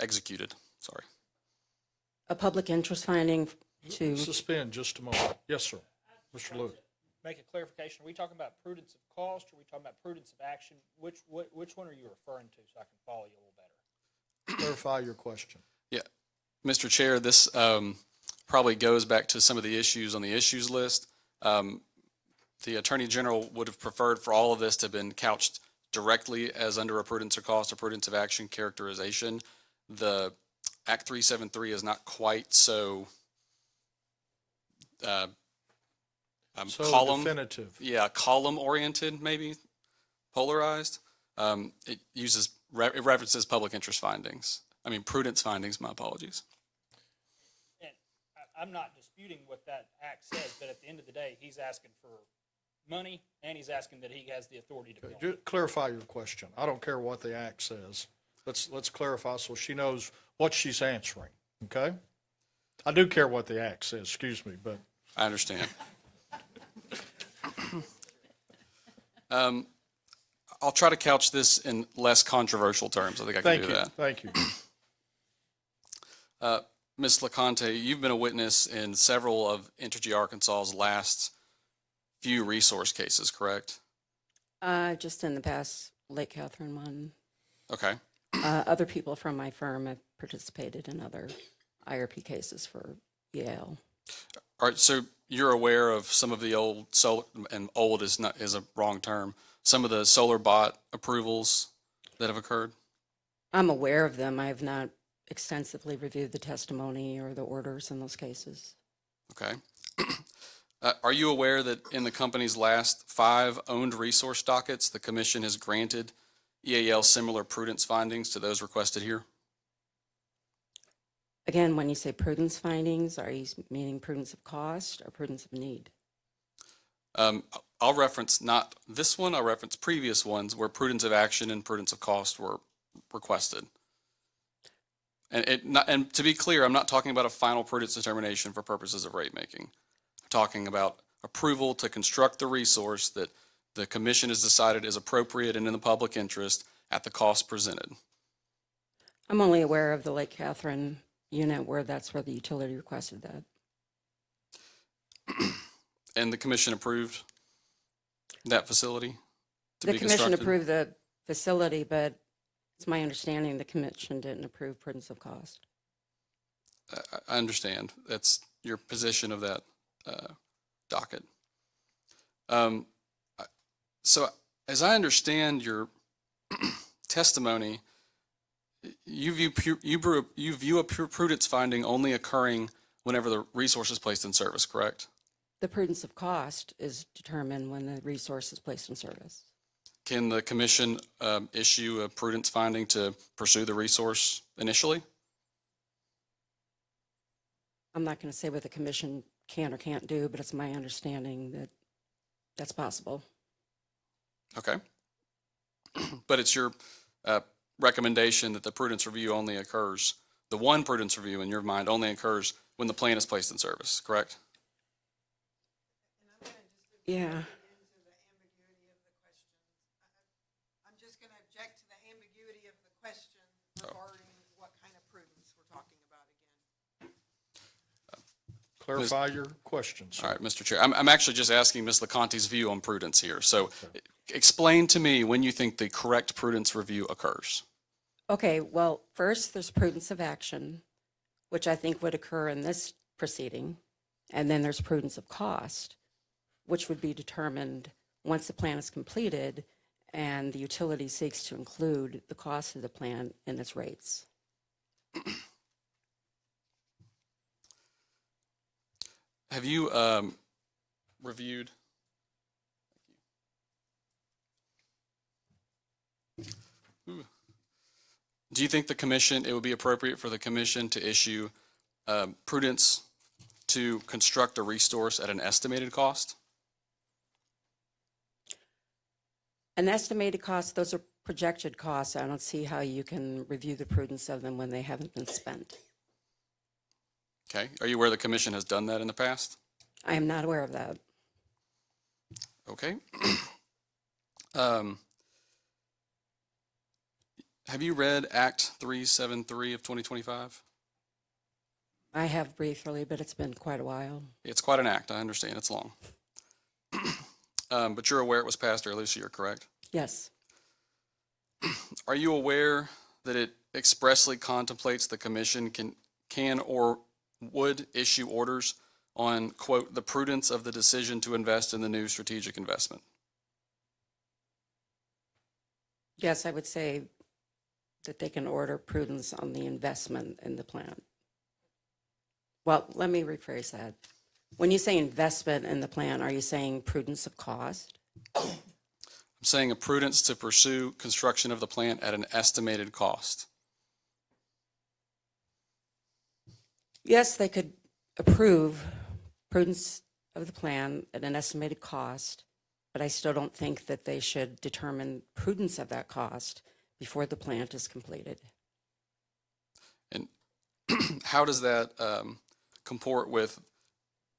executed, sorry? A public interest finding to, Suspend just a moment. Yes, sir. Mr. Lewis. Make a clarification. Are we talking about prudence of cost, or are we talking about prudence of action? Which one are you referring to so I can follow you a little better? Clarify your question. Yeah. Mr. Chair, this probably goes back to some of the issues on the issues list. The Attorney General would have preferred for all of this to have been couched directly as under a prudence of cost or prudence of action characterization. The Act 373 is not quite so column definitive. Yeah, column oriented, maybe polarized. It references public interest findings. I mean prudence findings. My apologies. And I'm not disputing what that act says, but at the end of the day, he's asking for money, and he's asking that he has the authority to bill. Clarify your question. I don't care what the act says. Let's clarify so she knows what she's answering, okay? I do care what the act says, excuse me, but. I understand. I'll try to couch this in less controversial terms. I think I can do that. Thank you. Ms. LeConte, you've been a witness in several of Entergy Arkansas's last few resource cases, correct? just in the past Lake Catherine one. Okay. Other people from my firm have participated in other IRP cases for Yale. All right, so you're aware of some of the old solar, and old is a wrong term, some of the solar bot approvals that have occurred? I'm aware of them. I have not extensively reviewed the testimony or the orders in those cases. Okay. Are you aware that in the company's last 5 owned resource dockets, the commission has granted EAL similar prudence findings to those requested here? Again, when you say prudence findings, are you meaning prudence of cost or prudence of need? I'll reference not this one, I'll reference previous ones where prudence of action and prudence of cost were requested. And to be clear, I'm not talking about a final prudence determination for purposes of rate making. I'm talking about approval to construct the resource that the commission has decided is appropriate and in the public interest at the cost presented. I'm only aware of the Lake Catherine unit where that's where the utility requested that. And the commission approved that facility to The be commission constructed? approved the facility, but it's my understanding the commission didn't approve prudence of cost. I understand. That's your position of that docket. So as I understand your testimony, you view a prudence finding only occurring whenever the resource is placed in service, correct? The prudence of cost is determined when the resource is placed in service. Can the commission issue a prudence finding to pursue the resource initially? I'm not going to say what the commission can or can't do, but it's my understanding that that's possible. Okay. But it's your recommendation that the prudence review only occurs, the one prudence review in your mind only occurs when the plan is placed in service, correct? Yeah. I'm just going to object to the ambiguity of the question regarding what kind of prudence we're talking about again. Clarify your questions. All right, Mr. Chair. I'm actually just asking Ms. LeConte's view on prudence here. So explain to me when you think the correct prudence review occurs. Okay, well, first there's prudence of action, which I think would occur in this proceeding. And then there's prudence of cost, which would be determined once the plan is completed and the utility seeks to include the cost of the plan in its rates. Have you reviewed? Ooh. Do you think it would be appropriate for the commission to issue prudence to construct a resource at an estimated cost? An estimated cost, those are projected costs. I don't see how you can review the prudence of them when they haven't been spent. Okay. Are you aware the commission has done that in the past? I am not aware of that. Okay. Have you read Act 373 of 2025? I have briefly, but it's been quite a while. It's quite an act. I understand. It's long. But you're aware it was passed earlier this year, correct? Yes. Are you aware that it expressly contemplates the commission can or would issue orders on, quote, the prudence of the decision to invest in the new strategic investment? Yes, I would say that they can order prudence on the investment in the plan. Well, let me rephrase that. When you say investment in the plan, are you saying prudence of cost? I'm saying a prudence to pursue construction of the plant at an estimated cost. Yes, they could approve prudence of the plan at an estimated cost, but I still don't think that they should determine prudence of that cost before the plant is completed. And how does that comport with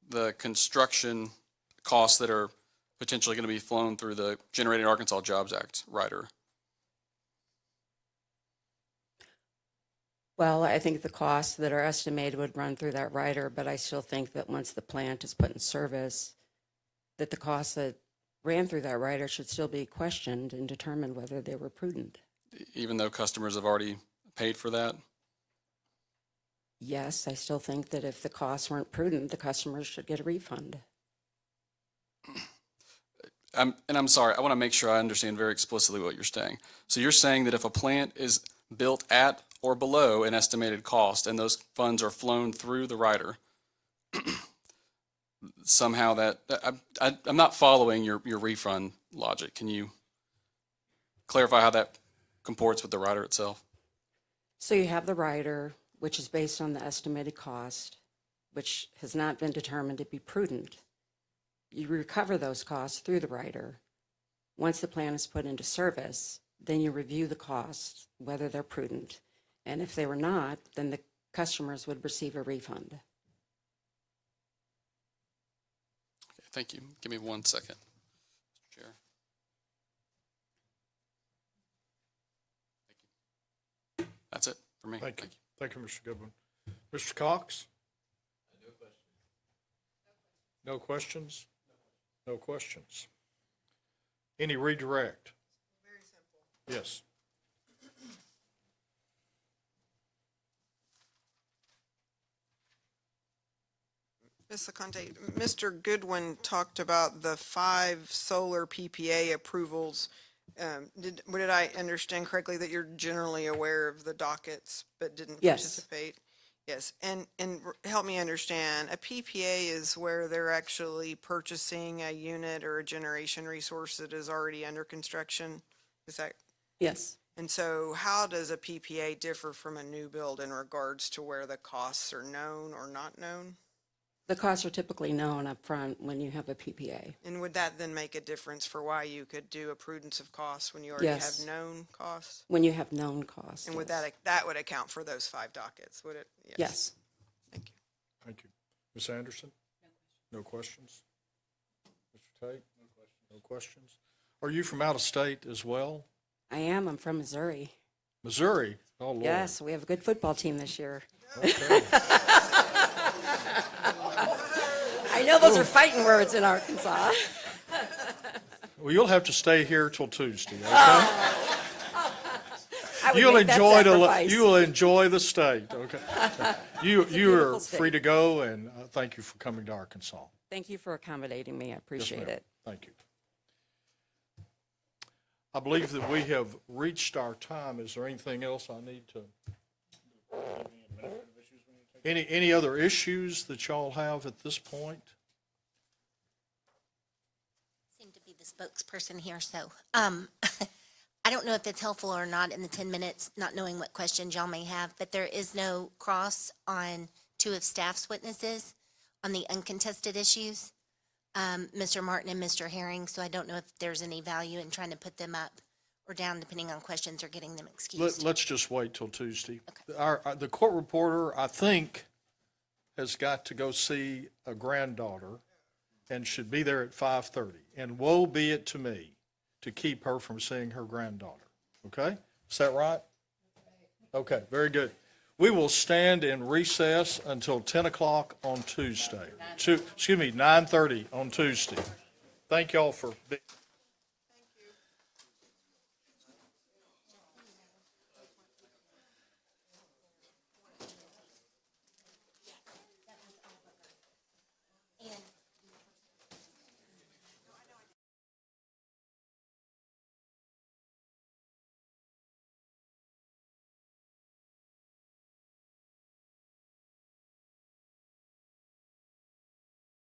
the construction costs that are potentially going to be flown through the Generating Arkansas Jobs Act rider? Well, I think the costs that are estimated would run through that rider, but I still think that once the plant is put in service, that the costs that ran through that rider should still be questioned and determined whether they were prudent. Even though customers have already paid for that? Yes, I still think that if the costs weren't prudent, the customers should get a refund. I'm sorry, I want to make sure I understand very explicitly what you're saying. So you're saying that if a plant is built at or below an estimated cost and those funds are flown through the rider, somehow I'm not following your refund logic. Can you clarify how that comports with the rider itself? So you have the rider, which is based on the estimated cost, which has not been determined to be prudent. you recover those costs through the rider. Once the plan is put into service, then you review the costs, whether they're prudent. And if they were not, then the customers would receive a refund. Thank you. Give me 1 second, Mr. Chair. Thank you. That's it for me. Thank you. Thank you, Mr. Goodwin. Mr. Cox? No questions? No questions. Any redirect? Very simple. Yes. Ms. LeConte, Mr. Goodwin talked about the 5 solar PPA approvals. Did I understand correctly that you're generally aware of the dockets but didn't Yes. participate? Yes, and help me understand, a PPA is where they're actually purchasing a unit or a generation resource that is already under construction? Is that, Yes. and so how does a PPA differ from a new build in regards to where the costs are known or not known? The costs are typically known up front when you have a PPA. And would that then make a difference for why you could do a prudence of costs when you already Yes. have known costs? When you have known costs. And would yes. that would account for those 5 dockets, would it? Yes. Thank you. Thank you. Ms. Anderson? No questions? Mr. Tate? No questions. Are you from out of state as well? I am. I'm from Missouri. Missouri? Oh, Lord. Yes, we have a good football team this year. Okay. I know those are fighting words in Arkansas. Well, you'll have to stay here till Tuesday, okay? I would You'll make that enjoy sacrifice. you will enjoy the state, okay? You are beautiful state. free to go, and thank you for coming to Arkansas. Thank you for accommodating me. I appreciate ma'am. it. Thank you. I believe that we have reached our time. Is there anything else I need to? Any other issues that y'all have at this point? Seem to be the spokesperson here, so, I don't know if it's helpful or not in the 10 minutes, not knowing what questions y'all may have, but there is no cross on 2 of staff's witnesses on the uncontested issues, Mr. Martin and Mr. Herring, so I don't know if there's any value in trying to put them up or down depending on questions or getting them excused. Let's just wait till Tuesday. The court reporter, I think, has got to go see a granddaughter and should be there at 5:30. And woe be it to me to keep her from seeing her granddaughter. Okay? Is that right? Okay, very good. We will stand in recess until 10 o'clock on Tuesday. 9:30 on Tuesday. Thank y'all for being.